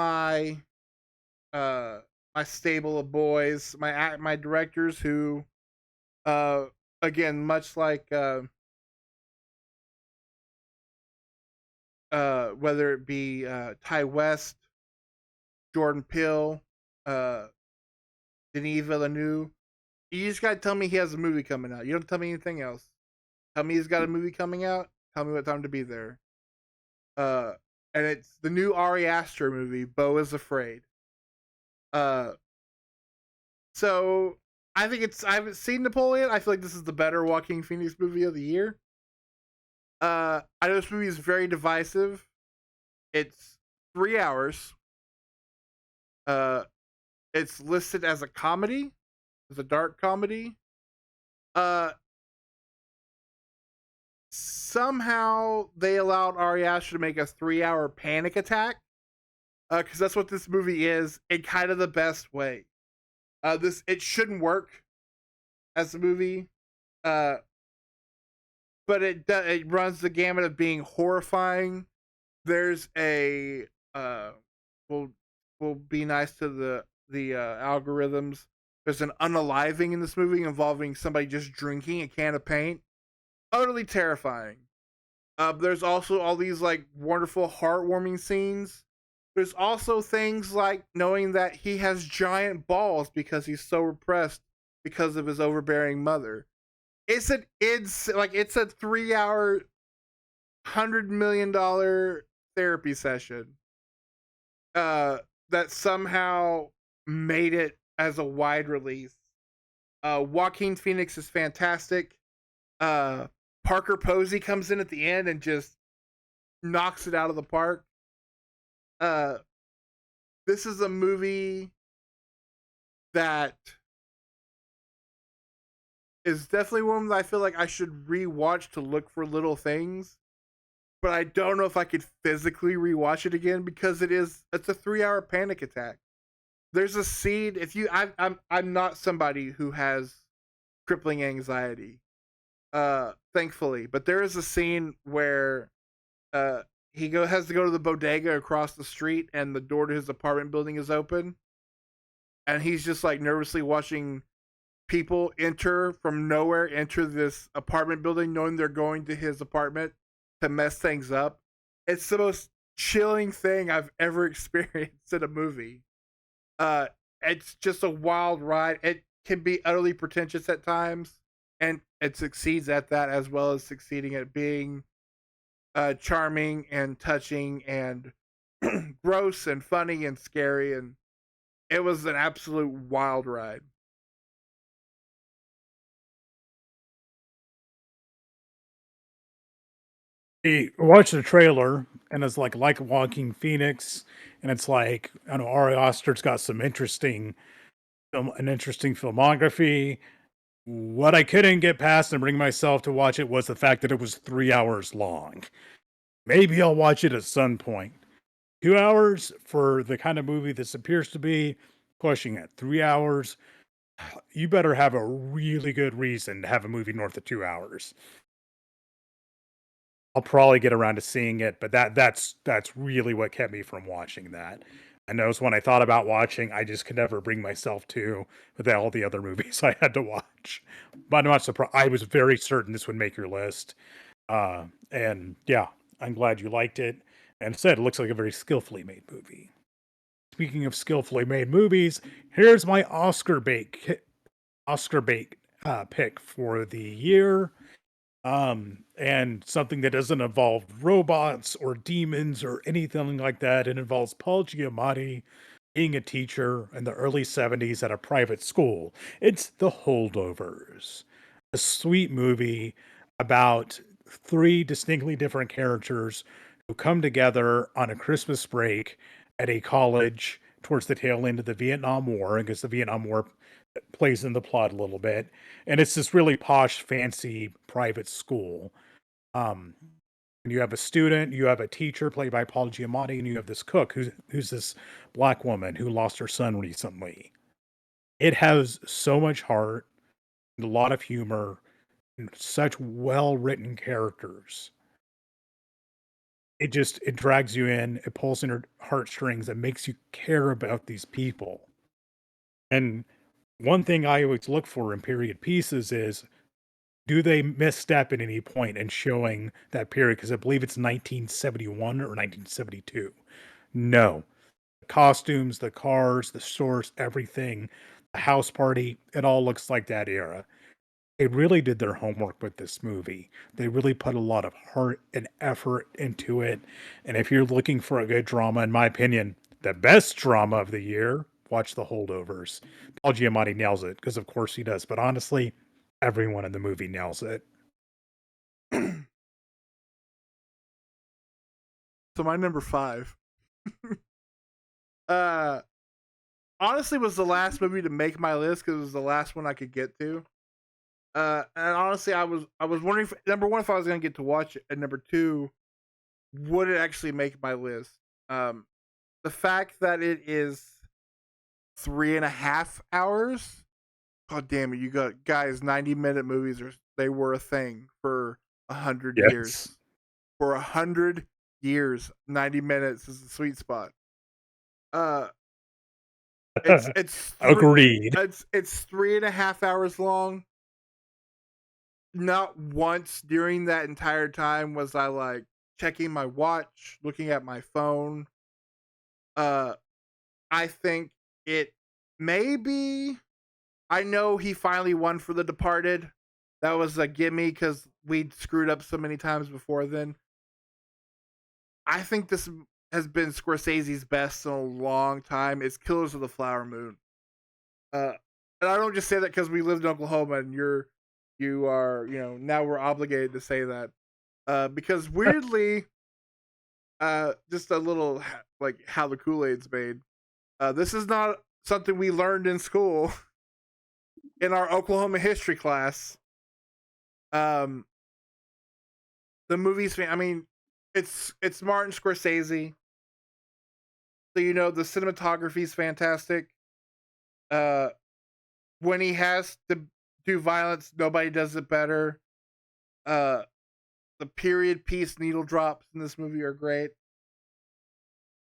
uh my stable of boys, my directors who uh again much like whether it be Ty West, Jordan Peele, uh Denis Villeneuve. You just gotta tell me he has a movie coming out. You don't tell me anything else. Tell me he's got a movie coming out. Tell me what time to be there. Uh, and it's the new Ari Aster movie, Beau is Afraid. Uh, so I think it's. I haven't seen Napoleon. I feel like this is the better Joaquin Phoenix movie of the year. I know this movie is very divisive. It's 3 hours. Uh, it's listed as a comedy, as a dark comedy. Uh, Somehow they allowed Ari Aster to make a 3 hour panic attack because that's what this movie is in kind of the best way. This it shouldn't work as a movie, uh, but it runs the gamut of being horrifying. There's a will will be nice to the algorithms. There's an unaliving in this movie involving somebody just drinking a can of paint. Utterly terrifying. There's also all these like wonderful, heartwarming scenes. There's also things like knowing that he has giant balls because he's so repressed because of his overbearing mother. It's a 3 hour, $100 million therapy session. Uh, that somehow made it as a wide release. Joaquin Phoenix is fantastic. Uh, Parker Posey comes in at the end and just knocks it out of the park. Uh, this is a movie that is definitely one that I feel like I should rewatch to look for little things, but I don't know if I could physically rewatch it again because it's a 3 hour panic attack. There's a scene if you I'm not somebody who has crippling anxiety, thankfully, but there is a scene where uh has to go to the bodega across the street and the door to his apartment building is open and he's just like nervously watching people enter this apartment building knowing they're going to his apartment to mess things up. It's the most chilling thing I've ever experienced in a movie. Uh it's just a wild ride. It can be utterly pretentious at times and it succeeds at that as well as succeeding at being charming and touching and gross and funny and scary, and it was an absolute wild ride. I watched the trailer and it's like Walking Phoenix, and it's like I don't know Ari Aster's got some interesting an interesting filmography. What I couldn't get past and bring myself to watch it was the fact that it was 3 hours long. Maybe I'll watch it at some point. 2 hours for the kind of movie this appears to be, pushing it. 3 hours, you better have a really good reason to have a movie north of 2 hours. I'll probably get around to seeing it, but that's really what kept me from watching that. I know it's one I thought about watching, I just could never bring myself to with all the other movies I had to watch. But I'm not surprised. I was very certain this would make your list. And yeah, I'm glad you liked it. And said it looks like a very skillfully made movie. Speaking of skillfully made movies, here's my Oscar bait pick for the year. And something that doesn't involve robots or demons or anything like that. It involves Paul Giamatti being a teacher in the early 70s at a private school. It's The Holdovers. a sweet movie about three distinctly different characters who come together on a Christmas break at a college towards the tail end of the Vietnam War, because the Vietnam War plays in the plot a little bit. And it's this really posh, fancy private school. Um, and you have a student, you have a teacher played by Paul Giamatti, and you have this cook who's this black woman who lost her son recently. It has so much heart and a lot of humor and such well written characters. It drags you in, it pulls in your heartstrings, it makes you care about these people. And one thing I always look for in period pieces is, do they misstep at any point in showing that period? Because I believe it's 1971 or 1972. No. The costumes, the cars, the stores, everything, the house party, it all looks like that era. They really did their homework with this movie. They really put a lot of heart and effort into it. And if you're looking for a good drama, in my opinion, the best drama of the year, watch The Holdovers. Paul Giamatti nails it, because of course he does. But honestly, everyone in the movie nails it. So my number 5, uh, honestly, was the last movie to make my list because it was the last one I could get to. And honestly, I was wondering if, number one, if I was gonna get to watch it, and number two, would it actually make my list? Um, the fact that it is 3.5 hours. God damn it! You got guys. 90-minute movies they were a thing for 100 years. Yes. For 100 years, 90 minutes is the sweet spot. Uh, it's Agreed. it's 3.5 hours long. Not once during that entire time was I like checking my watch, looking at my phone. Uh, I think it maybe. I know he finally won for The Departed. That was a gimme because we'd screwed up so many times before then. I think this has been Scorsese's best in a long time. It's Killers of the Flower Moon. Uh, and I don't just say that because we lived in Oklahoma and you are, now we're obligated to say that. Because weirdly, just a little like how the Kool-Aid's made. This is not something we learned in school in our Oklahoma history class. Um, the movie's, I mean, it's Martin Scorsese, so the cinematography is fantastic. Uh, when he has to do violence, nobody does it better. Uh, the period piece needle drops in this movie are great.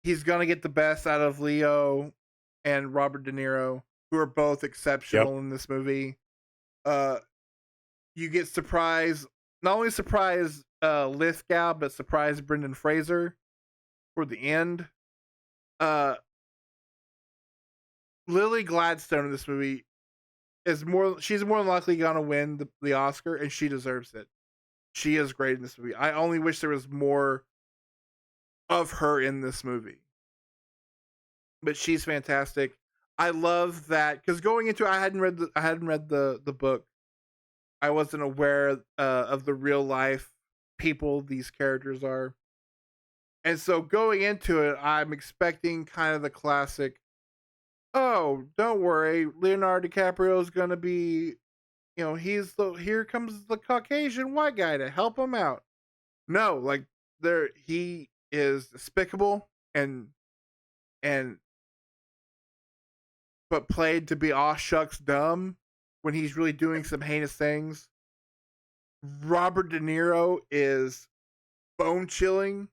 He's gonna get the best out of Leo and Robert De Niro, who are both Yep. exceptional in this movie. Uh, you get surprise, not only surprise Lithgow, but surprise Brendan Fraser for the end. Uh, Lily Gladstone in this movie she's more than likely gonna win the Oscar, and she deserves it. She is great in this movie. I only wish there was more of her in this movie, but she's fantastic. I love that because going into I hadn't read the book. I wasn't aware of the real life people these characters are, and so going into it, I'm expecting kind of the classic. Oh, don't worry, Leonardo DiCaprio is gonna be, here comes the Caucasian white guy to help him out. No, like he is despicable and but played to be aw shucks dumb when he's really doing some heinous things. Robert De Niro is bone chilling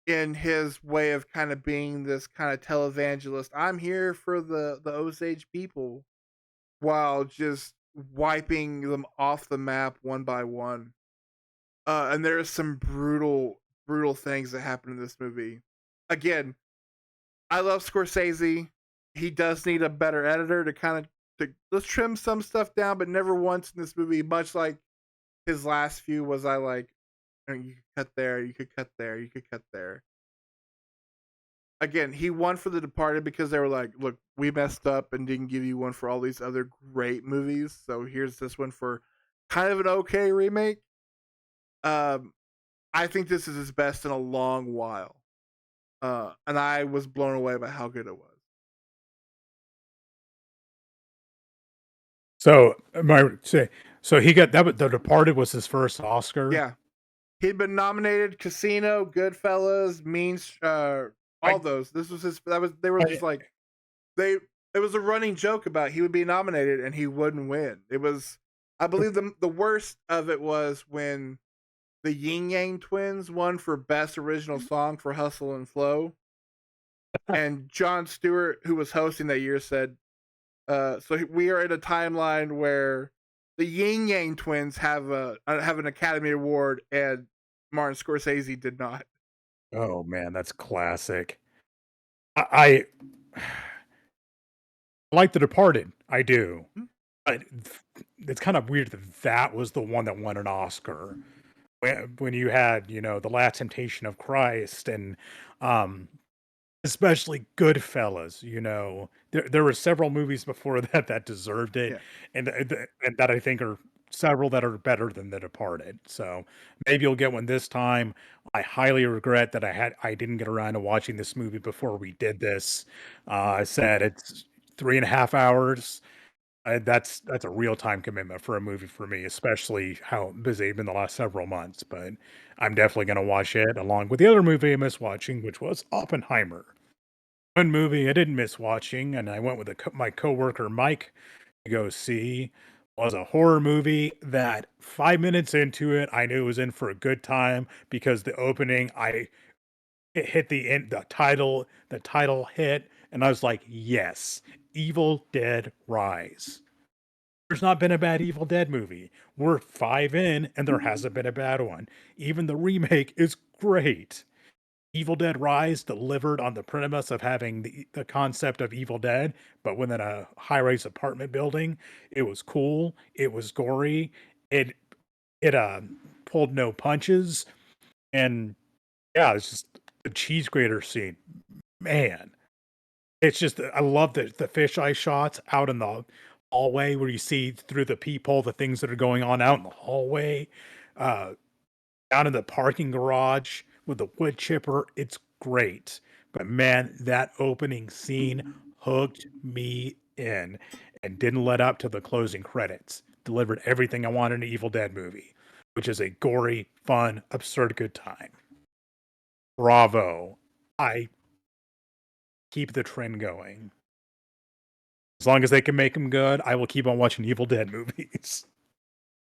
in his way of kind of being this kind of televangelist. I'm here for the Osage people while just wiping them off the map one by one. And there are some brutal things that happen in this movie. Again, I love Scorsese. He does need a better editor to kind of let's trim some stuff down, but never once in this movie, much like his last few, was I like, you could cut there, you could cut there, you could cut there. Again, he won for The Departed because they were like, look, we messed up and didn't give you one for all these other great movies. So here's this one for kind of an okay remake. Um, I think this is his best in a long while. And I was blown away by how good it was. So so he got that. The Departed was his first Oscar. Yeah, he'd been nominated Casino, Goodfellas, all I, those. This was his. That was they were I just like they. It was a running joke about he would be nominated and he wouldn't win. It was, I believe the worst of it was when the Yin Yang Twins won for best original song for Hustle and Flow, and Jon Stewart, who was hosting that year, said, "So we are in a timeline where the Yin Yang Twins have an Academy Award, and Martin Scorsese did not." oh man, that's classic. I like The Departed. I do. Hmm? But it's kind of weird that that was the one that won an Oscar. When you had, The Last Temptation of Christ and um especially Goodfellas, there were several movies before that that deserved it, Yeah, and that I think are several that are better than The Departed. So maybe you'll get one this time. I highly regret that I didn't get around to watching this movie before we did this. I said it's 3.5 hours. That's a real time commitment for a movie for me, especially how busy I've been the last several months. But I'm definitely going to watch it along with the other movie I missed watching, which was Oppenheimer. One movie I didn't miss watching, and I went with my coworker Mike to go see, was a horror movie that 5 minutes into it, I knew it was in for a good time because the opening, it hit the end, the title hit, and I was like, yes, Evil Dead Rise. There's not been a bad Evil Dead movie. We're 5 in, and there hasn't been a bad one. Even the remake is great. Evil Dead Rise delivered on the premise of having the concept of Evil Dead, but within a high-rise apartment building. It was cool. It was gory. It pulled no punches, and yeah, it's just the cheese grater scene. Man, it's just I love the fisheye shots out in the hallway where you see through the peephole the things that are going on out in the hallway. Uh, Down in the parking garage with the wood chipper. It's great. But man, that opening scene hooked me in and didn't let up to the closing credits. Delivered everything I wanted in an Evil Dead movie, which is a gory, fun, absurd good time. Bravo. I keep the trend going. As long as they can make them good, I will keep on watching Evil Dead movies.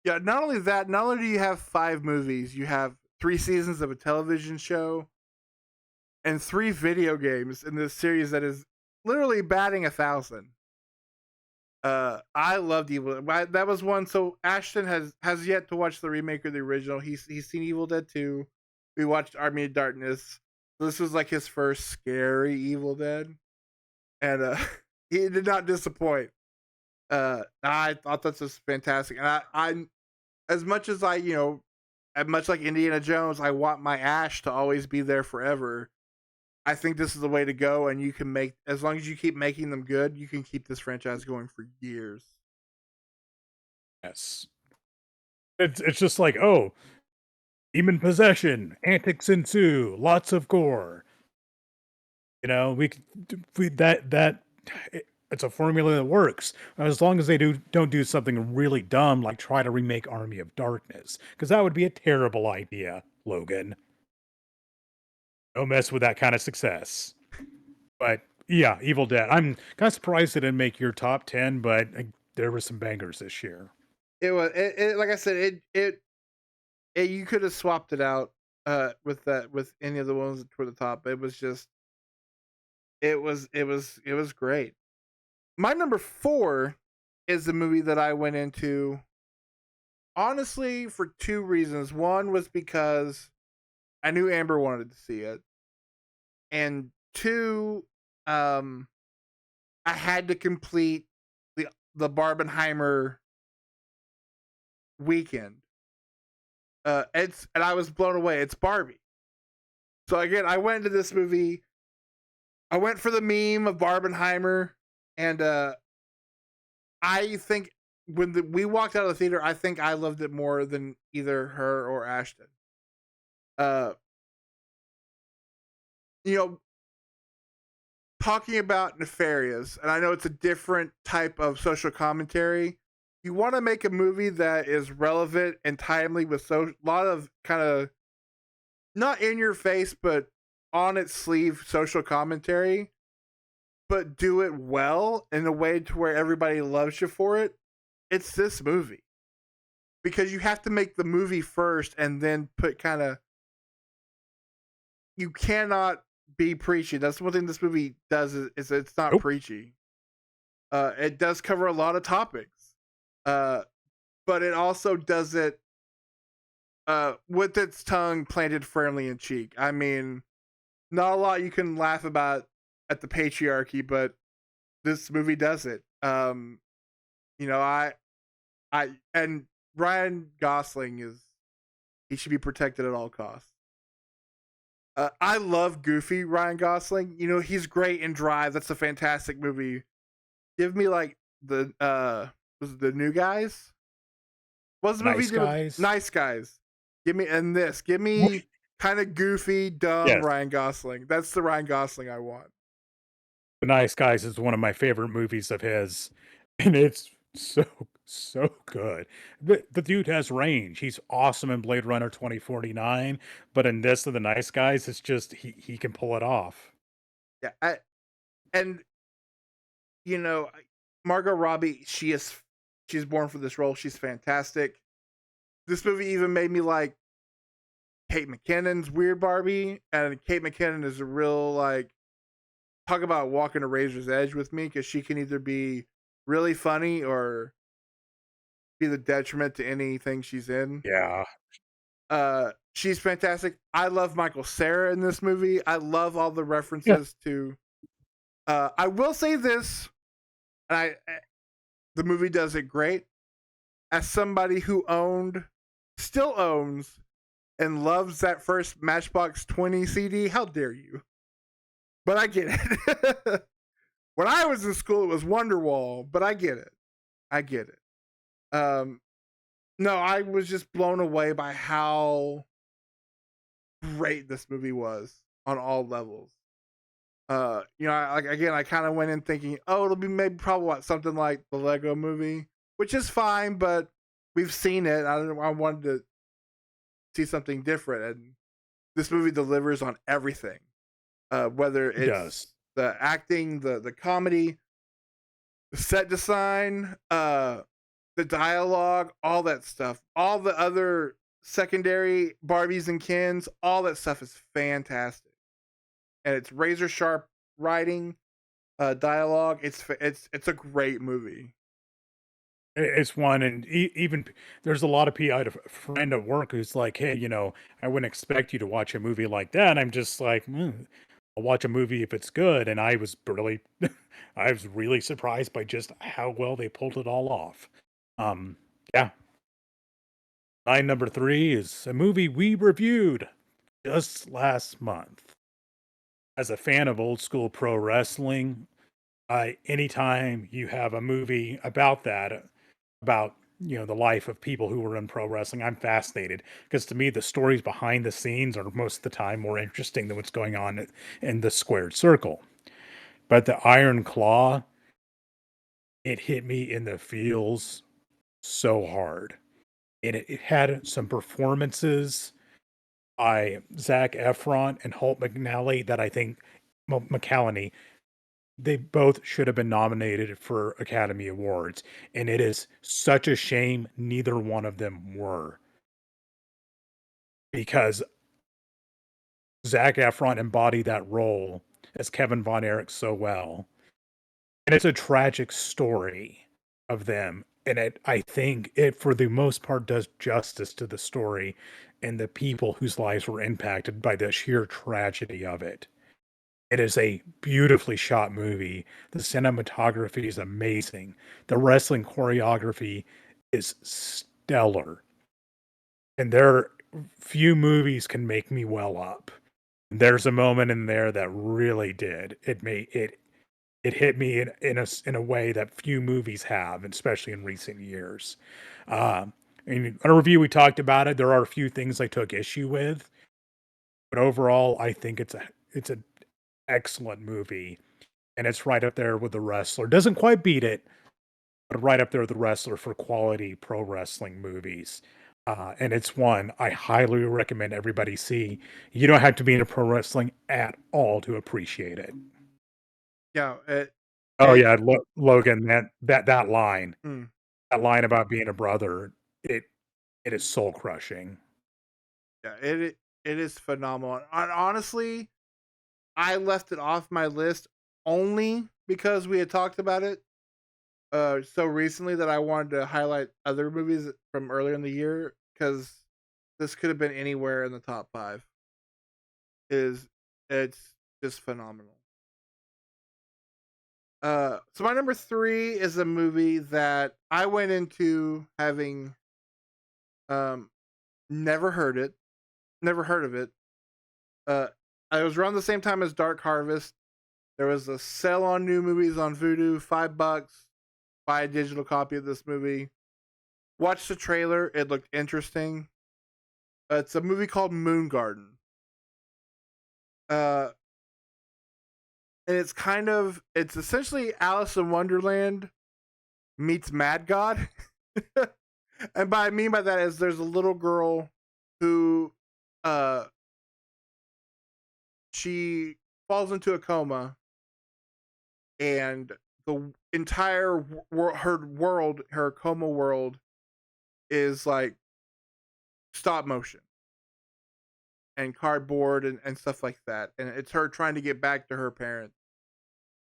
yeah. Not only that, not only do you have 5 movies, you have 3 seasons of a television show and 3 video games in this series that is literally batting 1,000. I loved Evil. That was one. So Ashton has yet to watch the remake of the original. He's seen Evil Dead 2. We watched Army of Darkness. So this was like his first scary Evil Dead, and he did not disappoint. I thought this was fantastic, and I as much as much like Indiana Jones, I want my Ash to always be there forever. I think this is the way to go, and you can make, as long as you keep making them good, you can keep this franchise going for years. Yes. It's just like, oh, demon possession, antics ensue, lots of gore. We could we that it's a formula that works as long as they don't do something really dumb like try to remake Army of Darkness, because that would be a terrible idea, Logan. Don't mess with that kind of success. But yeah, Evil Dead. I'm kind of surprised it didn't make your top 10, but there were some bangers this year. Like I said, you could have swapped it out with any of the ones that were the top. It was just it was great. My number 4 is the movie that I went into honestly for 2 reasons. One was because I knew Amber wanted to see it, and two, um, I had to complete the Barbenheimer weekend. And I was blown away. It's Barbie. So again, I went into this movie. I went for the meme of Barbenheimer, and I think when we walked out of the theater, I think I loved it more than either her or Ashton. Uh, you know, talking about Nefarious, and I know it's a different type of social commentary. You want to make a movie that is relevant and timely with a lot of kind of not in your face, but on its sleeve social commentary, but do it well in a way to where everybody loves you for it. It's this movie because you have to make the movie first and then put kind of you cannot be preachy. That's one thing this movie does is it's not Nope. preachy. It does cover a lot of topics, uh, but it also does it with its tongue planted firmly in cheek. I mean, not a lot you can laugh about at the patriarchy, but this movie does it. You know, and Ryan Gosling is he should be protected at all costs. I love goofy Ryan Gosling. You know, he's great in Drive. That's a fantastic movie. Give me like the was it the New Guys? What's the movie he Nice did with Guys. Nice Guys? Give me and this. Give Wait, me kind of goofy, dumb yes. Ryan Gosling. That's the Ryan Gosling I want. The Nice Guys is one of my favorite movies of his, and it's so good. The dude has range. He's awesome in Blade Runner 2049, but in this of The Nice Guys, it's just he can pull it off. Yeah, and you know, Margot Robbie, she's born for this role. She's fantastic. This movie even made me like Kate McKinnon's Weird Barbie, and Kate McKinnon is a real like talk about walking a razor's edge with me because she can either be really funny or be the detriment to anything she's in. Yeah. She's fantastic. I love Michael Cera in this movie. I love all the Yeah. references to. I will say this, and the movie does it great. As somebody who still owns, and loves that first Matchbox 20 CD, how dare you? But I get it. When I was in school, it was Wonderwall, but I get it. I get it. Um, no, I was just blown away by how great this movie was on all levels. You know, like again, I kind of went in thinking, oh, it'll be maybe probably something like the Lego Movie, which is fine, but we've seen it. I wanted to see something different, and this movie delivers on everything. Whether It it's does. the acting, the comedy, the set design, the dialogue, all that stuff, all the other secondary Barbies and Kens, all that stuff is fantastic, and it's razor sharp writing, dialogue. It's a great movie. It's one, and even there's a lot of people. I had a friend at work who's like, "Hey, I wouldn't expect you to watch a movie like that." And I'm just like, I'll watch a movie if it's good. And I was really, I was really surprised by just how well they pulled it all off. Um, yeah. My number three is a movie we reviewed just last month. As a fan of old school pro wrestling, anytime you have a movie about that, about the life of people who were in pro wrestling, I'm fascinated because to me the stories behind the scenes are most of the time more interesting than what's going on in the squared circle. But the Iron Claw, it hit me in the feels so hard, and it had some performances by Zach Efron and Holt McNally that I think McCallany, they both should have been nominated for Academy Awards, and it is such a shame neither one of them were, because Zac Efron embodied that role as Kevin Von Erich so well, and it's a tragic story of them, and I think it, for the most part, does justice to the story and the people whose lives were impacted by the sheer tragedy of it. It is a beautifully shot movie. The cinematography is amazing. The wrestling choreography is stellar. And there few movies can make me well up. There's a moment in there that really did. It it hit me in a way that few movies have, especially in recent years. Um, in a review, we talked about it. There are a few things I took issue with, but overall, I think it's an excellent movie, and it's right up there with The Wrestler. Doesn't quite beat it, but right up there with The Wrestler for quality pro wrestling movies. And it's one I highly recommend everybody see. You don't have to be into pro wrestling at all to appreciate it. Yeah, Oh it yeah, Logan, that line, mm, that line about being a brother, it it is soul crushing. yeah, it is phenomenal. And honestly, I left it off my list only because we had talked about it so recently that I wanted to highlight other movies from earlier in the year because this could have been anywhere in the top five. Is It's just phenomenal. So my number three is a movie that I went into having um never heard it, never heard of it. Uh, I was around the same time as Dark Harvest. There was a sale on new movies on Vudu, $5. Buy a digital copy of this movie. Watch the trailer; it looked interesting. It's a movie called Moon Garden. Uh, and it's essentially Alice in Wonderland meets Mad God. And by I mean by that is there's a little girl who uh she falls into a coma, and the entire her world, her coma world, is like stop motion and cardboard and stuff like that. And it's her trying to get back to her parents.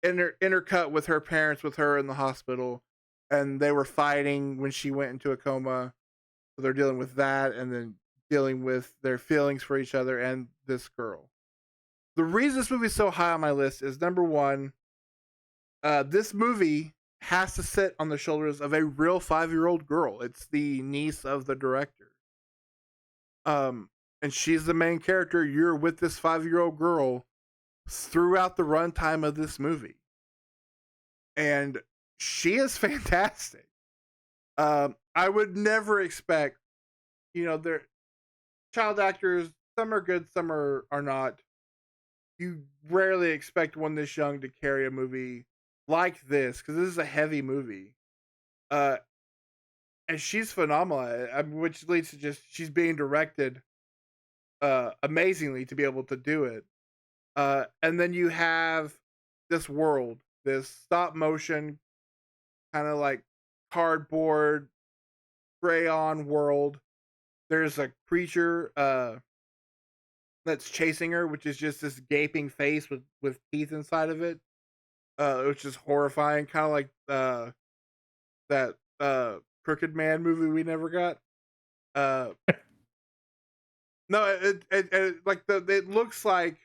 Intercut with her parents with her in the hospital, and they were fighting when she went into a coma. So they're dealing with that, and then dealing with their feelings for each other and this girl. The reason this movie is so high on my list is number one, this movie has to sit on the shoulders of a real 5-year old girl. It's the niece of the director. Um, and she's the main character. You're with this 5-year old girl throughout the runtime of this movie. And she is fantastic. I would never expect, they're child actors, some are good, some are not. You rarely expect one this young to carry a movie like this because this is a heavy movie. Uh, and she's phenomenal, which leads to just she's being directed amazingly to be able to do it. And then you have this world, this stop motion kind of like cardboard crayon world. There's a creature that's chasing her, which is just this gaping face with teeth inside of it, which is horrifying, kind of like that Crooked Man movie we never got. Uh, no, it like it looks like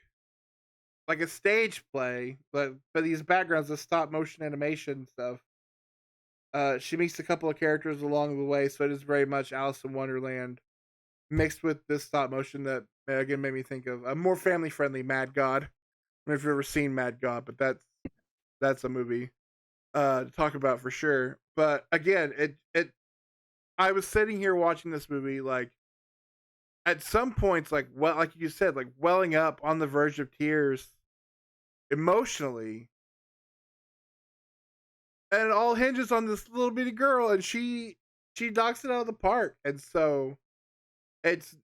a stage play, but for these backgrounds of stop motion animation stuff. She meets a couple of characters along the way, so it is very much Alice in Wonderland mixed with this stop motion that again made me think of a more family friendly Mad God. I don't know if you've ever seen Mad God, but that's a movie to talk about for sure. But again, it I was sitting here watching this movie like at some points like you said, like welling up on the verge of tears emotionally, and it all hinges on this little bitty girl, and she knocks it out of the park. And so it's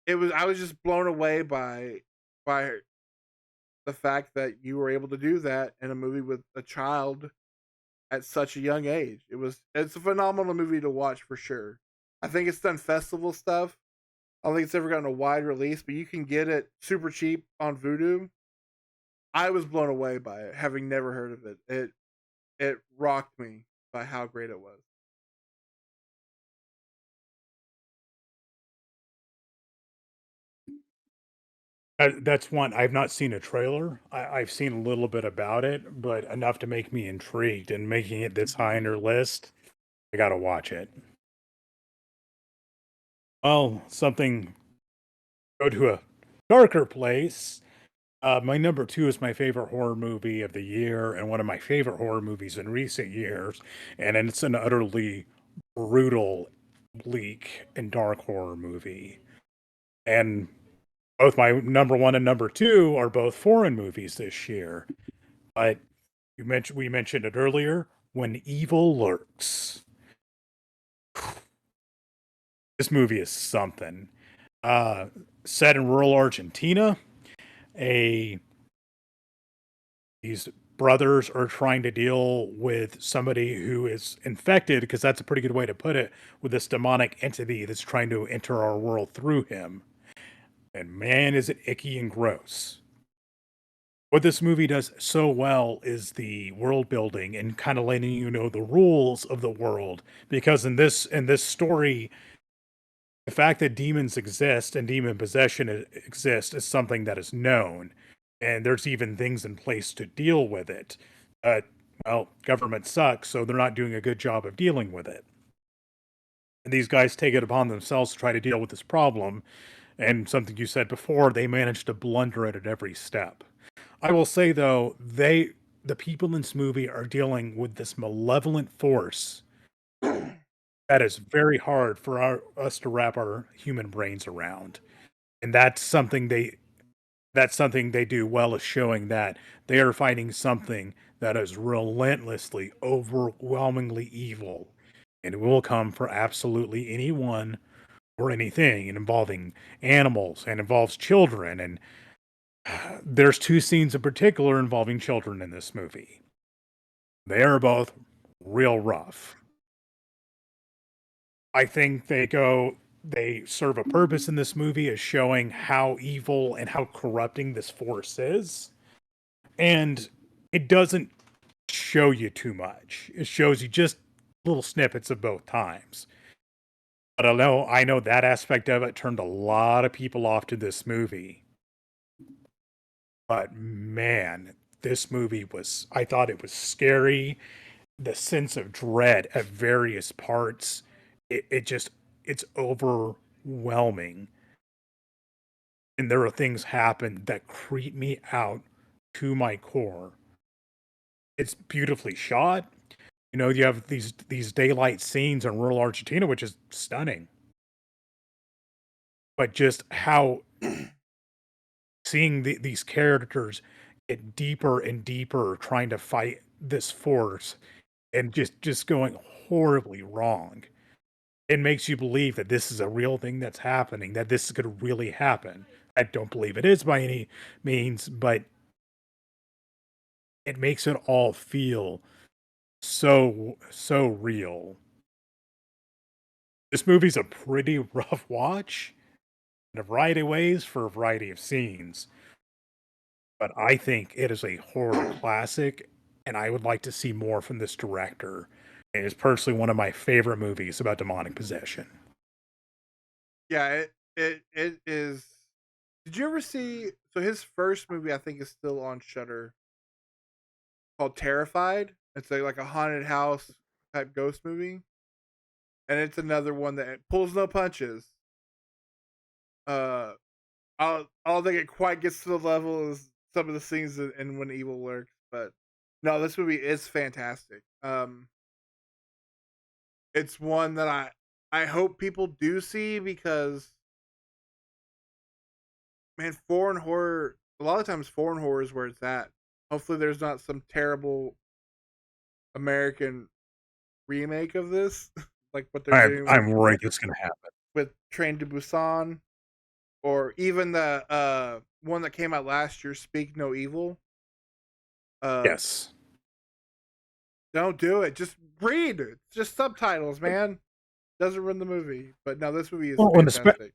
I was just blown away by the fact that you were able to do that in a movie with a child at such a young age. It's a phenomenal movie to watch for sure. I think it's done festival stuff. I don't think it's ever gotten a wide release, but you can get it super cheap on Vudu. I was blown away by it, having never heard of it. It rocked me by how great it was. That's one I've not seen a trailer. I've seen a little bit about it, but enough to make me intrigued and making it this high on your list. I gotta watch it. Well, something go to a darker place. My number two is my favorite horror movie of the year, and one of my favorite horror movies in recent years. And it's an utterly brutal, bleak, and dark horror movie. And both my number one and number two are both foreign movies this year. But we mentioned it earlier. When Evil Lurks, this movie is something. Uh, Set in rural Argentina, a these brothers are trying to deal with somebody who is infected, because that's a pretty good way to put it, with this demonic entity that's trying to enter our world through him. And man, is it icky and gross. What this movie does so well is the world building and kind of letting you know the rules of the world, because in this story, the fact that demons exist and demon possession exists is something that is known, and there's even things in place to deal with it. But well, government sucks, so they're not doing a good job of dealing with it. And these guys take it upon themselves to try to deal with this problem. And something you said before, they manage to blunder it at every step. I will say though, the people in this movie are dealing with this malevolent force that is very hard for us to wrap our human brains around. And that's something they do well, is showing that they are fighting something that is relentlessly, overwhelmingly evil, and it will come for absolutely anyone or anything, and involving animals and involves children. And there's two scenes in particular involving children in this movie. They are both real rough. I think they serve a purpose in this movie, as showing how evil and how corrupting this force is. And it doesn't show you too much. It shows you just little snippets of both times. But I know that aspect of it turned a lot of people off to this movie. But man, this movie was, I thought it was scary. The sense of dread at various parts, it just, it's overwhelming. And there are things happen that creep me out to my core. It's beautifully shot. You have these daylight scenes in rural Argentina, which is stunning. But just how seeing these characters get deeper and deeper trying to fight this force, and just going horribly wrong. It makes you believe that this is a real thing that's happening, that this could really happen. I don't believe it is by any means, but it makes it all feel so real. This movie's a pretty rough watch in a variety of ways for a variety of scenes, but I think it is a horror classic, and I would like to see more from this director. It is personally one of my favorite movies about demonic possession. Yeah, it is. Did you ever see? So his first movie, I think, is still on Shutter, called Terrified. It's like a haunted house type ghost movie, and it's another one that pulls no punches. Uh, I don't think it quite gets to the level as some of the scenes in When Evil Lurks, but no, this movie is fantastic. It's one that I hope people do see, because man, foreign horror, a lot of times foreign horror is where it's at. Hopefully, there's not some terrible American remake of this, like what they're I'm doing I'm worried it's gonna happen. with Train to Busan, or even the one that came out last year, Speak No Evil. Uh, Yes. don't do it. Just read. It's just subtitles, man. Doesn't ruin the movie. But no, this movie is Well, fantastic.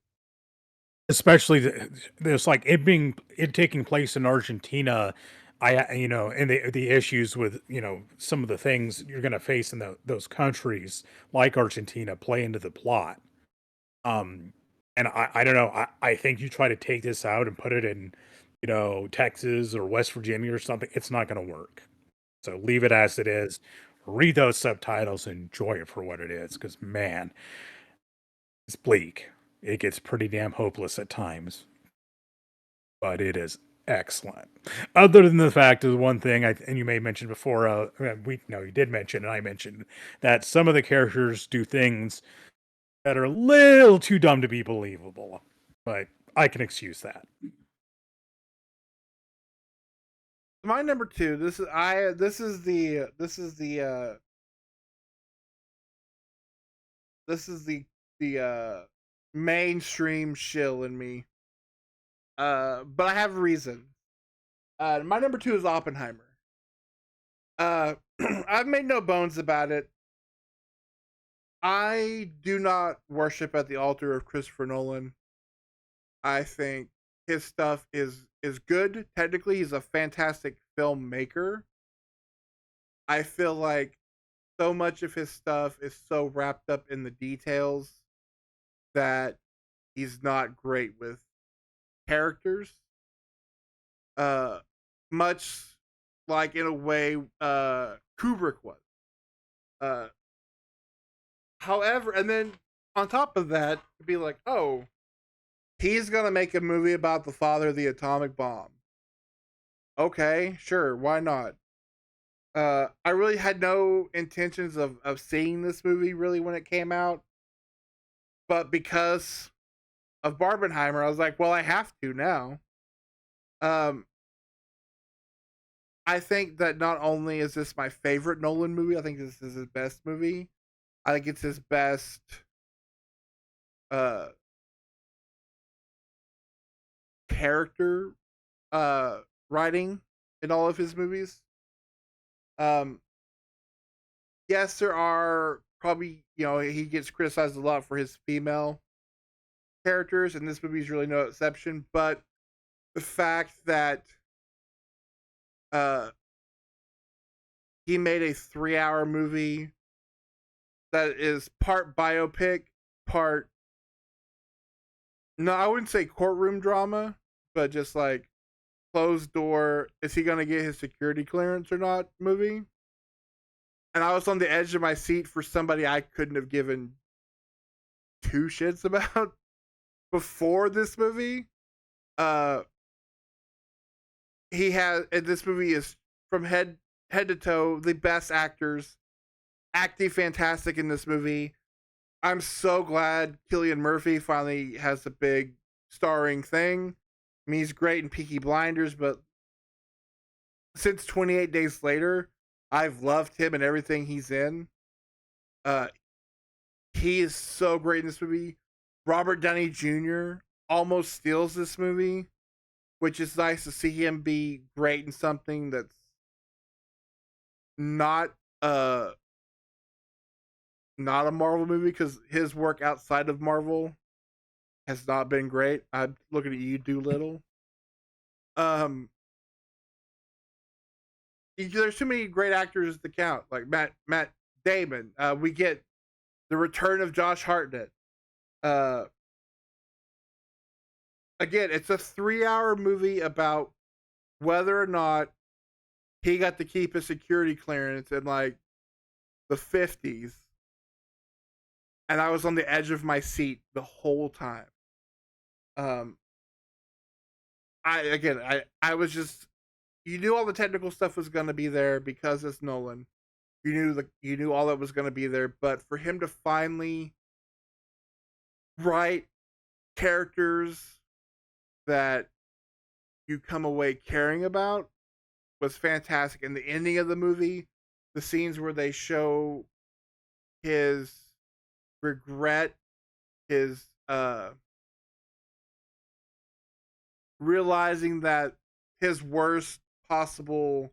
especially there's like it taking place in Argentina. And the issues with some of the things you're going to face in those countries like Argentina play into the plot. Um, and I don't know. I think you try to take this out and put it in Texas or West Virginia or something. It's not going to work. So leave it as it is. Read those subtitles and enjoy it for what it is. Because man, it's bleak. It gets pretty damn hopeless at times, but it is excellent. Other than the fact of the one thing, and you may mention before, you did mention, and I mentioned that some of the characters do things that are a little too dumb to be believable, but I can excuse that. My number two. This is the mainstream shill in me. But I have a reason. My number two is Oppenheimer. I've made no bones about it. I do not worship at the altar of Christopher Nolan. I think his stuff is good. Technically, he's a fantastic filmmaker. I feel like so much of his stuff is so wrapped up in the details that he's not great with characters. Uh, much like in a way Kubrick was. Uh, however, and then on top of that, to be like, oh, he's gonna make a movie about the father of the atomic bomb. Okay, sure, why not? I really had no intentions of seeing this movie really when it came out, but because of Barbenheimer, I was like, well, I have to now. Um, I think that not only is this my favorite Nolan movie, I think this is his best movie. I think it's his best uh character uh writing in all of his movies. Um yes, there are probably, he gets criticized a lot for his female characters, and this movie is really no exception, but the fact that uh he made a 3-hour movie that is part biopic, part, no, I wouldn't say courtroom drama, but just like closed door, is he gonna get his security clearance or not movie. And I was on the edge of my seat for somebody I couldn't have given two shits about before this movie. Uh he has, and this movie is from head to toe the best actors acting fantastic in this movie. I'm so glad Cillian Murphy finally has a big starring thing. I mean, he's great in Peaky Blinders, but since 28 Days Later, I've loved him and everything he's in. Uh, he is so great in this movie. Robert Downey Jr. almost steals this movie, which is nice to see him be great in something that's not uh not a Marvel movie, because his work outside of Marvel has not been great. I'm looking at you, Doolittle. Um, there's too many great actors to count, like Matt Damon. We get the return of Josh Hartnett. Uh, again, it's a 3-hour movie about whether or not he got to keep his security clearance in like the 50s, and I was on the edge of my seat the whole time. Um, I was just, you knew all the technical stuff was going to be there because it's Nolan. You knew all that was going to be there, but for him to finally write characters that you come away caring about was fantastic. And the ending of the movie, the scenes where they show his regret, his realizing that his worst possible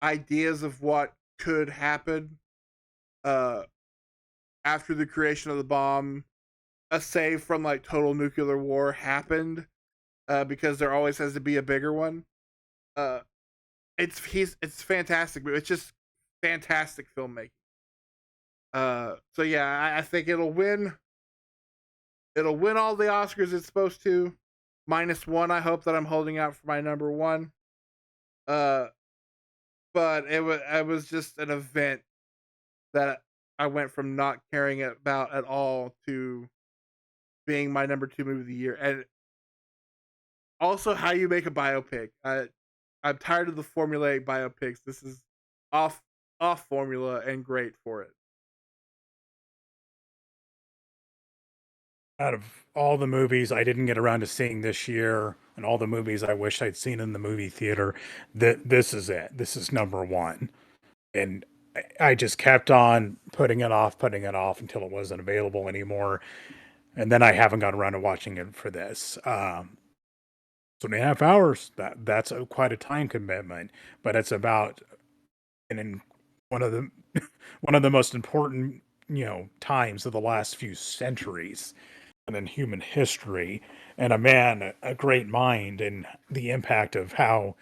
ideas of what could happen uh after the creation of the bomb, a save from like total nuclear war happened, because there always has to be a bigger one. Uh, it's fantastic. It's just fantastic filmmaking. So yeah, I think it'll win. It'll win all the Oscars it's supposed to. -1, I hope that I'm holding out for my number one. Uh, but it was just an event that I went from not caring about at all to being my number two movie of the year. And Also, how you make a biopic. I'm tired of the formulaic biopics. This is off off formula and great for it. Out of all the movies I didn't get around to seeing this year, and all the movies I wish I'd seen in the movie theater, this is it. This is number one. And I just kept on putting it off until it wasn't available anymore. And then I haven't got around to watching it for this. 2.5 hours. That's quite a time commitment, but it's about and in one of the one of the most important times of the last few centuries and in human history, and a man, a great mind, and the impact of how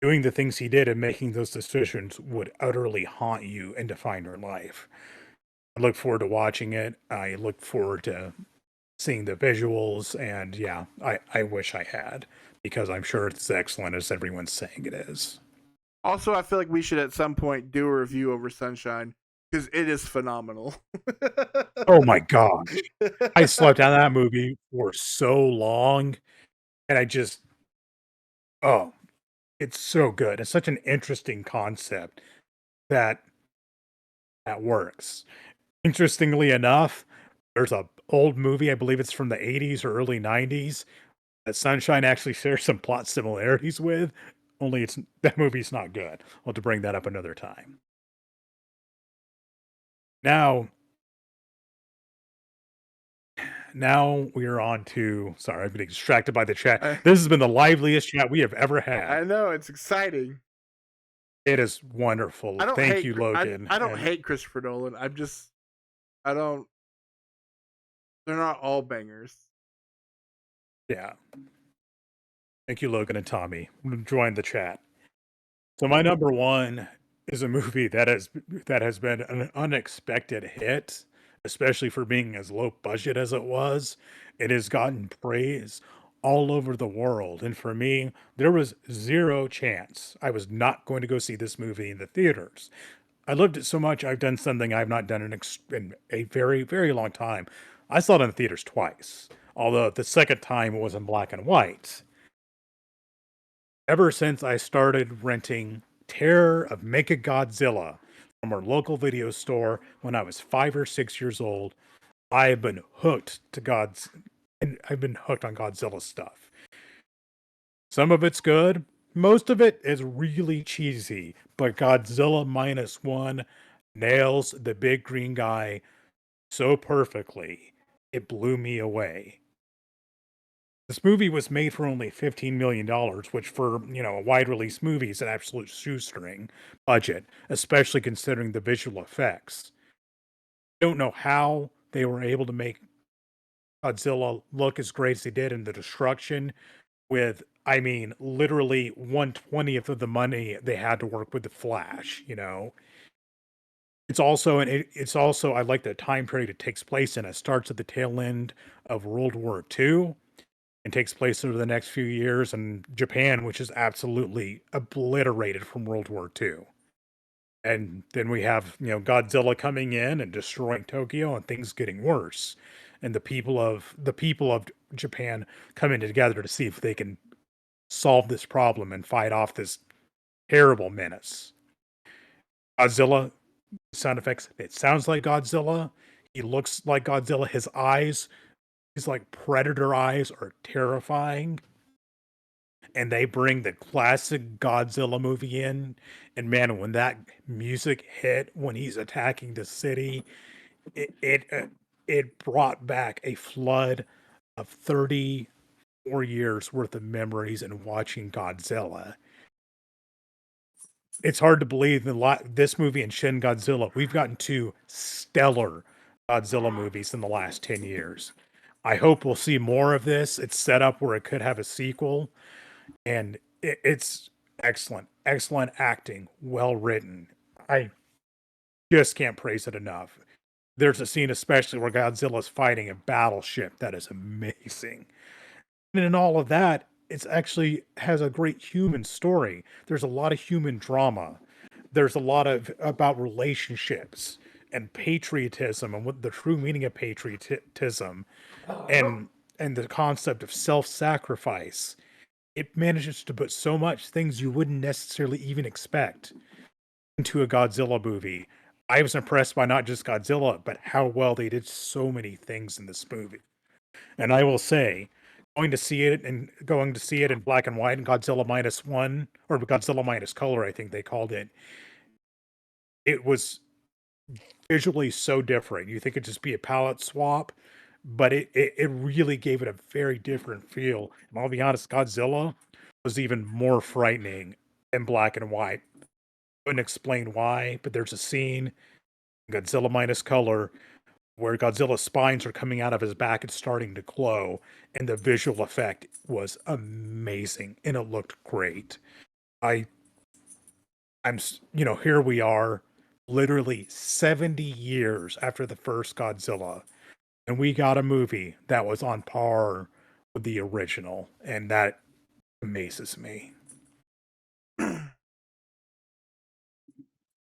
doing the things he did and making those decisions would utterly haunt you and define your life. I look forward to watching it. I look forward to seeing the visuals, and yeah, I wish I had, because I'm sure it's excellent as everyone's saying it is. Also, I feel like we should at some point do a review over Sunshine because it is phenomenal. Oh my gosh. I slept on that movie for so long, and I just oh, it's so good. It's such an interesting concept that works. Interestingly enough, there's a old movie, I believe it's from the 80s or early 90s, that Sunshine actually shares some plot similarities with, only it's that movie's not good. We'll have to bring that up another time. Now now we are on to sorry, I've been distracted by the chat. I, This has been the liveliest chat we have ever I had. know it's exciting. It is wonderful. Thank you, Logan. I don't And hate Christopher Nolan. I don't. They're not all bangers. yeah, thank you, Logan and Tommy. Join the chat. So my number one is a movie that has been an unexpected hit, especially for being as low budget as it was. It has gotten praise all over the world, and for me, there was zero chance I was not going to go see this movie in the theaters. I loved it so much. I've done something I've not done in a very, very long time. I saw it in the theaters twice, although the second time it was in black and white. Ever since I started renting Terror of Mechagodzilla from our local video store when I was 5 or 6 years old, I've been hooked to God's and I've been hooked on Godzilla stuff. Some of it's good, most of it is really cheesy, but Godzilla minus one nails the big green guy so perfectly. It blew me away. This movie was made for only $15 million, which for, a wide release movie is an absolute shoestring budget, especially considering the visual effects. I don't know how they were able to make Godzilla look as great as they did in the destruction with, I mean, literally 1/20th of the money they had to work with the Flash. It's also I like the time period it takes place in. It starts at the tail end of World War II and takes place over the next few years in Japan, which is absolutely obliterated from World War II. And then we have, Godzilla coming in and destroying Tokyo and things getting worse. And the people of Japan coming together to see if they can solve this problem and fight off this terrible menace. Godzilla sound effects, it sounds like Godzilla. He looks like Godzilla. His eyes, his like predator eyes are terrifying. And they bring the classic Godzilla movie in, and man, when that music hit when he's attacking the city, it brought back a flood of 34 years worth of memories and watching Godzilla. It's hard to believe this movie and Shin Godzilla, we've gotten two stellar Godzilla movies in the last 10 years. I hope we'll see more of this. It's set up where it could have a sequel, and it's excellent, excellent acting, well written. I just can't praise it enough. There's a scene especially where Godzilla's fighting a battleship that is amazing. And in all of that, it's actually has a great human story. There's a lot of human drama. There's a lot of about relationships and patriotism and what the true meaning of patriotism. And and the concept of self-sacrifice, it manages to put so much things you wouldn't necessarily even expect into a Godzilla movie. I was impressed by not just Godzilla, but how well they did so many things in this movie. And I will say, going to see it in black and white and Godzilla minus one or Godzilla minus color, I think they called it. It was visually so different. You think it'd just be a palette swap, but it really gave it a very different feel. And I'll be honest, Godzilla was even more frightening in black and white. Couldn't explain why, but there's a scene in Godzilla minus color where Godzilla's spines are coming out of his back and starting to glow, and the visual effect was amazing and it looked great. I here we are literally 70 years after the first Godzilla, and we got a movie that was on par with the original, and that amazes me.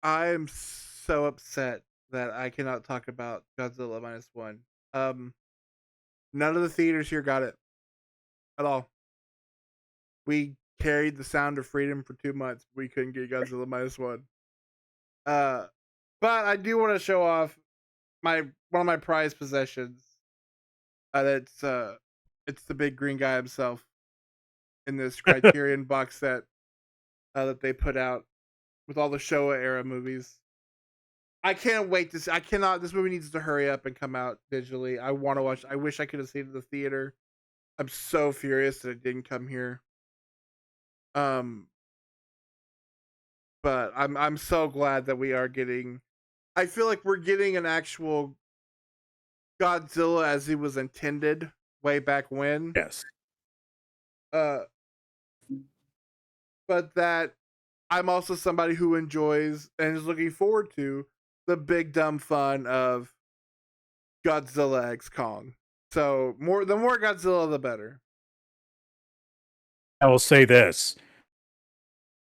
I'm so upset that I cannot talk about Godzilla minus one. None of the theaters here got it at all. We carried the Sound of Freedom for 2 months. We couldn't get Godzilla minus one. But I do want to show off one of my prized possessions. It's the big green guy himself in this Criterion box set that they put out with all the Showa era movies. I can't wait to see. I cannot. This movie needs to hurry up and come out digitally. I want to watch. I wish I could have seen it in the theater. I'm so furious that it didn't come here. Um, but I'm so glad that we are getting. I feel like we're getting an actual Godzilla as he was intended way back when. Yes. Uh, but that I'm also somebody who enjoys and is looking forward to the big dumb fun of Godzilla X Kong. So the more Godzilla, the better. I will say this.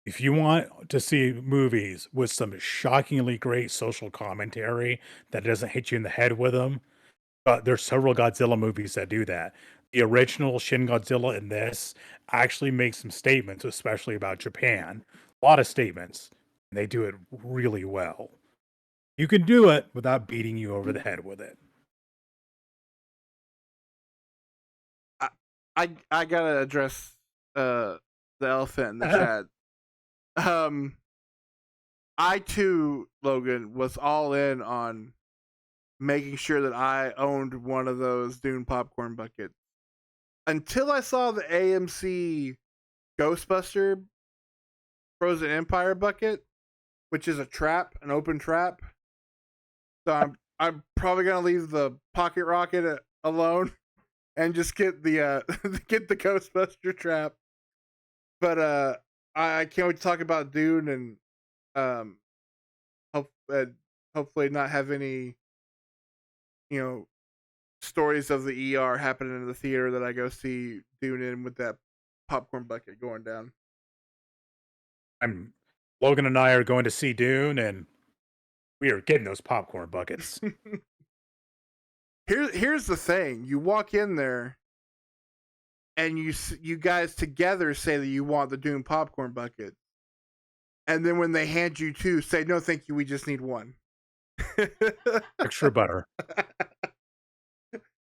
If you want to see movies with some shockingly great social commentary that doesn't hit you in the head with them, there's several Godzilla movies that do that. The original Shin Godzilla and this actually make some statements, especially about Japan. A lot of statements. And they do it really well. You can do it without beating you over the head with it. I gotta address the elephant in the chat. I too, Logan, was all in on making sure that I owned one of those Dune popcorn buckets until I saw the AMC Ghostbuster Frozen Empire bucket, which is a trap, an open trap. So I'm probably gonna leave the pocket rocket alone and just get the get the Ghostbuster trap. But I can't wait to talk about Dune and um hopefully not have any stories of the ER happening in the theater that I go see Dune in with that popcorn bucket going down. Logan and I are going to see Dune, and we are getting those popcorn buckets. Here's the thing: you walk in there, and you guys together say that you want the Dune popcorn bucket, and then when they hand you two, say no, thank you, we just need one. Extra butter.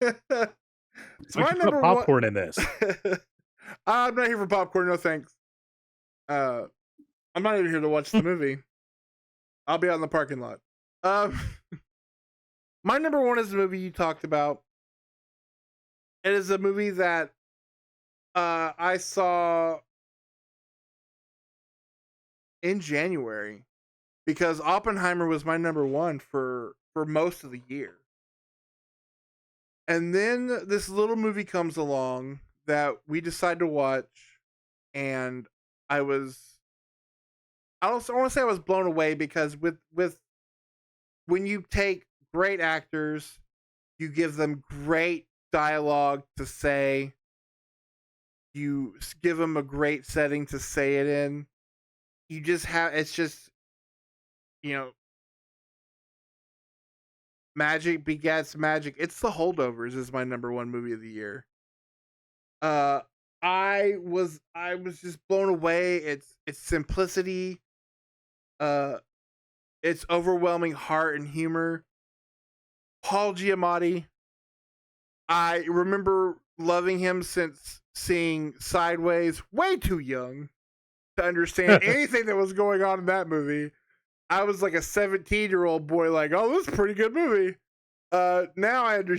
So my you put popcorn in this. I'm not here for popcorn, no thanks. I'm not even here to watch the movie. I'll be out in the parking lot. My number one is the movie you talked about. It is a movie that I saw in January because Oppenheimer was my number one for most of the year. And then this little movie comes along that we decide to watch, and I also want to say I was blown away because with when you take great actors, you give them great dialogue to say, you give them a great setting to say it in. You just have it's just magic begets magic. It's The Holdovers is my number one movie of the year. Uh, I was just blown away. Its simplicity, uh, its overwhelming heart and humor. Paul Giamatti, I remember loving him since seeing Sideways. Way too young to understand anything that was going on in that movie. I was like a 17-year-old boy, like, oh, this is a pretty good movie. Now I under,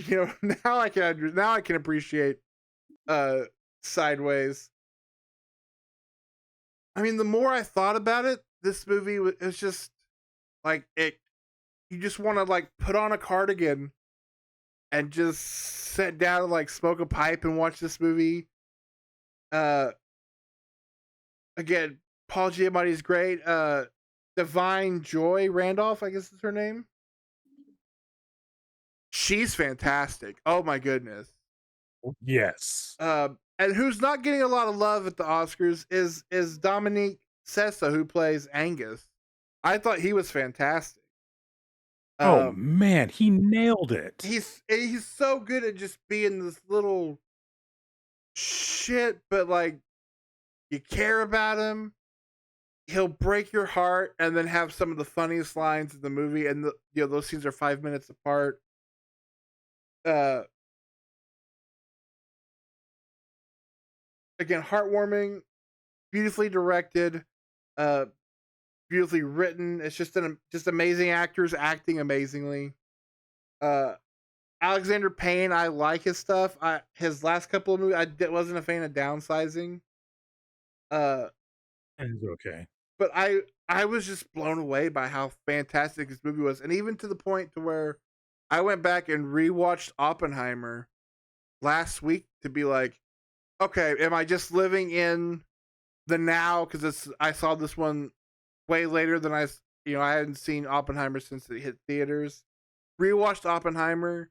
now I can appreciate uh Sideways. I mean, the more I thought about it, this movie was just like it. You just want to like put on a cardigan and just sit down and like smoke a pipe and watch this movie. Uh, Again, Paul Giamatti is great. Divine Joy Randolph, I guess is her name. She's fantastic. Oh my goodness. Yes. And who's not getting a lot of love at the Oscars is Dominique Sessa, who plays Angus. I thought he was fantastic. Oh Um, man, he nailed it. he's so good at just being this little shit, but like you care about him. He'll break your heart, and then have some of the funniest lines in the movie, and those scenes are 5 minutes apart. Uh, Again, heartwarming, beautifully directed, uh, beautifully written. It's just amazing actors acting amazingly. Uh, Alexander Payne, I like his stuff. His last couple of movies, wasn't a fan of Downsizing. Uh, It's okay. but I was just blown away by how fantastic this movie was, and even to the point to where I went back and rewatched Oppenheimer last week to be like, okay, am I just living in the now? Because I saw this one way later than I hadn't seen Oppenheimer since it hit theaters. Rewatched Oppenheimer.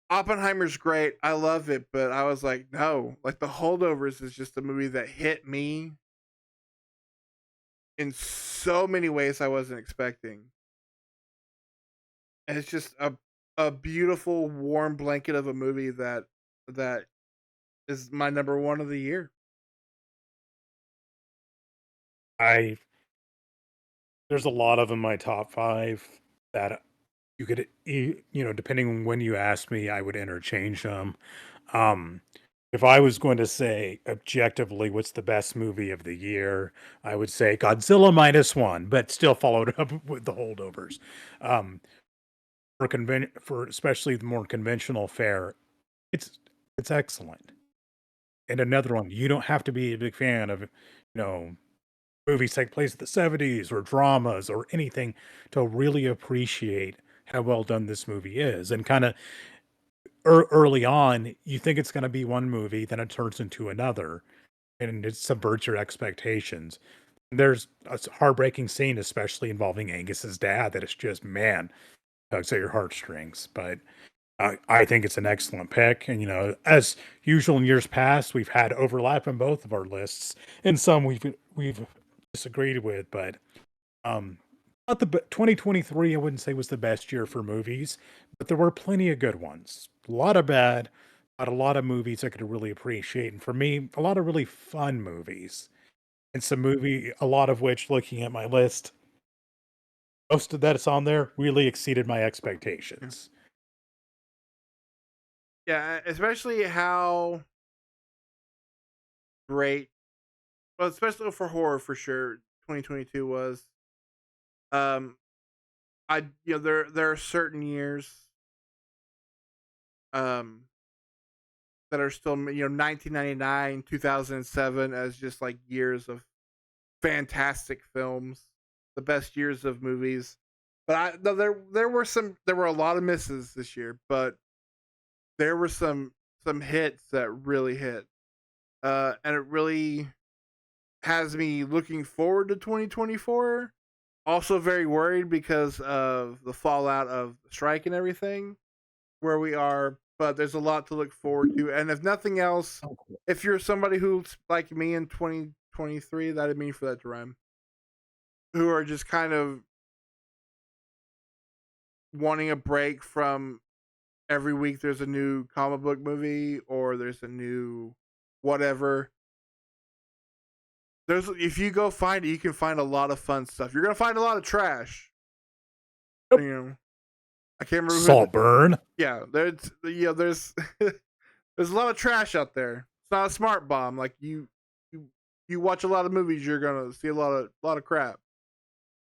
Oppenheimer's great. I love it, but I was like, no, like The Holdovers is just a movie that hit me in so many ways I wasn't expecting. And it's just a beautiful warm blanket of a movie that is my number one of the year. I There's a lot of in my top 5 that you could depending on when you ask me, I would interchange them. Um, if I was going to say objectively what's the best movie of the year, I would say Godzilla -1, but still followed up with The Holdovers. Um, for especially the more conventional fare, it's it's excellent. And another one, you don't have to be a big fan of, movies take place in the 70s or dramas or anything to really appreciate how well done this movie is. And kind of early on, you think it's going to be one movie, then it turns into another, and it subverts your expectations. There's a heartbreaking scene, especially involving Angus's dad, that is just, man, tugs at your heartstrings. But I think it's an excellent pick. And, as usual in years past, we've had overlap in both of our lists, and some we've disagreed with. But um, not 2023, I wouldn't say was the best year for movies, but there were plenty of good ones. A lot of bad, but a lot of movies I could really appreciate. And for me, a lot of really fun movies. And a lot of which, looking at my list, most of that's on there really exceeded my Yeah, expectations. yeah, especially how great, well, especially for horror for sure. 2022 was. Um, there are certain years um that are still 1999, 2007 as just like years of fantastic films, the best years of movies. But no, there were a lot of misses this year, but there were some hits that really hit. And it really has me looking forward to 2024. Also very worried because of the fallout of the strike and everything where we are, but there's a lot to look forward to. And if nothing else, Oh, cool. if you're somebody who's like me in 2023, that didn't mean for that to rhyme, who are just kind of wanting a break from every week there's a new comic book movie or there's a new whatever. If you go find it, you can find a lot of fun stuff. You're gonna find a lot of trash. Yep. You know, I can't remember Saltburn. yeah, there's there's a lot of trash out there. It's not a smart bomb. Like you watch a lot of movies, you're gonna see a lot of crap,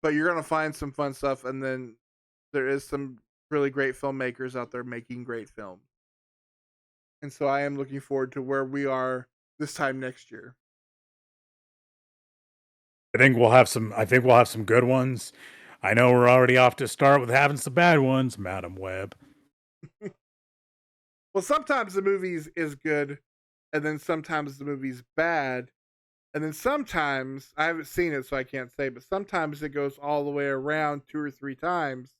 but you're gonna find some fun stuff, and then there is some really great filmmakers out there making great films. And so I am looking forward to where we are this time next year. I think we'll have some good ones. I know we're already off to start with having some bad ones, Madam Web. Well, sometimes the movies is good, and then sometimes the movie's bad, and then sometimes I haven't seen it, so I can't say, but sometimes it goes all the way around 2 or 3 times,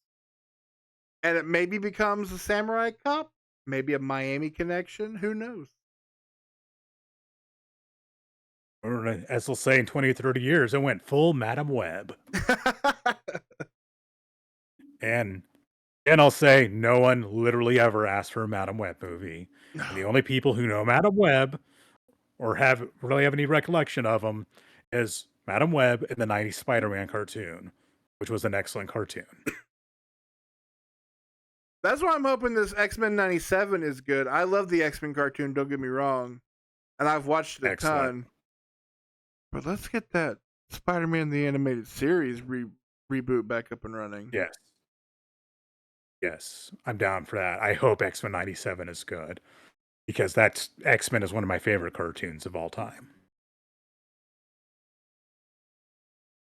and it maybe becomes a Samurai Cop, maybe a Miami Connection. Who knows? Or as they'll say in 20 or 30 years, it went full Madam Web. And I'll say no one literally ever asked for a Madam Web movie. And the only people who know Madam Web or have any recollection of them is Madam Web in the 90s Spider-Man cartoon, which was an excellent cartoon. That's why I'm hoping this X-Men 97 is good. I love the X-Men cartoon, don't get me wrong. And I've watched it a ton. But let's get that Spider-Man the Animated Series reboot back up and running. Yes. Yes, I'm down for that. I hope X-Men 97 is good because that's X-Men is one of my favorite cartoons of all time.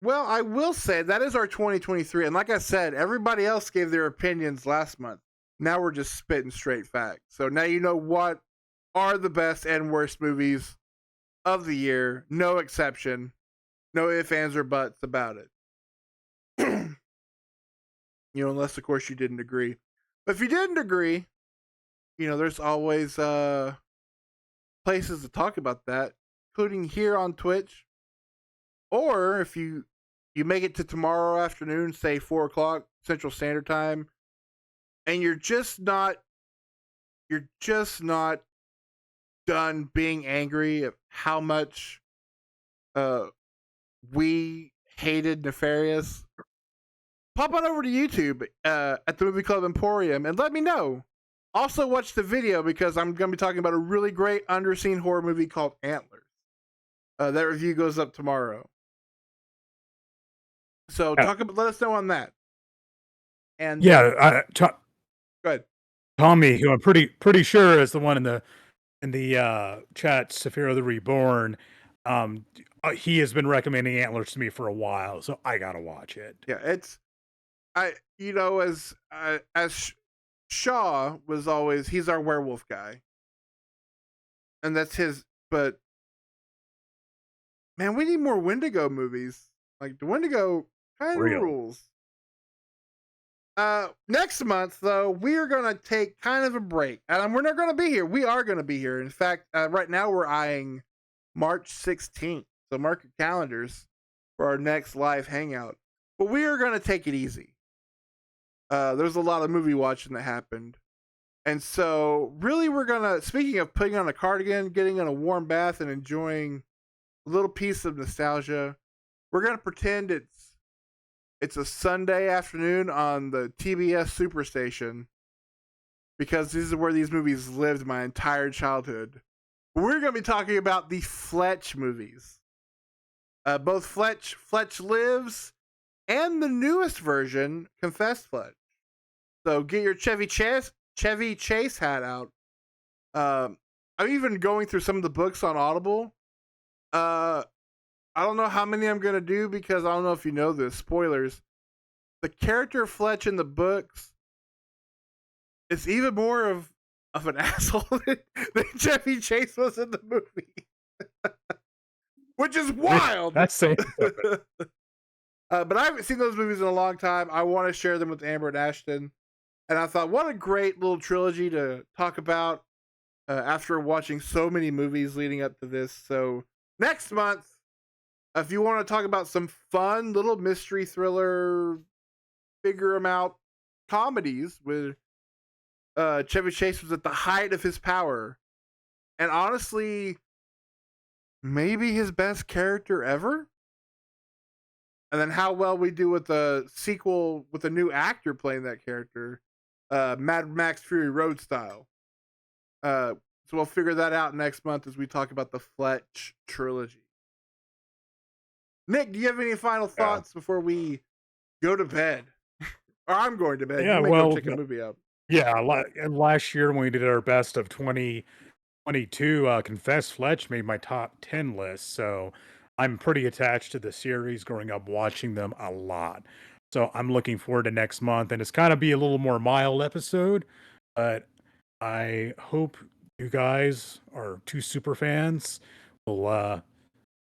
Well, I will say that is our 2023. And like I said, everybody else gave their opinions last month. Now we're just spitting straight facts. So now you know what are the best and worst movies of the year. No exception. No ifs, ands, or buts about it. Unless, of course, you didn't agree. But if you didn't agree, there's always places to talk about that, including here on Twitch. Or if you make it to tomorrow afternoon, say 4 o'clock Central Standard Time, and you're just not done being angry at how much we hated Nefarious, pop on over to YouTube at the Movie-Club Emporium and let me know. Also watch the video because I'm going to be talking about a really great underseen horror movie called Antlers. That review goes up tomorrow. So let us know on that. And yeah, go ahead. Tommy, who I'm pretty sure is the one in the chat, Saphira the Reborn. He has been recommending Antlers to me for a while, so I gotta watch it. Yeah, as Shaw was always, he's our werewolf guy, and that's his. But man, we need more Wendigo movies. Like the Wendigo kind of rules. Next month though, we are gonna take kind of a break, and we're not gonna be here. We are gonna be here. In fact, right now we're eyeing March 16th. So mark your calendars for our next live hangout. But we are gonna take it easy. There's a lot of movie watching that happened. And so really we're gonna, speaking of putting on a cardigan, getting in a warm bath and enjoying a little piece of nostalgia, we're gonna pretend it's a Sunday afternoon on the TBS Superstation because this is where these movies lived my entire childhood. We're gonna be talking about the Fletch movies. Both Fletch Lives and the newest version, Confess Fletch. So get your Chevy Chase hat out. I'm even going through some of the books on Audible. I don't know how many I'm gonna do because I don't know if you know this. Spoilers. The character Fletch in the books is even more of an asshole than Chevy Chase was in the movie. Which is wild. That's saying but I haven't seen those movies in a long time. I want to share them with Amber and Ashton. And I thought, what a great little trilogy to talk about after watching so many movies leading up to this. So next month, if you want to talk about some fun little mystery thriller, figure them out comedies with Chevy Chase was at the height of his power. And honestly, maybe his best character ever. And then how well we do with the sequel with a new actor playing that character, Mad Max Fury Road style. So we'll figure that out next month as we talk about the Fletch trilogy. Nick, do you have any final thoughts before we go to bed? Or I'm going to bed. Yeah, You may well, go check a movie out. yeah, last year when we did our best of 2022, Confess Fletch made my top 10 list. So I'm pretty attached to the series, growing up watching them a lot. So I'm looking forward to next month, and it's kind of be a little more mild episode, but I hope you guys are two super fans will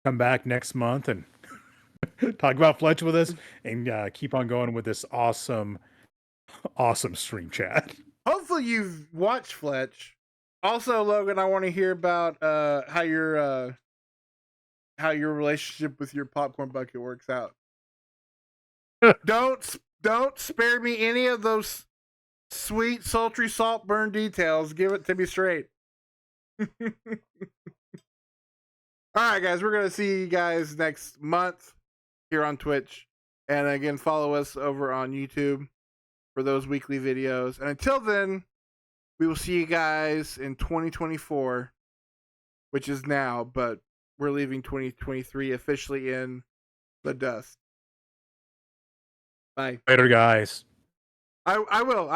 come back next month and talk about Fletch with us and keep on going with this awesome stream chat. Hopefully you've watched Fletch. Also, Logan, I want to hear about how your relationship with your popcorn bucket works out. Don't spare me any of those sweet, sultry, saltburn details. Give it to me straight. All right, guys, we're gonna see you guys next month here on Twitch, and again, follow us over on YouTube for those weekly videos. And until then, we will see you guys in 2024, which is now, but we're leaving 2023 officially in the dust. Bye. Later, guys. I will.